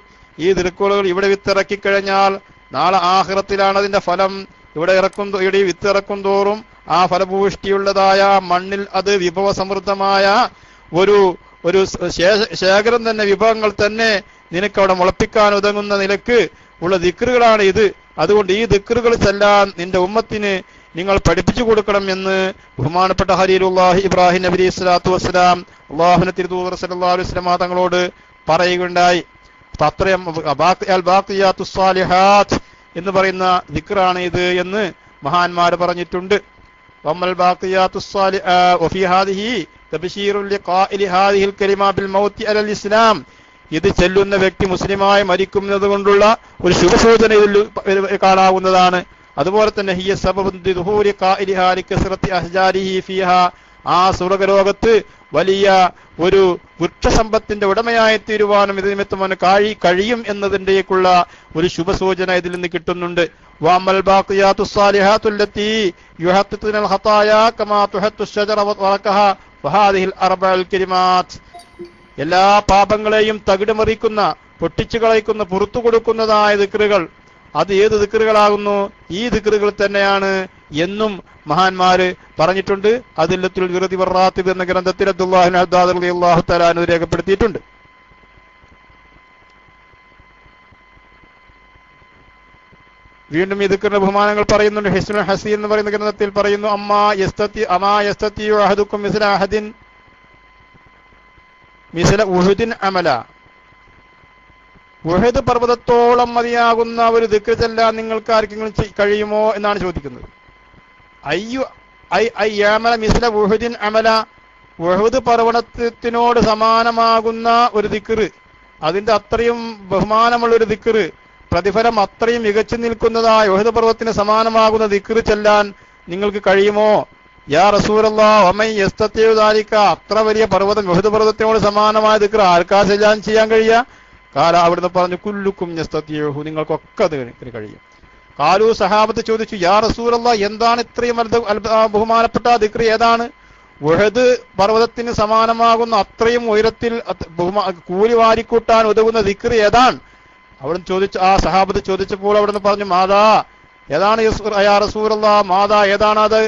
Speaker 1: ഈ ദിക്റുകൾ ഇവിടെ വിത്തിറക്കി കഴിഞ്ഞാൽ നാളെ ആഖിറത്തിലാണ് അതിന്റെ ഫലം. ഇവിടെ വിത്ത് ഇറക്കും തോറും ആ ഫലഭൂഷ്ടിയുള്ളതായ മണ്ണിൽ അത് വിഭവ സമൃദ്ധമായ ഒരു ശേഖരം തന്നെ, വിഭവങ്ങൾ തന്നെ നിനക്ക് അവിടെ മുളപ്പിക്കാൻ ഉതകുന്ന നിലക്ക് ഉള്ള ദിക്റുകളാണ് ഇത്. അതുകൊണ്ട് ഈ ദിക്റുകൾ ചെല്ലാൻ നിന്റെ ഉമ്മത്തിന് നിങ്ങൾ പഠിപ്പിച്ചു കൊടുക്കണം എന്ന് ബഹുമാനപ്പെട്ട ഖലീലുല്ലാഹി ഇബ്രാഹിം നബി സ്വല്ലല്ലാഹു അലൈഹി വസല്ലം അല്ലാഹുവിന്റെ തിരുദൂതർ സ്വല്ലല്ലാഹു അലൈഹി വസല്ലം തങ്ങളോട് പറയുകയുണ്ടായി. അത്രയും അൽ ബാഖിയാത്തുസ് സാലിഹാത്ത് എന്ന് പറയുന്ന ദിക്റാണ് ഇത് എന്ന് മഹാന്മാർ പറഞ്ഞിട്ടുണ്ട്. വമ്മൽ ബാഖിയാത്തുസ് സാലിഹാത്ത് വഫീ ഹാദിഹി തബ്ശീറുൽ ലിഖാഇ ഹാദിഹിൽ കലിമ ബിൽ മൗത്തി അലൽ ഇസ്ലാം, ഇത് ചെല്ലുന്ന വ്യക്തി മുസ്ലിമായി മരിക്കുന്നത് കൊണ്ടുള്ള ഒരു ശുഭസൂചന ഇതിൽ കാണാവുന്നതാണ്. അതുപോലെ തന്നെ ഹിയ സബബുൻ ലിദുഹൂരി ഖാഇലിഹാ ലികസ്റത്തി അഹ്ജാരിഹി ഫീഹാ, ആ സ്വർഗ്ഗലോകത്ത് വലിയ ഒരു വൃക്ഷസമ്പത്തിന്റെ ഉടമയായി തീരുവാനും ഇത് നിമിത്തം കഴിയും എന്നതിന്റെക്കുള്ള ഒരു ശുഭസൂചന ഇതിൽ നിന്ന് കിട്ടുന്നുണ്ട്. വഅമൽ ബാഖിയാത്തുസ് സാലിഹാത്തുല്ലത്തി യുഹത്തിത്തുനൽ ഖതായാ കമാ തുഹത്തുശ് ശജറ വറഖഹാ ഫഹാദിഹിൽ അർബഉൽ കലിമാത്ത്, എല്ലാ പാപങ്ങളെയും തകിടുമറിക്കുന്ന, പൊട്ടിച്ചു കളയിക്കുന്ന, പുറത്തു കൊടുക്കുന്നതായ ദിക്റുകൾ, അത് ഏത് ദിക്റുകളാകുന്നു? ഈ ദിക്റുകൾ തന്നെയാണ് എന്നും മഹാന്മാര് പറഞ്ഞിട്ടുണ്ട്. അതില്ലത്തുൽ വിറതി വറാത്തിബ് എന്ന ഗ്രന്ഥത്തിൽ അബ്ദുല്ലാഹി ഇബ്നു അബ്ബാസ് റളിയല്ലാഹു തആല അൻഹു രേഖപ്പെടുത്തിയിട്ടുണ്ട്. വീണ്ടും ഈ ദിക്റിന്റെ ബഹുമാനങ്ങൾ പറയുന്നുണ്ട്. ഹിസ്നുൽ ഹസീൻ എന്ന് പറയുന്ന ഗ്രന്ഥത്തിൽ പറയുന്നു, അമാ യസ്തതി അഹദുക്കും മിസ്ല അഹദിൻ മിസ്ല ഉഹുദിൻ അമല, ഉഹദ് പർവ്വതത്തോളം മതിയാകുന്ന ഒരു ദിക്ർ ചെല്ലാൻ നിങ്ങൾക്ക് ആർക്കെങ്കിലും കഴിയുമോ എന്നാണ് ചോദിക്കുന്നത്. അയ്യാമല മിസ്ല ഉഹുദിൻ അമല, ഉഹദ് പർവ്വതത്തിനോട് സമാനമാകുന്ന ഒരു ദിക്ർ, അതിന്റെ അത്രയും ബഹുമാനമുള്ള ഒരു ദിക്ർ, പ്രതിഫലം അത്രയും മികച്ചു നിൽക്കുന്നതായ ഉഹദ് പർവ്വതത്തിന് സമാനമാകുന്ന ദിക്ർ ചെല്ലാൻ നിങ്ങൾക്ക് കഴിയുമോ? യാ റസൂലല്ലാഹ് വമൻ യസ്തതിഉ ദാലിക, അത്ര വലിയ പർവ്വതം, ഉഹദ് പർവ്വതത്തിനോട് സമാനമായ ദിക്ർ ആർക്കാ ചെയ്യാൻ കഴിയുക? കാല, അവിടുന്ന് പറഞ്ഞു, കുല്ലുക്കും യസ്തതിഉഹു, നിങ്ങൾക്കൊക്കെ അതിന് കഴിയും. കാലു, സഹാബത്ത് ചോദിച്ചു, യാ റസൂലല്ലാഹ്, എന്താണ് ഇത്രയും ബഹുമാനപ്പെട്ട ദിക്ർ, ഏതാണ്? ഉഹദ് പർവ്വതത്തിന് സമാനമാകുന്ന അത്രയും ഉയരത്തിൽ കൂലി വാരിക്കൂട്ടാൻ ഉതകുന്ന ദിക്ർ ഏതാണ്? അവിടുന്ന് ചോദിച്ചു, ആ സഹാബത്ത് ചോദിച്ചപ്പോൾ അവിടുന്ന് പറഞ്ഞു, മാതാ, ഏതാണ് യാ റസൂലല്ലാഹ്, മാതാ, ഏതാണത്?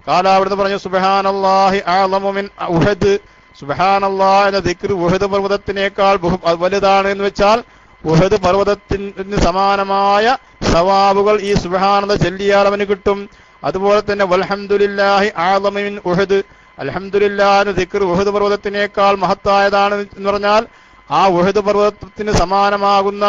Speaker 1: കാല, അവിടുന്ന് പറഞ്ഞു, സുബ്ഹാനല്ലാഹി അഅ്ളമു മിൻ ഉഹദ്, സുബ്ഹാനല്ലാഹ് എന്ന ദിക്ർ ഉഹദ് പർവ്വതത്തിനേക്കാൾ വലുതാണ് എന്ന് വെച്ചാൽ ഉഹദ് പർവ്വതത്തിന് സമാനമായ സവാബുകൾ ഈ സുബ്ഹാനല്ലാഹ് ചൊല്ലിയാൽ അവന് കിട്ടും. അതുപോലെ തന്നെ വൽഹംദുലില്ലാഹി അഅ്ളമു മിൻ ഉഹദ്, അൽഹംദുലില്ലാഹ് എന്ന ദിക്ർ ഉഹദ് പർവ്വതത്തിനേക്കാൾ മഹത്തായതാണ് എന്ന് പറഞ്ഞാൽ ആ ഉഹദ് പർവ്വതത്തിന് സമാനമാകുന്ന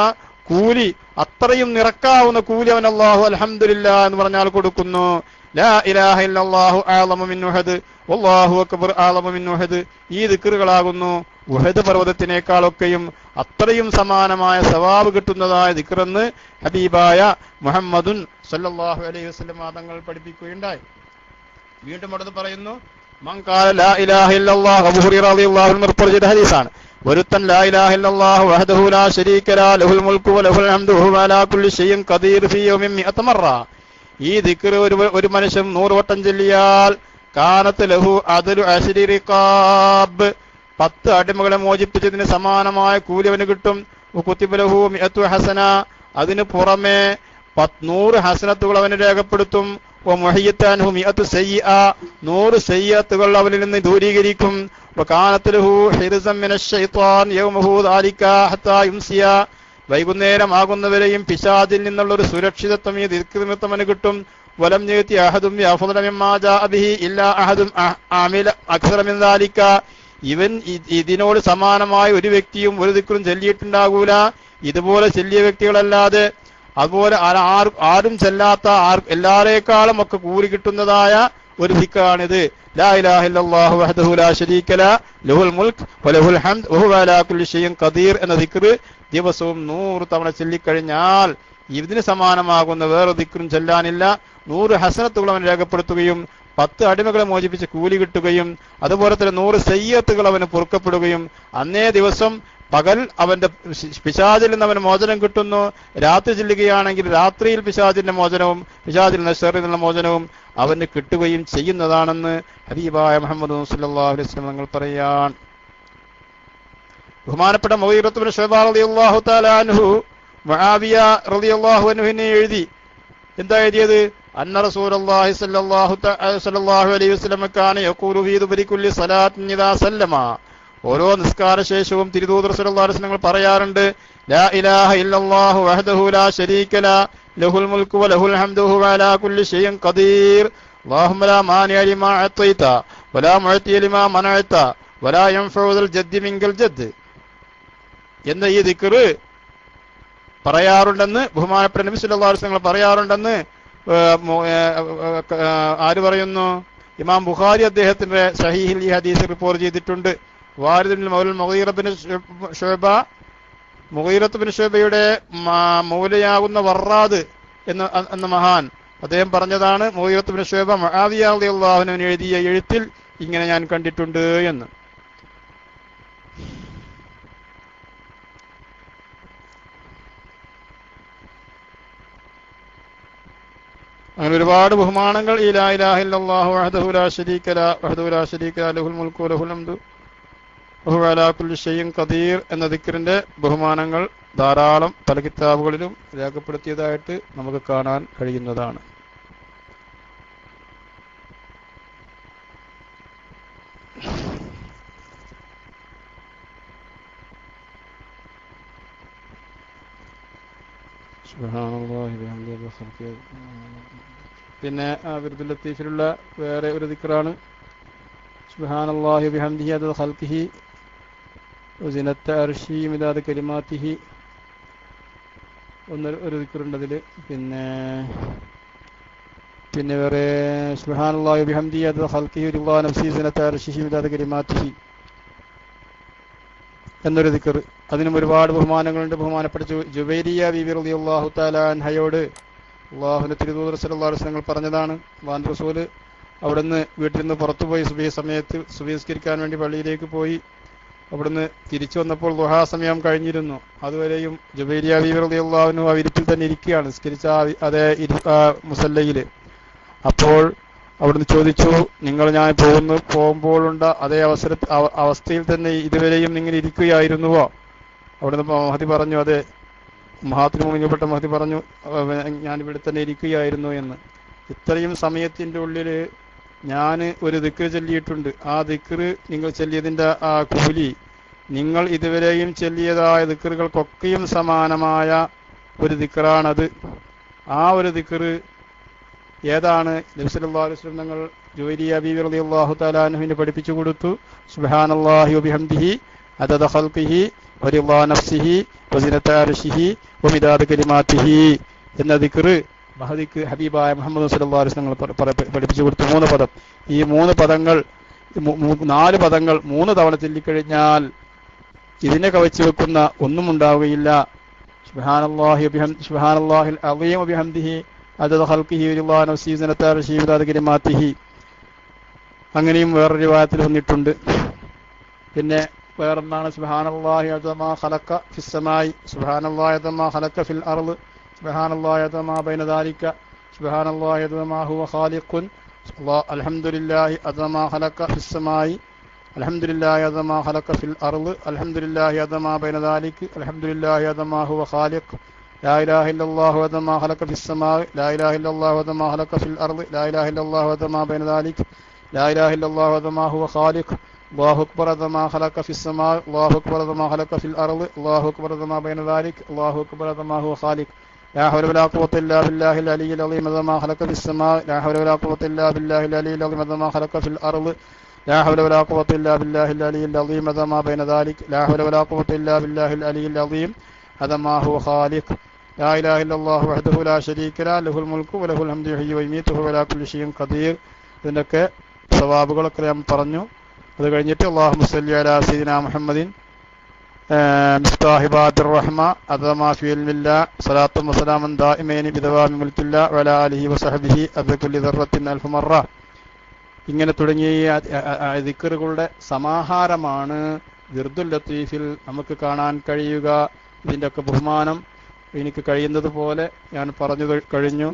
Speaker 1: കൂലി, അത്രയും നിറക്കാവുന്ന കൂലി അവൻ അല്ലാഹു അൽഹംദുലില്ലാഹ് എന്ന് പറഞ്ഞാൽ കൊടുക്കുന്നു. ലാ ഇലാഹ ഇല്ലല്ലാഹു അഅ്ളമു മിൻ ഉഹദ് വല്ലാഹു അക്ബർ അഅ്ളമു മിൻ ഉഹദ്, ഈ ദിക്റുകളാകുന്നു ഉഹദ് പർവ്വതത്തിനേക്കാളൊക്കെയും അത്രയും സമാനമായ സവാബ് കിട്ടുന്നതായ ദിക്റെന്ന് ഹബീബായ മുഹമ്മദുൻ സല്ലല്ലാഹു അലൈഹി വസല്ലം തങ്ങൾ പഠിപ്പിക്കുകയുണ്ടായി. വീണ്ടും അടുത്ത് പറയുന്നു, മൻ ഖാല ലാ ഇലാഹ ഇല്ലല്ലാഹ്, അബൂ ഹുറൈറ റളിയല്ലാഹു അൻഹു റിപ്പോർട്ട് ചെയ്ത ഹദീസാണ്. ഒരുത്തൻ ലാ ഇലാഹ ഇല്ലല്ലാഹു വഹ്ദഹു ലാ ശരീക ലഹു ലഹുൽ മുൽക്കു വലഹുൽ ഹംദു വഹുവ അലാ കുല്ലി ഷൈഇൻ ഖദീർ ഫീ യൗമിൻ മിഅത മറ. ഈ ദിക്ർ ഒരു മനുഷ്യൻ 100 വട്ടം ചൊല്ലിയാൽ കാനത്ത് ലഹു അദ്ലു അശ്രി റിഖാബ്, 10 അടിമകളെ മോചിപ്പിച്ചതിന് സമാനമായ കൂലി അവന് കിട്ടും. കുതിബ ലഹു മിഅതു ഹസന, അതിന് പുറമെ 100 ഹസനത്തുകൾ അവന് രേഖപ്പെടുത്തും. വമുഹിയതൻഹു മിഅതു സയ്യിഅ, 100 സയ്യിഅത്തുകൾ അവനിൽ നിന്ന് ദൂരീകരിക്കും. വകാനത്ത് ലഹു ഹിർസൻ മിനശ് ശൈത്താൻ യൗമഹു ദാലിക ഹത്താ യുംസിയ, വൈകുന്നേരം ആകുന്നവരെയും പിശാചിൽ നിന്നുള്ള ഒരു സുരക്ഷിതത്വം ഈ ദിക്ർ നിമിത്തം അവന് കിട്ടും. വലം യഅതി അഹദും യഅഫ്ളു മിമ്മാ ജാഅ ബിഹി ഇല്ലാ അഹദും അമില അക്സറ മിൻ ദാലിക, ഇവൻ ഇതിനോട് സമാനമായ ഒരു വ്യക്തിയും ഒരു ദിക്റും ചൊല്ലിയിട്ടുണ്ടാകൂല ഇതുപോലെ ചൊല്ലിയ വ്യക്തികളല്ലാതെ. അതുപോലെ ആരും ചെല്ലാത്ത എല്ലാരേക്കാളും ഒക്കെ കൂലി കിട്ടുന്നതായ ഒരു ദിക്റാണിത്. ലാ ഇലാഹ ഇല്ലല്ലാഹു വഹ്ദഹു ലാ ശരീക ലഹു ലഹുൽ മുൽക്ക് വലഹുൽ ഹംദ് വഹുവ അലാ കുല്ലി ഷൈഇൻ ഖദീർ എന്ന ദിക്ർ ദിവസവും 100 തവണ ചൊല്ലിക്കഴിഞ്ഞാൽ ഇതിന് സമാനമാകുന്ന വേറെ ദിക്റും ചൊല്ലാനില്ല. 100 ഹസനത്തുകൾ അവൻ രേഖപ്പെടുത്തുകയും 10 അടിമകളെ മോചിപ്പിച്ച് കൂലി കിട്ടുകയും അതുപോലെ തന്നെ 100 സയ്യിഅത്തുകൾ അവന് പൊറുക്കപ്പെടുകയും അന്നേ ദിവസം പകൽ അവന്റെ പിശാചിൽ നിന്ന് അവന് മോചനം കിട്ടുന്നു. രാത്രി ചെല്ലുകയാണെങ്കിൽ രാത്രിയിൽ പിശാചിന്റെ മോചനവും പിശാചിൽ നശ്ശറിൽ നിന്നുള്ള മോചനവും അവന് കിട്ടുകയും ചെയ്യുന്നതാണെന്ന് ഹബീബായ മുഹമ്മദ് സല്ലല്ലാഹു അലൈഹി വസല്ലം തങ്ങൾ പറയാൻ. ബഹുമാനപ്പെട്ട മുഗീറത്ത് ഇബ്നു ശുഅബ റളിയല്ലാഹു തആല അൻഹു മുആവിയ റളിയല്ലാഹു അൻഹുവിനെ എഴുതി. എന്താ എഴുതിയത്? അന്ന റസൂലുള്ളാഹി സ്വല്ലല്ലാഹു അലൈഹി വസല്ലം കാന യഖൂലു ഫീ ദുബരി കുല്ലി സലാത്തിൻ ഇദാ സല്ലമ, ഓരോ നിസ്കാര ശേഷവും തിരുദൂതർ സ്വല്ലല്ലാഹു അലൈഹി വസല്ലം പറയാറുണ്ട്, ലാ ഇലാഹ ഇല്ലല്ലാഹു വഹ്ദഹു ലാ ശരീക ലഹുൽ മുൽക്കു വലഹുൽ ഹംദു വഹുവ അലാ കുല്ലി ഷൈഇൻ ഖദീർ അല്ലാഹുമ്മ ലാ മാനിഅ ലിമാ അഅതൈത വലാ മുഅതിയ ലിമാ മനഅത വലാ യൻഫഉ ദൽ ജദ്ദി മിൻകൽ ജദ്ദ് എന്ന ഈ ദിക്ർ പറയാറുണ്ടെന്ന് ബഹുമാനപ്പെട്ട നബി സല്ലല്ലാഹു അലൈഹി വസല്ലം പറയാറുണ്ടെന്ന് ആര് പറയുന്നു? ഇമാം ബുഖാരി അദ്ദേഹത്തിന്റെ സഹീഹിൽ ഈ ഹദീസ് റിപ്പോർട്ട് ചെയ്തിട്ടുണ്ട്. വാരിദുൽ മൗലൽ മുഗീറത്ത് ബിൻ ശുഅബയുടെ മൗലയാകുന്ന വറാദ് എന്ന മഹാൻ അദ്ദേഹം പറഞ്ഞതാണ്, മുഗീറത്ത് ബിൻ ശുഅബ മുആവിയ റളിയല്ലാഹു അൻഹു എഴുതിയ എഴുത്തിൽ ഇങ്ങനെ ഞാൻ കണ്ടിട്ടുണ്ട് എന്ന്. അങ്ങനെ ഒരുപാട് ബഹുമാനങ്ങൾ ഈ ലാ ഇലാഹ ഇല്ലല്ലാഹു വഹ്ദഹു ലാ ശരീക ലഹുൽ മുൽക്കു വലഹുൽ ഹംദു വഹുവ അലാ കുല്ലി ഷൈഇൻ ഖദീർ എന്ന ദിക്റിന്റെ ബഹുമാനങ്ങൾ ധാരാളം പല കിതാബുകളിലും രേഖപ്പെടുത്തിയതായിട്ട് നമുക്ക് കാണാൻ കഴിയുന്നതാണ്. പിന്നെ വിർദുൽ ലത്തീഫിലുള്ള വേറെ ഒരു ദിക്റാണ് സുബ്ഹാനല്ലാഹി ബിഹംദിഹി അദദ ഖൽഖിഹി വസിനത അർശി മിദാദ കലിമാതിഹി ഒരു ദിക്റുണ്ട് അതിൽ. പിന്നെ വേറെ സുബ്ഹാനല്ലാഹി ബിഹംദിഹി അദദ ഖൽഖിഹി റിളാ നഫ്സി സിനത അർശിഹി മിദാദ കലിമാതിഹി എന്നൊരു ദിക്ർ. അതിനും ഒരുപാട് ബഹുമാനങ്ങളുണ്ട്. ബഹുമാനപ്പെട്ട ജുവൈരിയ ബീബി റളിയല്ലാഹു തആല അൻഹയോട് അല്ലാഹുവിന്റെ തിരുദൂതർ സ്വല്ലല്ലാഹു അലൈഹി വസല്ലം പറഞ്ഞതാണ്, വാൻ റസൂൽ അവിടുന്ന് വീട്ടിൽ നിന്ന് പുറത്തുപോയി സുബഹി സമയത്ത് സുബഹിസ്കരിക്കാൻ വേണ്ടി പള്ളിയിലേക്ക് പോയി. അവിടുന്ന് തിരിച്ചു വന്നപ്പോൾ ദുഹാ സമയം കഴിഞ്ഞിരുന്നു. അതുവരെയും ജുബൈരിയ ബീബി റളിയല്ലാഹു അൻഹു ആ വിരിപ്പിൽ തന്നെ ഇരിക്കുകയാണ്, നിസ്കരിച്ച അതേ മുസല്ലയിൽ. അപ്പോൾ അവിടുന്ന് ചോദിച്ചു, ഞാൻ പോകുമ്പോഴുണ്ട അതേ അവസ്ഥയിൽ തന്നെ ഇതുവരെയും നിങ്ങൾ ഇരിക്കുകയായിരുന്നുവോ? അവിടുന്ന് മഹദി പറഞ്ഞു, അതെ. മഹാത്തിന് മുന്നിൽപ്പെട്ട മഹദി പറഞ്ഞു, ഞാനിവിടെ തന്നെ ഇരിക്കുകയായിരുന്നു എന്ന്. ഇത്രയും സമയത്തിൻ്റെ ഉള്ളിൽ ഞാൻ ഒരു ദിക്ർ ചൊല്ലിയിട്ടുണ്ട്. ആ ദിക്ർ നിങ്ങൾ ചൊല്ലിയതിൻ്റെ ആ കൂലി നിങ്ങൾ ഇതുവരെയും ചൊല്ലിയതായ ദിക്റുകൾക്കൊക്കെയും സമാനമായ ഒരു ദിക്റാണത്. ആ ഒരു ദിക്ർ ഏതാണ്? നബി സല്ലല്ലാഹു അലൈഹി വസല്ലം തങ്ങൾ ജുവൈരിയ ബീവി റളിയല്ലാഹു തആല അൻഹുവിനെ പഠിപ്പിച്ചു കൊടുത്തു. സുബ്ഹാനല്ലാഹി വബിഹംദിഹി അദദ ഖൽഖിഹി വറിളാ നഫ്സിഹി വസിനത അർശിഹി വമിദാദ കലിമാതിഹി എന്ന ദിക്ർ മഹദിക്ക് ഹബീബായ മുഹമ്മദ് സല്ലല്ലാഹു അലൈഹി വസല്ലം പഠിപ്പിച്ചു കൊടുത്തു. 3 പദം. ഈ 3 പദങ്ങൾ 4 പദങ്ങൾ 3 തവണ ചൊല്ലിക്കഴിഞ്ഞാൽ ഇതിനെ കവച്ചു വെക്കുന്ന ഒന്നും ഉണ്ടാവുകയില്ല. സുബ്ഹാനല്ലാഹിൽ അളീം വബിഹംദിഹി അദദ ഖൽഖിഹി വറിളാ നഫ്സിഹി സനത അർശിഹി വദാദ കലിമാതിഹി. അങ്ങനെയും വേറൊരു റിവായത്തിൽ വന്നിട്ടുണ്ട്. പിന്നെ വേറൊന്നാണ് സുബ്ഹാനല്ലാഹി അദമാ ഖലഖ ഫിസ്സമായി, സുബ്ഹാനല്ലാഹി അദമാ ഖലഖ ഫിൽ അർള്, സുബ്ഹാനല്ലാഹി അദമാ ബൈന ദാലിക, സുബ്ഹാനല്ലാഹി അദമാ ഹുവ ഖാലിഖുൻ, അൽഹംദുലില്ലാഹി അദമാ ഖലഖ ഫിസ്സമായി, അൽഹംദുലില്ലാഹി അദമാ ഖലഖ ഫിൽ അർള്, അൽഹംദുലില്ലാഹി അദമാ ബൈന ദാലിക, അൽഹംദുലില്ലാഹി അദമാ ഹുവ ഖാലിഖ്, ലാ ഇലാഹ ഇല്ലല്ലാഹു അദമാ ഖലഖ ഫിസ്സമായി, ലാ ഇലാഹ ഇല്ലല്ലാഹു അദമാ ഖലഖ ഫിൽ അർള്, ലാ ഇലാഹ ഇല്ലല്ലാഹു അദമാ ബൈന ദാലിക, ലാ ഇലാഹ ഇല്ലല്ലാഹു അദമാ ഹുവ ഖാലിഖ്, അല്ലാഹു അക്ബർ അദമാ ഖലഖ ഫിസ്സമായി, അല്ലാഹു അക്ബർ അദമാ ഖലഖ ഫിൽ അർള്, അല്ലാഹു അക്ബർ അദമാ ബൈന ദാലിക, അല്ലാഹു അക്ബർ അദമാ ഹുവ ഖാലിഖ്, ലാ ഹൗല വലാ ഖുവത ഇല്ലാ ബില്ലാഹിൽ അലിയ്യിൽ അളീം അദമാ ഖലഖ ഫിസ്സമായി, ലാ ഹൗല വലാ ഖുവത ഇല്ലാ ബില്ലാഹിൽ അലിയ്യിൽ അളീം അദമാ ഖലഖ ഫിൽ അർള്, ലാ ഹൗല വലാ ഖുവത ഇല്ലാ ബില്ലാഹിൽ അലിയ്യിൽ അളീം അദമാ ബൈന ദാലിക, ലാ ഹൗല വലാ ഖുവത ഇല്ലാ ബില്ലാഹിൽ അലിയ്യിൽ അളീം അദമാ ഹുവ ഖാലിഖ്, ലാ ഇലാഹ ഇല്ലല്ലാഹു വഹ്ദഹു ലാ ശരീക ലഹു ലഹുൽ മുൽക്കു വലഹുൽ ഹംദു യുഹ്യി വയുമീതു വഹുവ അലാ കുല്ലി ഷൈഇൻ ഖദീർ. ഇതിൻ്റെയൊക്കെ സവാബുകളൊക്കെ ഞാൻ പറഞ്ഞു. അത് കഴിഞ്ഞിട്ട് അല്ലാഹുമ്മ സ്വല്ലി അലാ സയ്യിദിനാ മുഹമ്മദിൻ മിസ്ബാഹി ഇബാദിർ റഹ്മ അദമാ ഫി ഇൽമില്ലാ സ്വലാത്തും വസലാമുൻ ദായിമൈനി ബിദവാമി മുൽക്കില്ലാ വഅലാ ആലിഹി വസഹ്ബിഹി അബ്ദുൽ ദർറത്തിൻ അൽഫ് മറ. ഇങ്ങനെ തുടങ്ങിയ ദിക്റുകളുടെ സമാഹാരമാണ് വിർദുൽ ലത്തീഫിൽ നമുക്ക് കാണാൻ കഴിയുക. ഇതിൻ്റെയൊക്കെ ബഹുമാനം എനിക്ക് കഴിയുന്നത് പോലെ ഞാൻ പറഞ്ഞു കഴിഞ്ഞു.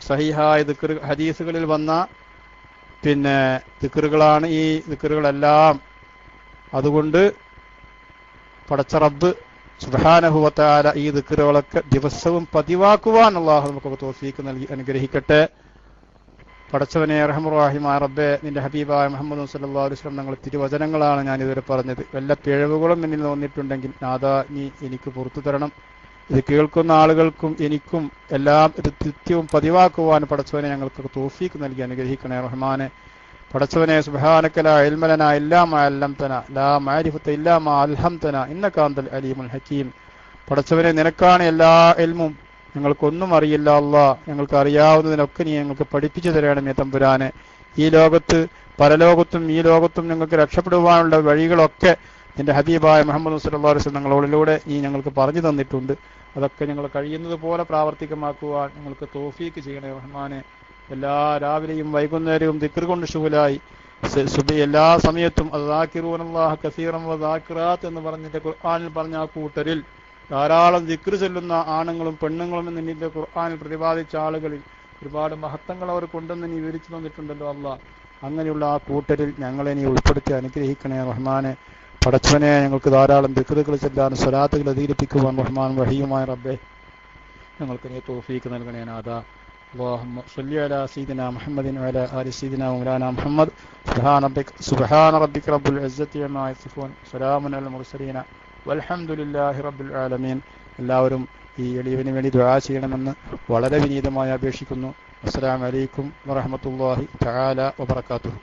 Speaker 1: സഹീഹായ ദിക്ർ ഹദീസുകളിൽ വന്ന ദിക്റുകളാണ് ഈ ദിക്റുകളെല്ലാം. അതുകൊണ്ട് പടച്ച റബ്ബ് സുബ്ഹാനഹു വ തആല ഈ ദിക്റുകളൊക്കെ ദിവസവും പതിവാക്കുവാൻ അല്ലാഹു നമുക്ക് തൗഫീഖ് നൽകി അനുഗ്രഹിക്കട്ടെ. പടച്ചവനെ റഹ്മാൻ റഹീമായ റബ്ബേ, നിന്റെ ഹബീബായ മുഹമ്മദ് സല്ലല്ലാഹു അലൈഹി വസല്ലം തങ്ങളുടെ തിരുവചനങ്ങളാണ് ഞാൻ ഇതുവരെ പറഞ്ഞത്. വല്ല പിഴവുകളും എന്നിൽ തോന്നിയിട്ടുണ്ടെങ്കിൽ നാഥാ നീ എനിക്ക് പുറത്തു തരണം. ഇത് കേൾക്കുന്ന ആളുകൾക്കും എനിക്കും എല്ലാം ഇത് നിത്യവും പതിവാക്കുവാൻ പടച്ചവനെ ഞങ്ങൾക്ക് തൗഫീഖ് നൽകി അനുഗ്രഹിക്കണേ റഹ്മാനെ. പടച്ചവനെ സുബ്ഹാനക ലാ ഇൽമ ലനാ ഇല്ലാ മാ അല്ലംതനാ ലാ മഅരിഫത ഇല്ലാ മാ അൽഹംതനാ ഇന്നക അൻതൽ അലീമുൽ ഹകീം. പടച്ചവനെ നിനക്കാണ് എല്ലാ ഇൽമും, ഞങ്ങൾക്കൊന്നും അറിയില്ല അല്ലാ. ഞങ്ങൾക്ക് അറിയാവുന്നതിനൊക്കെ നീ ഞങ്ങൾക്ക് പഠിപ്പിച്ചു തരണമേ തമ്പുരാനെ. ഈ ലോകത്ത് പരലോകത്തും ഈ ലോകത്തും ഞങ്ങൾക്ക് രക്ഷപ്പെടുവാനുള്ള വഴികളൊക്കെ നിന്റെ ഹബീബായ മുഹമ്മദ് സല്ലല്ലാഹു അലൈഹി വസല്ലം ഞങ്ങളിലൂടെ നീ ഞങ്ങൾക്ക് പറഞ്ഞു തന്നിട്ടുണ്ട്. അതൊക്കെ ഞങ്ങൾ കഴിയുന്നത് പോലെ പ്രാവർത്തികമാക്കുവാൻ ഞങ്ങൾക്ക് തൗഫീഖ് ചെയ്യണേ റഹ്മാനെ. എല്ലാ രാവിലെയും വൈകുന്നേരവും ദിക്ർ കൊണ്ട് ശുഗലായി എല്ലാ സമയത്തും അസ്സാകിറൂനല്ലാഹ കസീറൻ വസാകിറാത്ത് എന്ന് പറഞ്ഞിട്ട് ഖുർആനിൽ പറഞ്ഞ ആ കൂട്ടരിൽ ധാരാളം ദിക്ർ ചൊല്ലുന്ന ആണുങ്ങളും പെണ്ണുങ്ങളും എന്ന് നിന്റെ ഖുർആനിൽ പ്രതിപാദിച്ച ആളുകളിൽ ഒരുപാട് മഹത്വങ്ങൾ അവർ കൊണ്ടെന്ന് നീ വിവരിച്ചു തന്നിട്ടുണ്ടല്ലോ അല്ലാഹ്. അങ്ങനെയുള്ള ആ കൂട്ടരിൽ ഞങ്ങളെ നീ ഉൾപ്പെടുത്തി അനുഗ്രഹിക്കണേ റഹ്മാനെ. പടച്ചവനെ, ഞങ്ങൾക്ക് ധാരാളം ദിക്റുകൾ ചെല്ലാനും സ്വലാത്തുകൾ അധികരിപ്പിക്കുവാൻ റഹ്മാൻ റഹീമായ റബ്ബേ ഞങ്ങൾക്ക് നീ തൗഫീഖ് നൽകണേ നാഥാ. اللهم صل على سيدنا محمد وعلى آل سيدنا ومولانا محمد. سبحان ربك رب العزة عما يصفون سلام على المرسلين والحمد لله رب العالمين. എല്ലാവരും ഈ എളിയവന് വേണ്ടി ദുആ ചെയ്യണമെന്ന് വളരെ വിനീതമായി അപേക്ഷിക്കുന്നു. അസ്സലാമു അലൈക്കും വറഹ്മത്തുള്ളാഹി തആല വബറകാതുഹു.